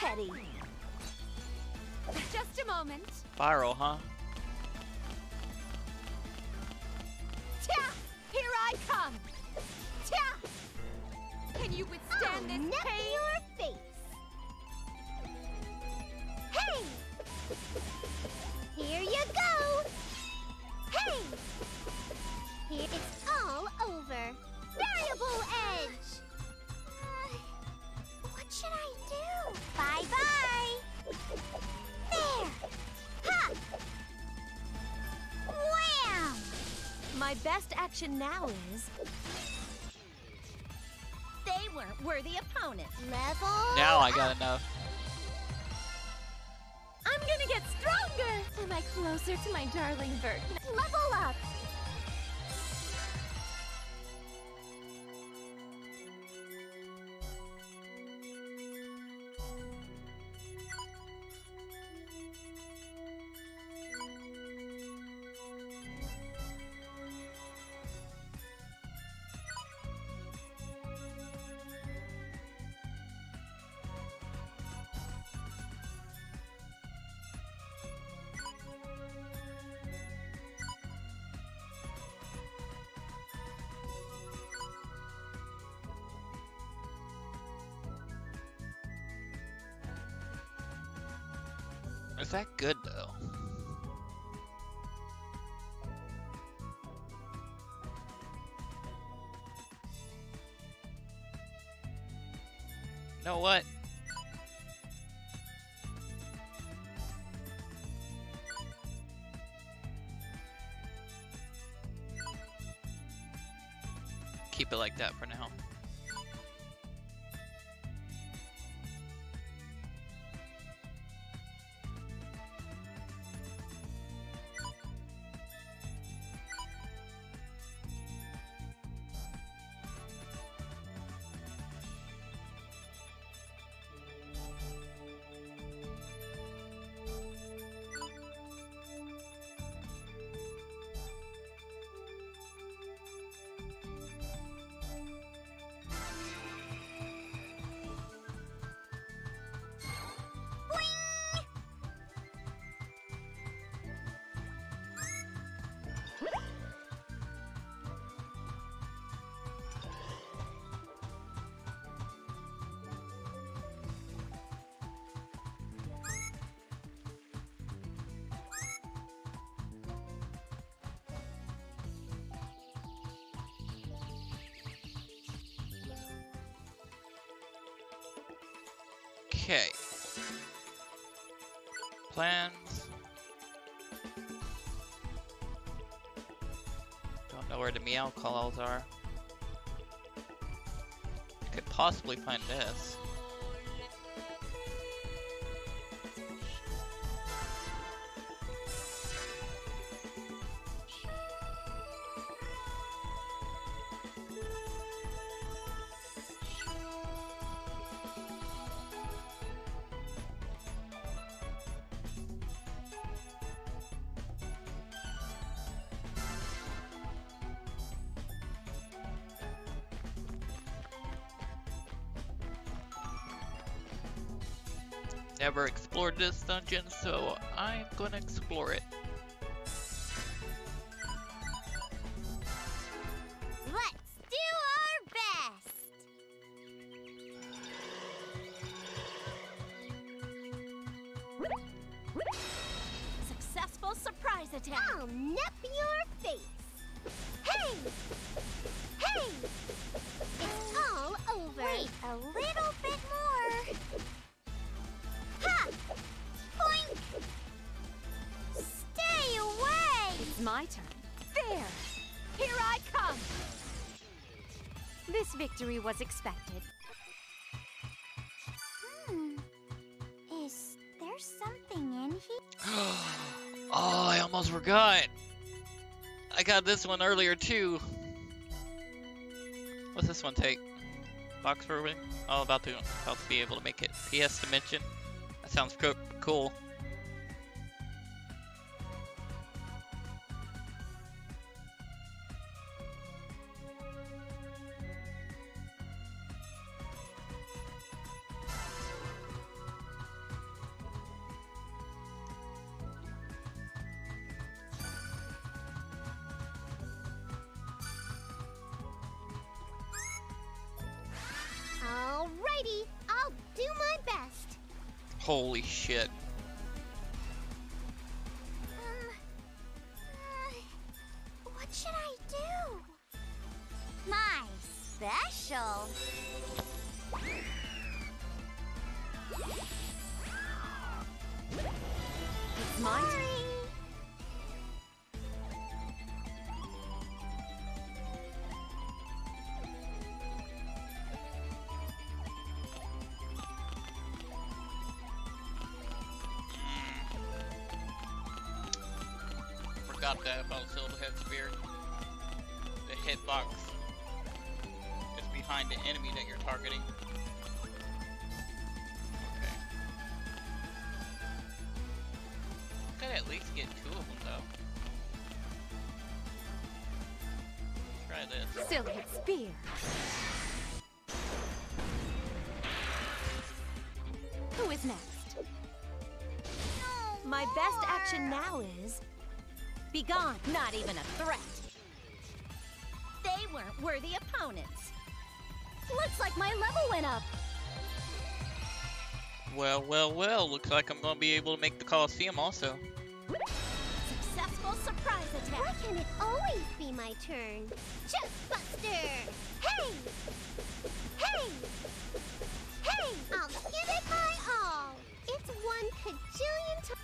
petty. Just a moment. Viral, huh? Tia! Here I come! Tia! Can you withstand this nip pain? Your face. Hey! Here you go! Hey! Here it's all over. Variable edge! What should I do? Bye-bye! There! Ha! Wham! My best action now is they weren't worthy opponents. Level Now I up. got enough. I'm gonna get stronger! Am I closer to my darling Bert? Level up! Is that good though? You know what? Keep it like that for now. Okay. Plans. Don't know where the meow calls are. Could possibly find this. Never explored this dungeon, so I'm gonna explore it. Let's do our best. Successful surprise attack. I'll nip your face. Hey! Hey! It's all over. Wait a little bit more. Ha! Boink! Stay away! It's my turn. There! Here I come! This victory was expected. Is there something in here? Oh, I almost forgot. I got this one earlier too. What's this one take? Box roving? Oh, about to be able to make it. PS Dimension. That sounds cool. Alrighty, I'll do my best. Holy shit. What should I do? My special. It's my turn. Forgot that about Silver Head Spear. The hitbox is behind the enemy that you're targeting. Okay. Could at least get 2 of them though. Try this. Silhouette Spear. Who is next? My best action now is... be gone. Not even a threat. They weren't worthy opponents. Looks like my level went up. Well, well, well. Looks like I'm gonna be able to make the Coliseum also. Successful surprise attack. Why can it always be my turn? Chestbuster! Hey! Hey! Hey! I'll give it my all. It's 1 kajillion times.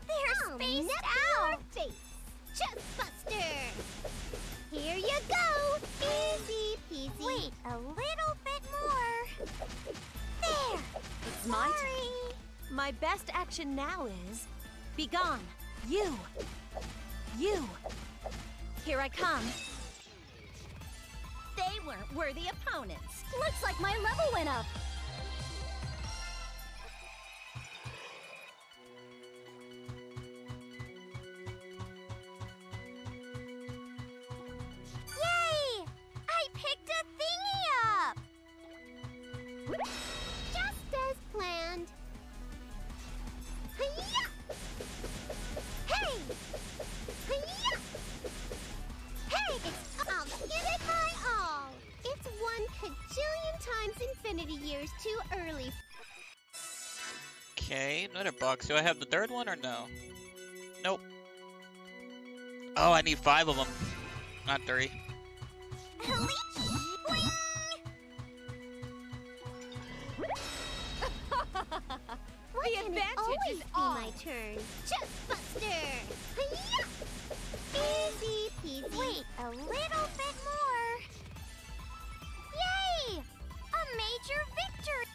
They're spaced out! Face. Chestbuster! Here you go! Easy peasy. Wait a little bit more. There! It's my turn. My best action now is... be gone. You! Here I come. They weren't worthy opponents. Looks like my level went up. Yay! I picked a thingy up! Just as planned. Hi-ya! Hey! Hi-ya! Hey! I'll give it my all. It's 1 kajillion times infinity years too early. Okay, another box. Do I have the 3rd one or no? Nope. Oh, I need 5 of them. Not 3. Why The can it advantage always is be ours. my turn? Chestbuster! Hi-ya! Easy peasy. Wait a little bit more. Yay! A major victory!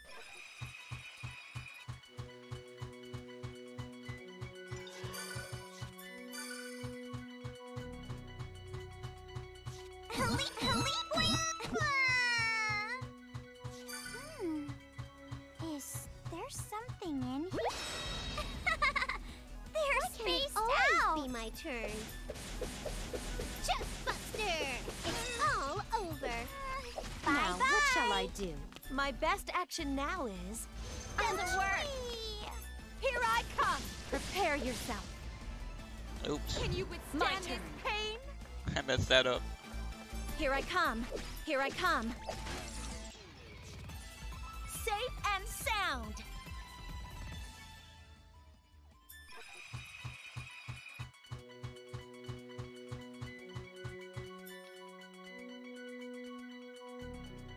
Is there something in here? They're spaced out! Be my turn. Chestbuster! It's all I do? My best action now is... Doesn't work. Here I come! Prepare yourself. Oops. Can you withstand this pain? I messed that up. Here I come. Here I come. Safe and sound.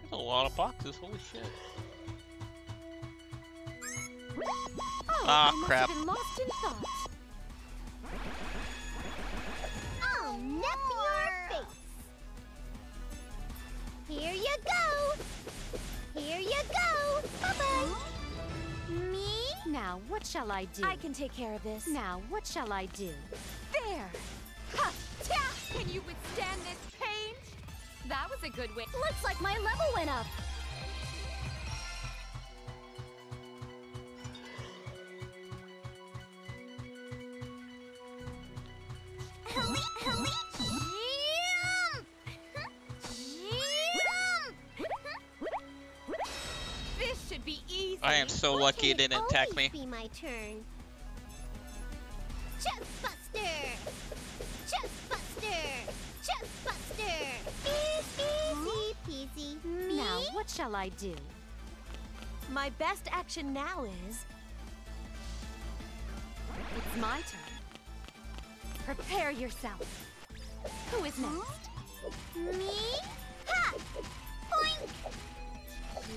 There's a lot of boxes. Holy shit. Oh, Ah, I must crap. have been lost in thought. I'll nip your face. Here you go. Here you go. Bye-bye. Me? Now, what shall I do? I can take care of this. Now, what shall I do? There! Ha! Ta! Can you withstand this pain? That was a good win. Looks like my level went up. This should be easy. I am so lucky it didn't attack me. Be my turn. Chest Buster. Chest Buster. Chest Buster. Easy peasy. Me? Now, what shall I do? My best action now is... It's my turn. Prepare yourself. Who is next? Me? Ha! Boink!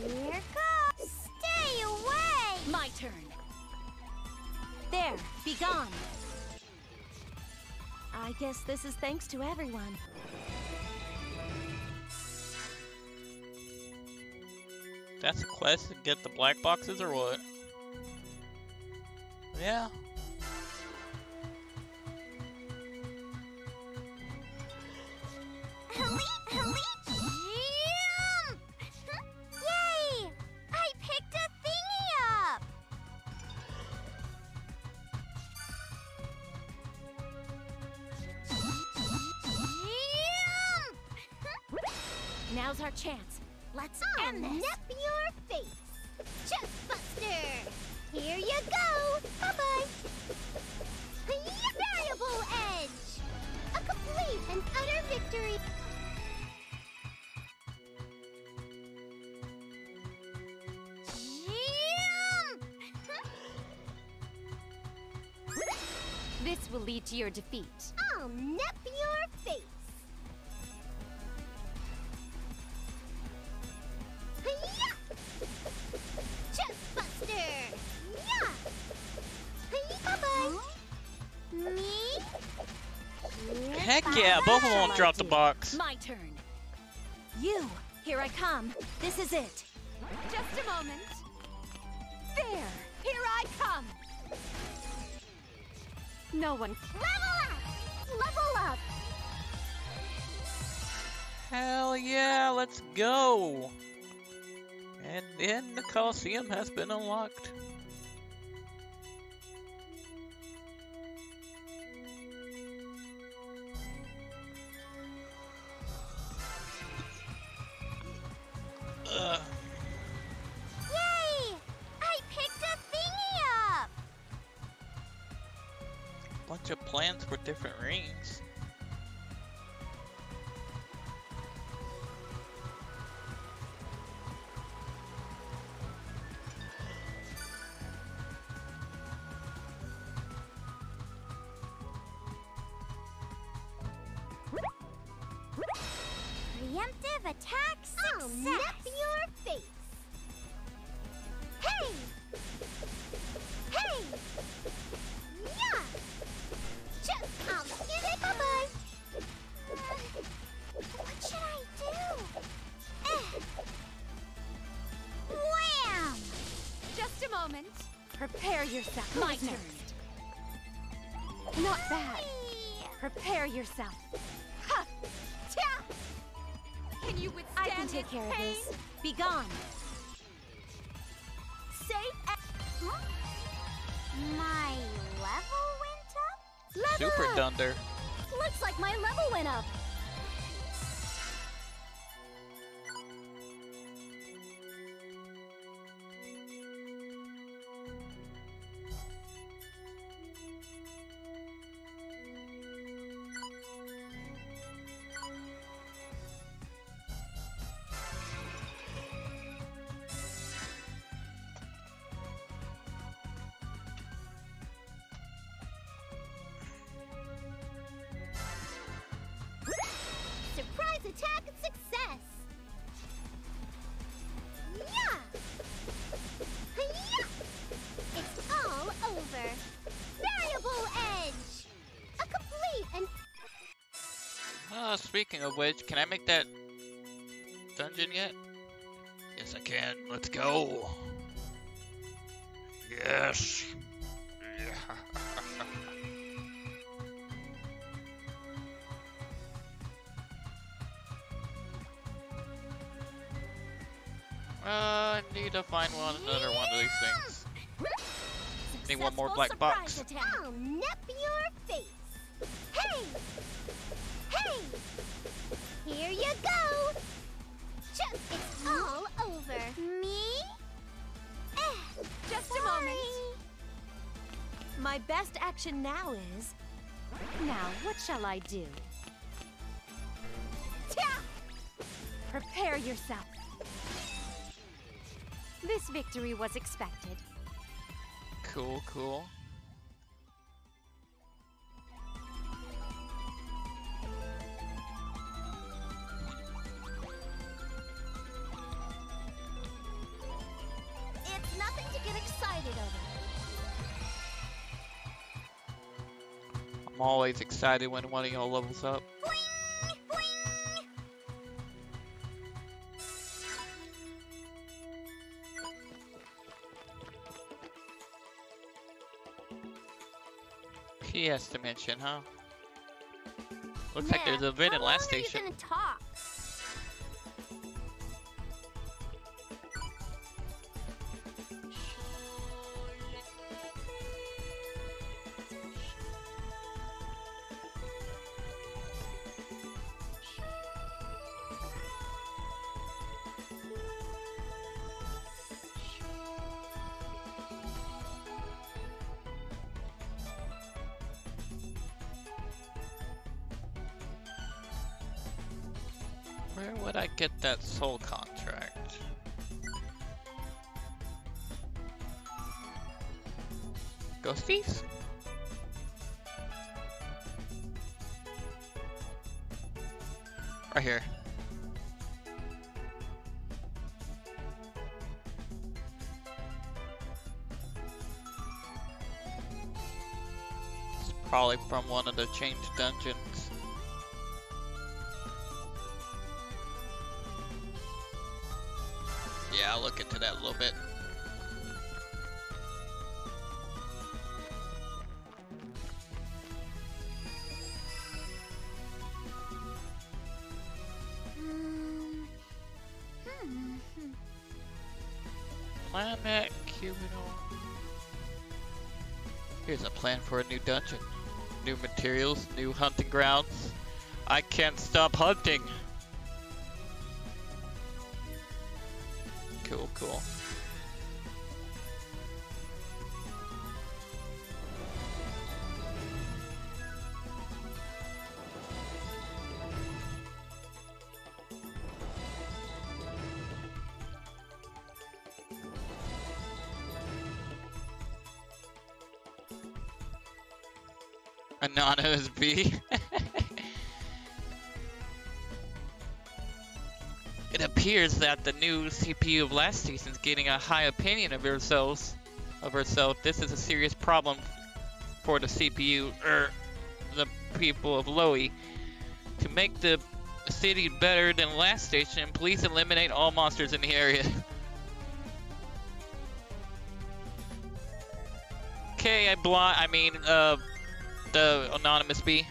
Here goes. Stay away! My turn. There, be gone. I guess this is thanks to everyone. That's a quest to get the black boxes or what? Yeah. Yay! I picked a thingy up! Now's our chance. Let's end this. Nip your face! Chest Buster! Here you go! Bye-bye! Variable Edge! A complete and utter victory! This will lead to your defeat. I'll nip your face! Hiya! Chest Buster! Yeah! Bye-bye! Me? Heck yeah, both of them won't drop the box. My turn. You, here I come. This is it. Just a moment. There! Here I come! No one. Level up! Level up! Hell yeah, let's go! And then the Coliseum has been unlocked. Yay! I picked a thingy up! Bunch of plans for different rings. Preemptive attack success! I'll nip your face! Hey! Hey! Yeah! Just, I'll give it bye-bye! What should I do? Wham! Just a moment. Prepare yourself. My turn. Not bad. Prepare yourself. Ha! Ta! Can you withstand I can take this care of pain? this. Be gone. Safe and... Huh? My level went up? Super Dunder. Looks like my level went up. Speaking of which, can I make that dungeon yet? Yes, I can. Let's go. Yes. Yeah. I need to find another one of these things. Need one more black box. I'll nip your face. Hey! Hey! Here you go! It's all over. Me? Just a moment. My best action now is... Now, what shall I do? Prepare yourself. This victory was expected. Cool, cool. It's nothing to get excited over. I'm always excited when one of y'all levels up. Boing! Boing! PS dimension, huh? Looks like there's a event in last station. How long are you gonna talk? Where would I get that soul contract? Ghosties? Right here. It's probably from one of the changed dungeons. Yeah, I'll look into that a little bit. Planet Cubital. Here's a plan for a new dungeon. New materials, new hunting grounds. I can't stop hunting. Cool, cool. Anonymous B. It appears that the new CPU of last season is getting a high opinion of herself. This is a serious problem for the CPU, the people of Loey. To make the city better than last station, please eliminate all monsters in the area. Okay, the Anonymous B.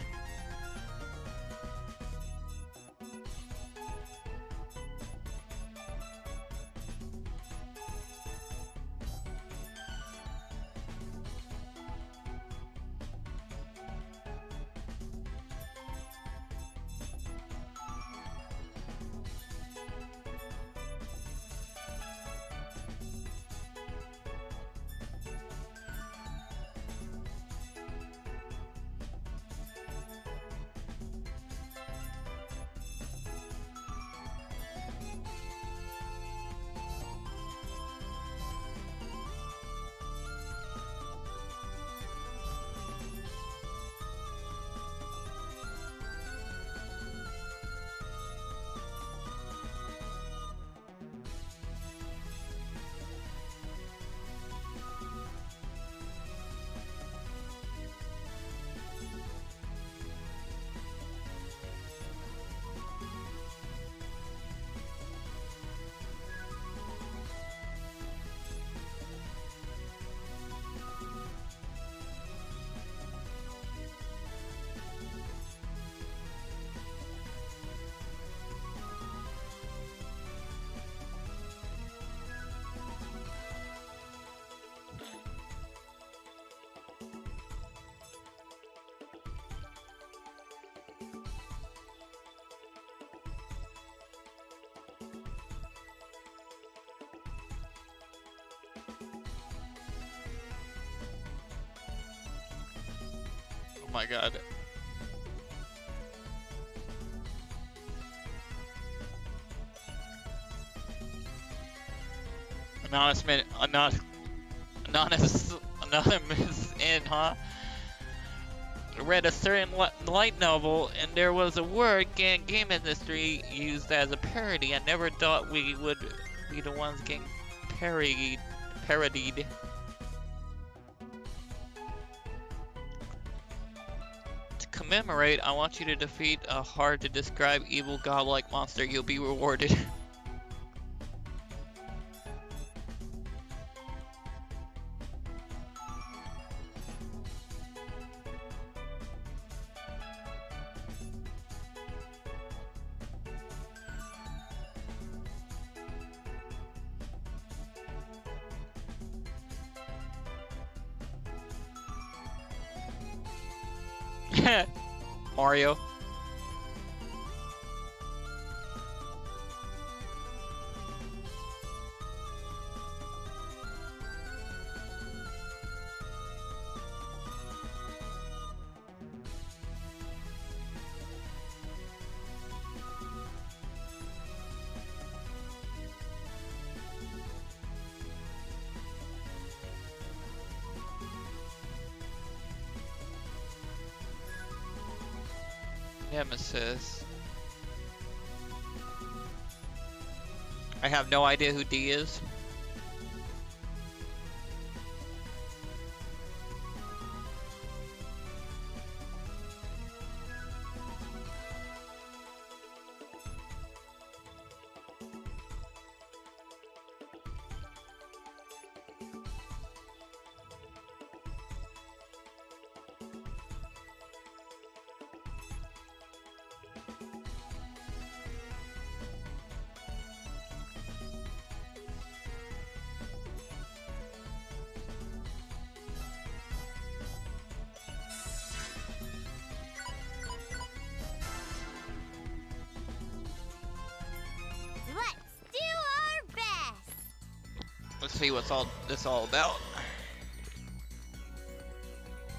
my god. Anonymous in, huh? Read a certain light novel, and there was a word game industry used as a parody. I never thought we would be the ones getting parodied. To commemorate, I want you to defeat a hard-to-describe evil godlike monster. You'll be rewarded. Mario. Nemesis. I have no idea who D is. Let's see what's all this all about.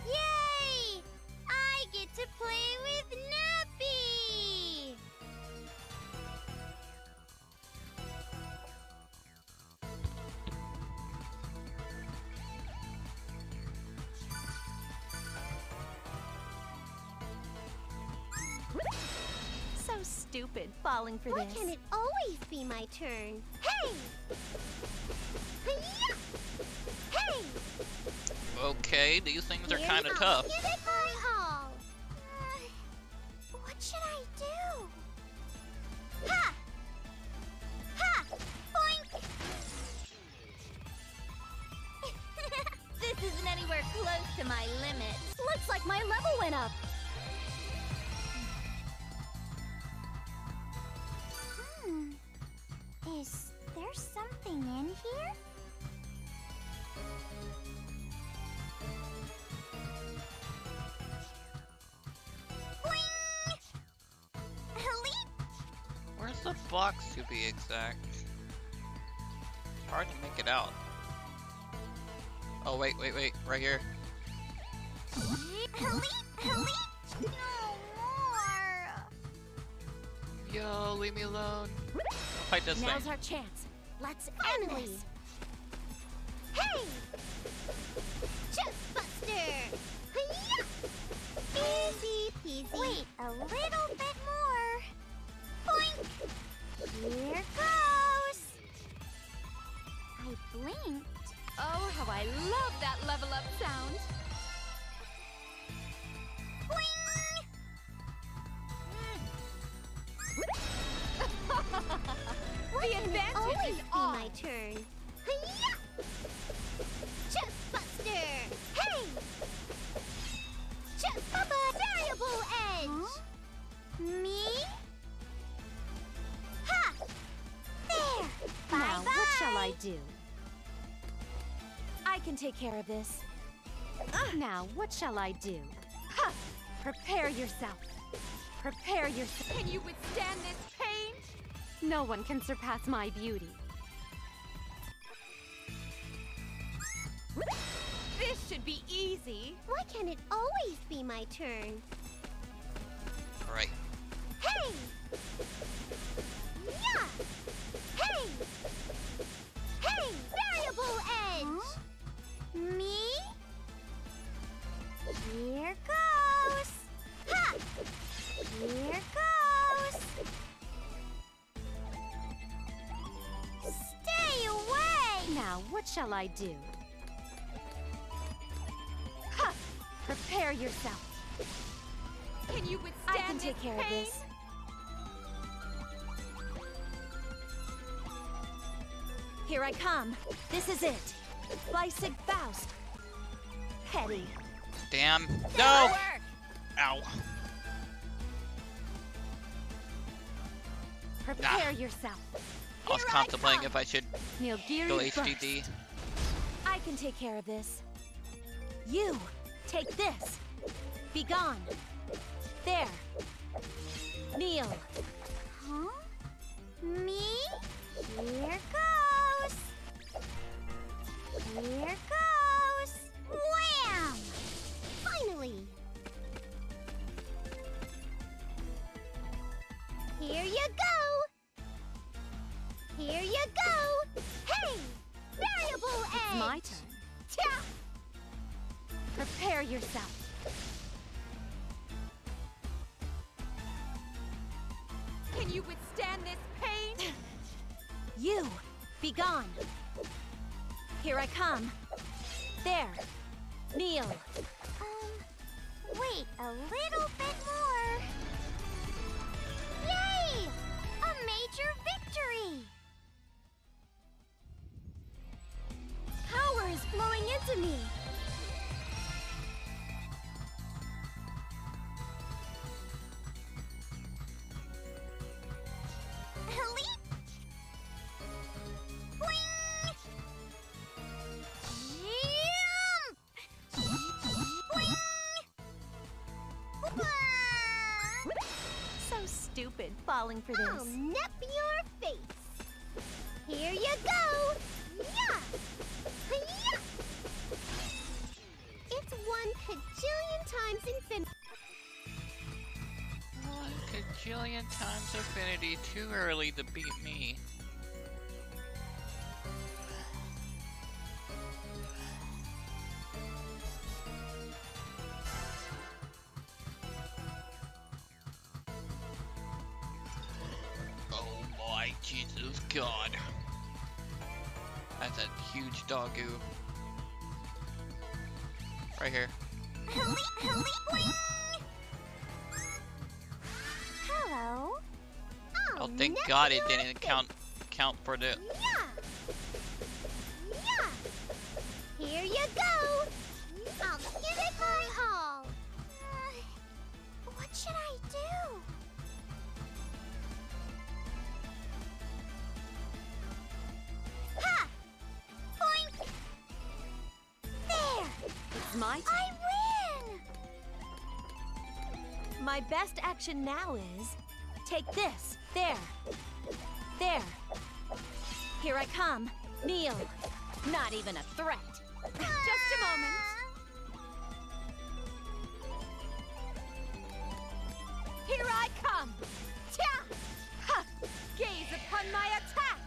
Yay! I get to play with Nappy! So stupid, falling for Why this. can't it always be my turn? Hey! Hi-ya! Hey! Okay, these things are Here kind of you tough. Give it my all. What should I do? Ha! Ha! Boink! This isn't anywhere close to my limit. Looks like my level went up. Is there something in here? Boing! Leap! Where's the box to be exact? It's hard to make it out. Oh wait, right here. Leap! Leap! No more! Yo, leave me alone. I'll fight this Now's thing. our chance. Let's end Finally! this. Hey! Chest Buster! Hi-ya! Easy peasy. Wait, a little bit more. Boink! Here goes! I blinked. Oh, how I love that level up sound. Boing! The advantage Always is be on. my turn. Hi-ya! Chest Buster! Hey! Chest Variable Edge! Me? Ha! There! Now, Bye-bye! what shall I do? I can take care of this. Now, what shall I do? Ha! Prepare yourself. Prepare yourself. Can you withstand this pain? No one can surpass my beauty. This This should be easy. Why can't it always be my turn? Right. Hey! Yeah! Hey! Hey! Variable edge! Huh? Me? Here goes! Ha! Here goes! Stay away! Now, what shall I do? Ha! Prepare yourself. Can you withstand I can take care of this. Here I come. This is it. Bicig Faust. Petty. Damn. No! Ow. Prepare yourself. I was contemplating if I should Nilgiri go burst. HDD. I can take care of this. You, take this. Be gone. There. Kneel. Huh? Me? Here goes. Here goes. Wham! Finally. Here you go. Here you go. Hey! Variable edge. It's my turn. Tap! Prepare yourself. Can you withstand this pain? You, be gone. Here I come. There. Kneel. Wait a little bit more. Yay! A major victory! Power is flowing into me. Leap! Boing! Jump! Boing! So stupid falling for this. I'll nip your face. Here you go. Yeah. Yeah. It's 1 kajillion times infinity. 1 kajillion times infinity. Too early to beat me. Oh my Jesus God. That's a huge doggo. Right here. Hello. Oh, thank God it didn't count for the. Yeah. Yeah. Here you go. I'll give it my all. What should I do? Ha! Boink! There! It's my turn. I win! My best action now is take this. There. There. Here I come. Kneel. Not even a threat. Just a moment. Here I come. Ta! Ha! Gaze upon my attack.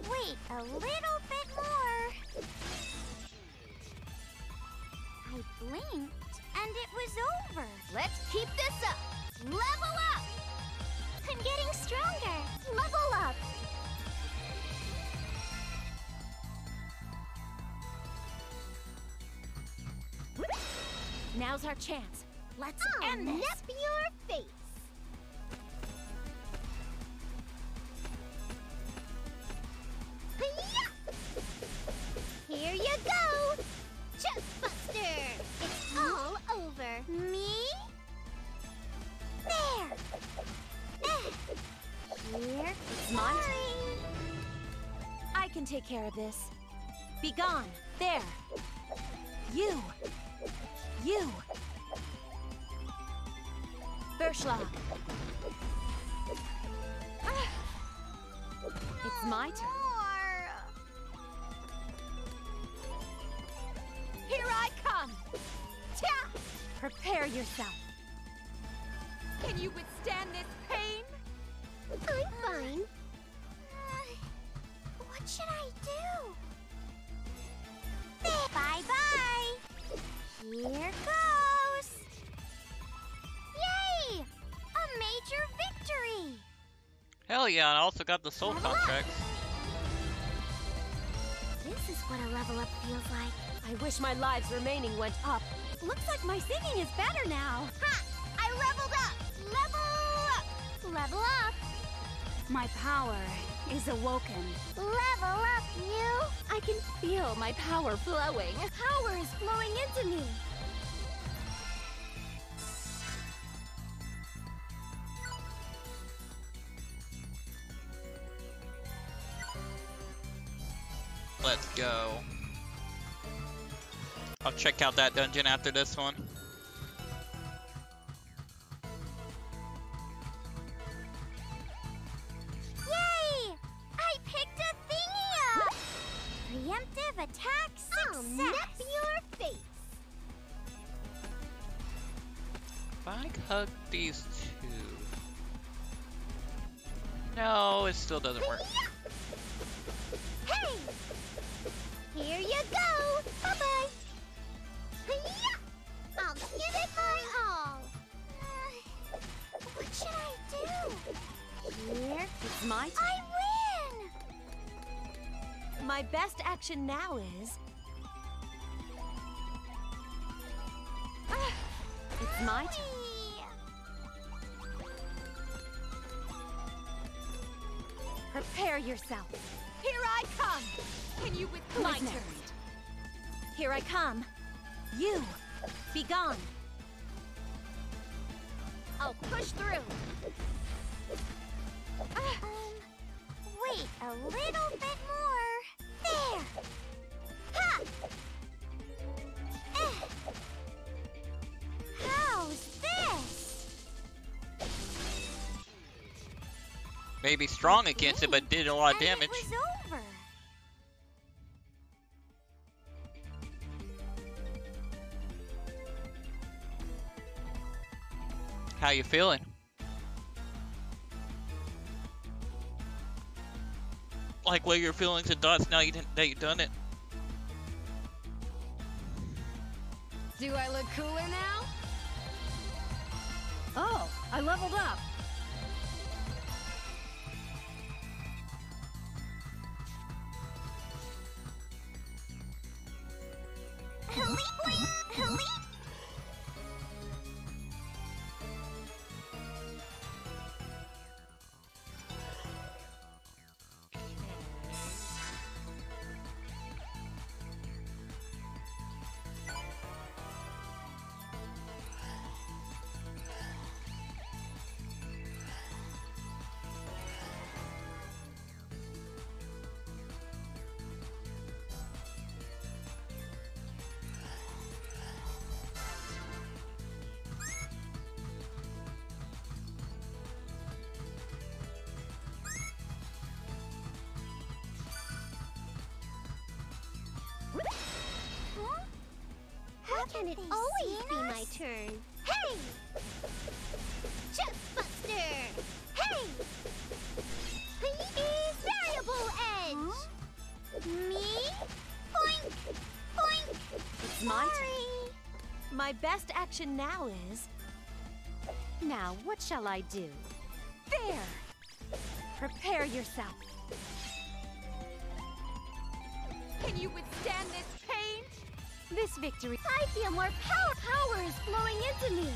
Wait a little bit more. I blinked and it was over. Let's keep this up. Level up! I'm getting stronger. Level up! Now's our chance. Let's end this. Nip your face. Here you go! Chestbuster! It's all over. Me? There! Here. It's my turn. I can take care of this. Be gone. There. You. You. Berschlag. It's my turn. Prepare yourself. Can you withstand this pain? I'm fine. What should I do? Bye-bye. Here goes. Yay! A major victory. Hell yeah, and I also got the soul Level up. contracts. This is what a level up feels like. I wish my lives remaining went up. Looks like my singing is better now. Ha! I leveled up. Level up. Level up. My power is awoken. Level up, you. I can feel my power flowing. Power is flowing into me. Let's go. I'll check out that dungeon after this one. Yay! I picked a thingy up. Preemptive attack success. I'll nip your face. If I hug these two... No, it still doesn't work. Hey! Here you go. Bye-bye. I'll give it my all. What should I do? Here. It's my turn. I win! My best action now is... It's my turn. Whee! Prepare yourself. Here I come. Can you with my turn? Here I come. You, be gone. I'll push through. Wait a little bit more. There. Ha! How's this? Maybe strong against it, but did a lot of And damage. It was over. How you feeling? Like, what are your feelings and thoughts now that you've done it? Do I look cooler now? Oh, I leveled up. How can it always be my turn? Hey! Chest Buster! Hey! Variable Edge! Me? Boink! Boink! It's my Sorry. turn. My best action now is... Now, what shall I do? There! Prepare yourself. Can you withstand this pain? This victory... I feel more power! Power is flowing into me!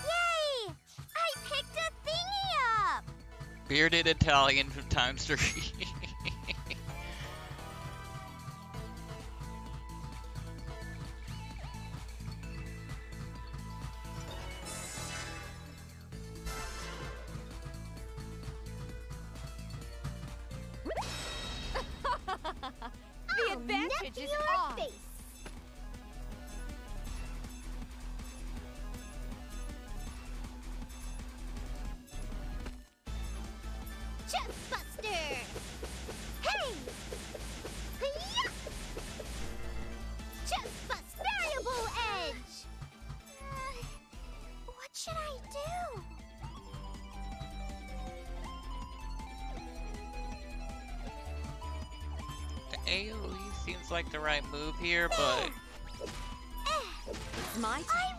Yay! I picked a thingy up! Bearded Italian from times 3. The advantage is your ours. face. Chest buster! Hey! Hiya! Chest bust! Variable edge! What should I do? The AoE seems like the right move here, but... It's my turn. I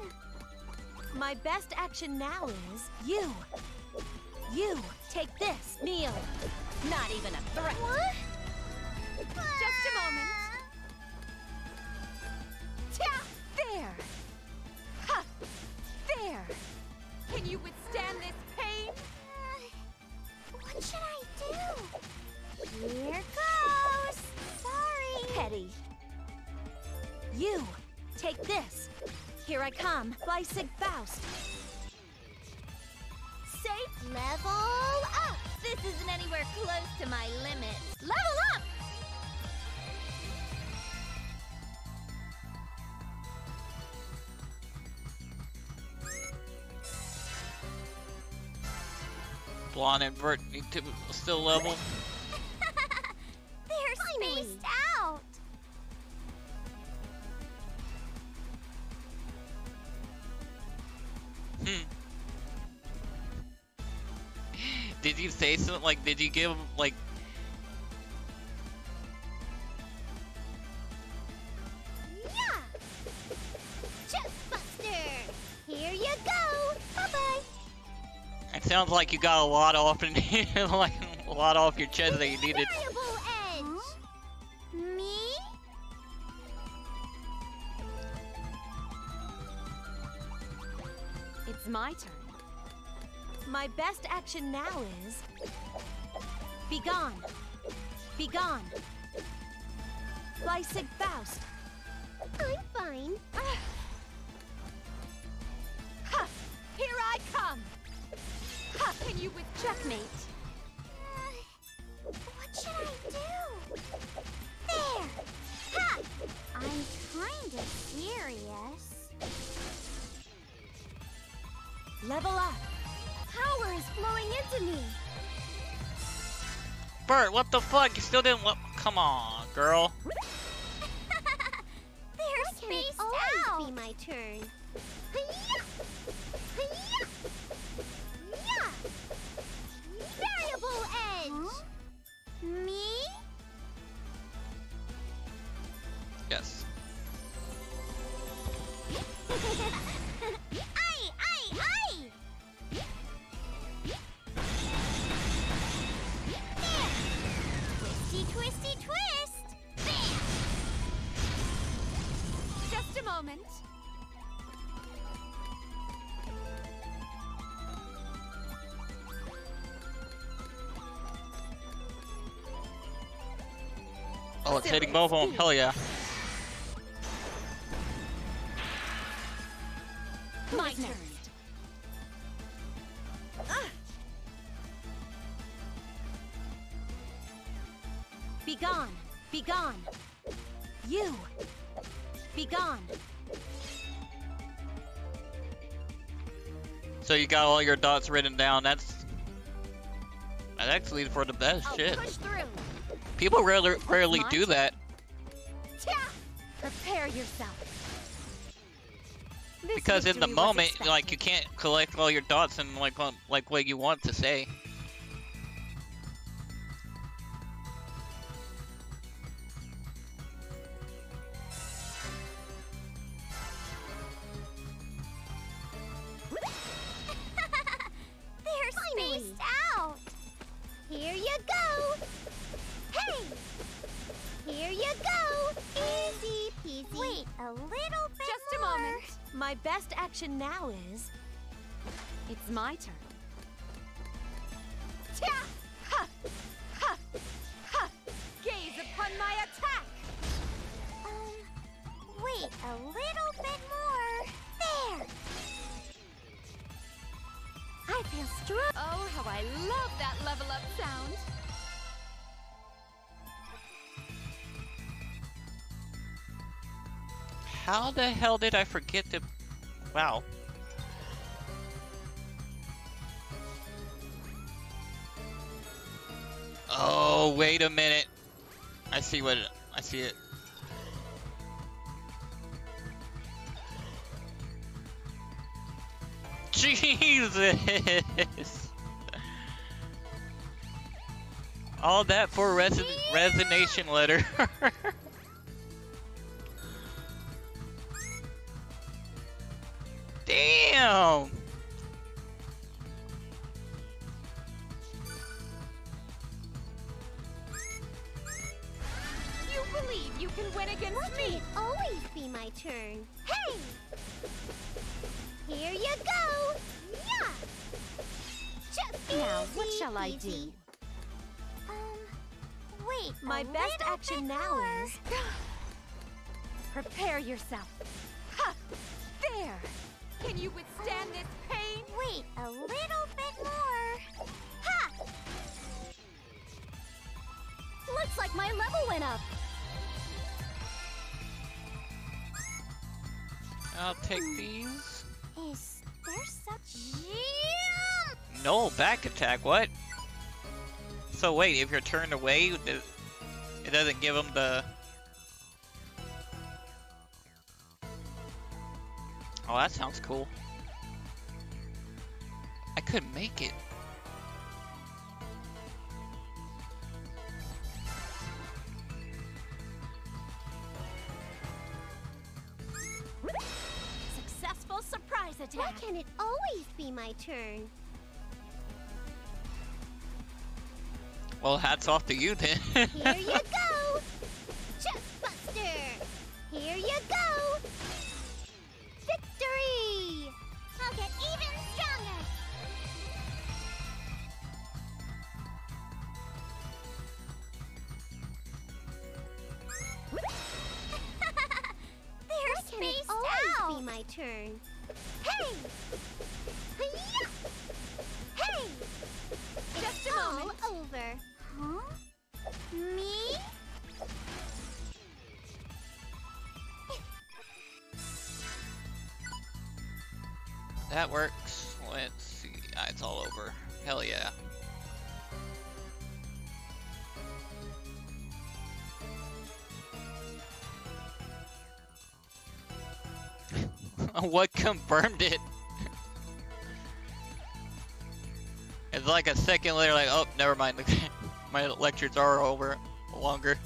win! My best action now is you. You, take this, kneel. Not even a threat. What? Just a moment. Ta! There! Ha! There! Can you withstand this pain? What should I do? Here goes! Sorry! Petty. You, take this. Here I come, Fleissig Faust. Safe level up! This isn't anywhere close to my limits. Level up! Blonde and Vert need to still level. They're spaced out! Did you say something? Like, did you give him, like... Yeah! Chest buster! Here you go! Bye-bye! It sounds like you got a lot off in like a lot off your chest that you needed. Variable edge! Me? It's my turn. My best action now is... Be gone. Be gone. Fleissig Faust. I'm fine. Ha! Here I come! Ha! Can you with checkmate? What should I do? There! Ha! I'm kinda serious. Level up. Power is flowing into me. Bert, what the fuck? You still didn't come on, girl. They're spaced out. Be my turn. Hiya! Hiya! Yeah! Variable edge. Me? Yes. Aye! Aye! Aye! Twisty, twisty, twist! Bam! Just a moment. Oh, it's hitting both of them. Hell yeah. My turn. Be gone. Be gone. You. Be gone. So you got all your dots written down. That's actually for the best I'll shit. push through. People rarely do that. Prepare yourself. This Because in the victory was moment, expected. like, you can't collect all your dots and like what you want to say. They're spaced out. Here you go. Hey! Here you go. Easy peasy. Wait a little bit Just a more. moment. My best action now is... It's my turn. Ta! Ha! Ha! Ha! Gaze upon my attack! Wait a little bit more. There. I feel strong. Oh, how I love that level up sound. How the hell did I forget to... Wow. Oh, wait a minute. I see it. Jesus! All that for a resignation letter. Damn! You believe you can win against me? It'll always be my turn. Hey! Here you go! Yeah! Just Now, what easy shall I peasy. do? Wait. My a best little action bit now more. is... Prepare yourself. Ha! There! Can you withstand this pain? Wait a little bit more. Ha! Looks like my level went up. I'll take these. Is there such... No, back attack, what? So wait, if you're turned away, it doesn't give them the... Oh, that sounds cool. I couldn't make it. Successful surprise Why attack. can it always be my turn? Well, hats off to you then. Here you go! Chest Buster! Here you go! Victory! I'll get even stronger! They're spaced out! Always be my turn. Hey! Hi-ya! Hey! Just It's a all moment. over. Huh? Me? That works. Let's see. Ah, it's all over. Hell yeah. What confirmed it? It's like a second later, like, oh, never mind. My lectures are over longer.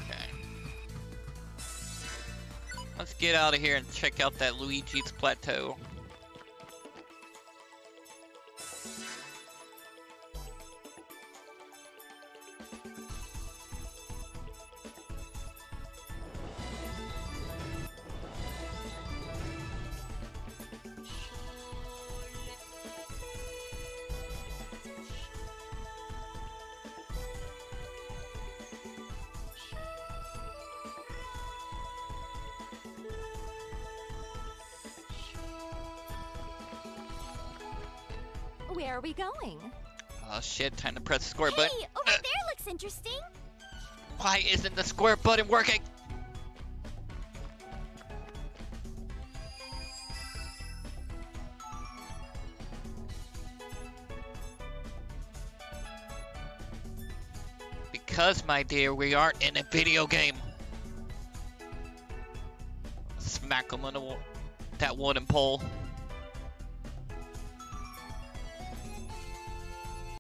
Okay. Let's get out of here and check out that Luigi's Plateau. Where are we going? Oh shit, time to press the square button. Hey, over there looks interesting. Why isn't the square button working? Because, my dear, we aren't in a video game. Smack him on that wooden pole.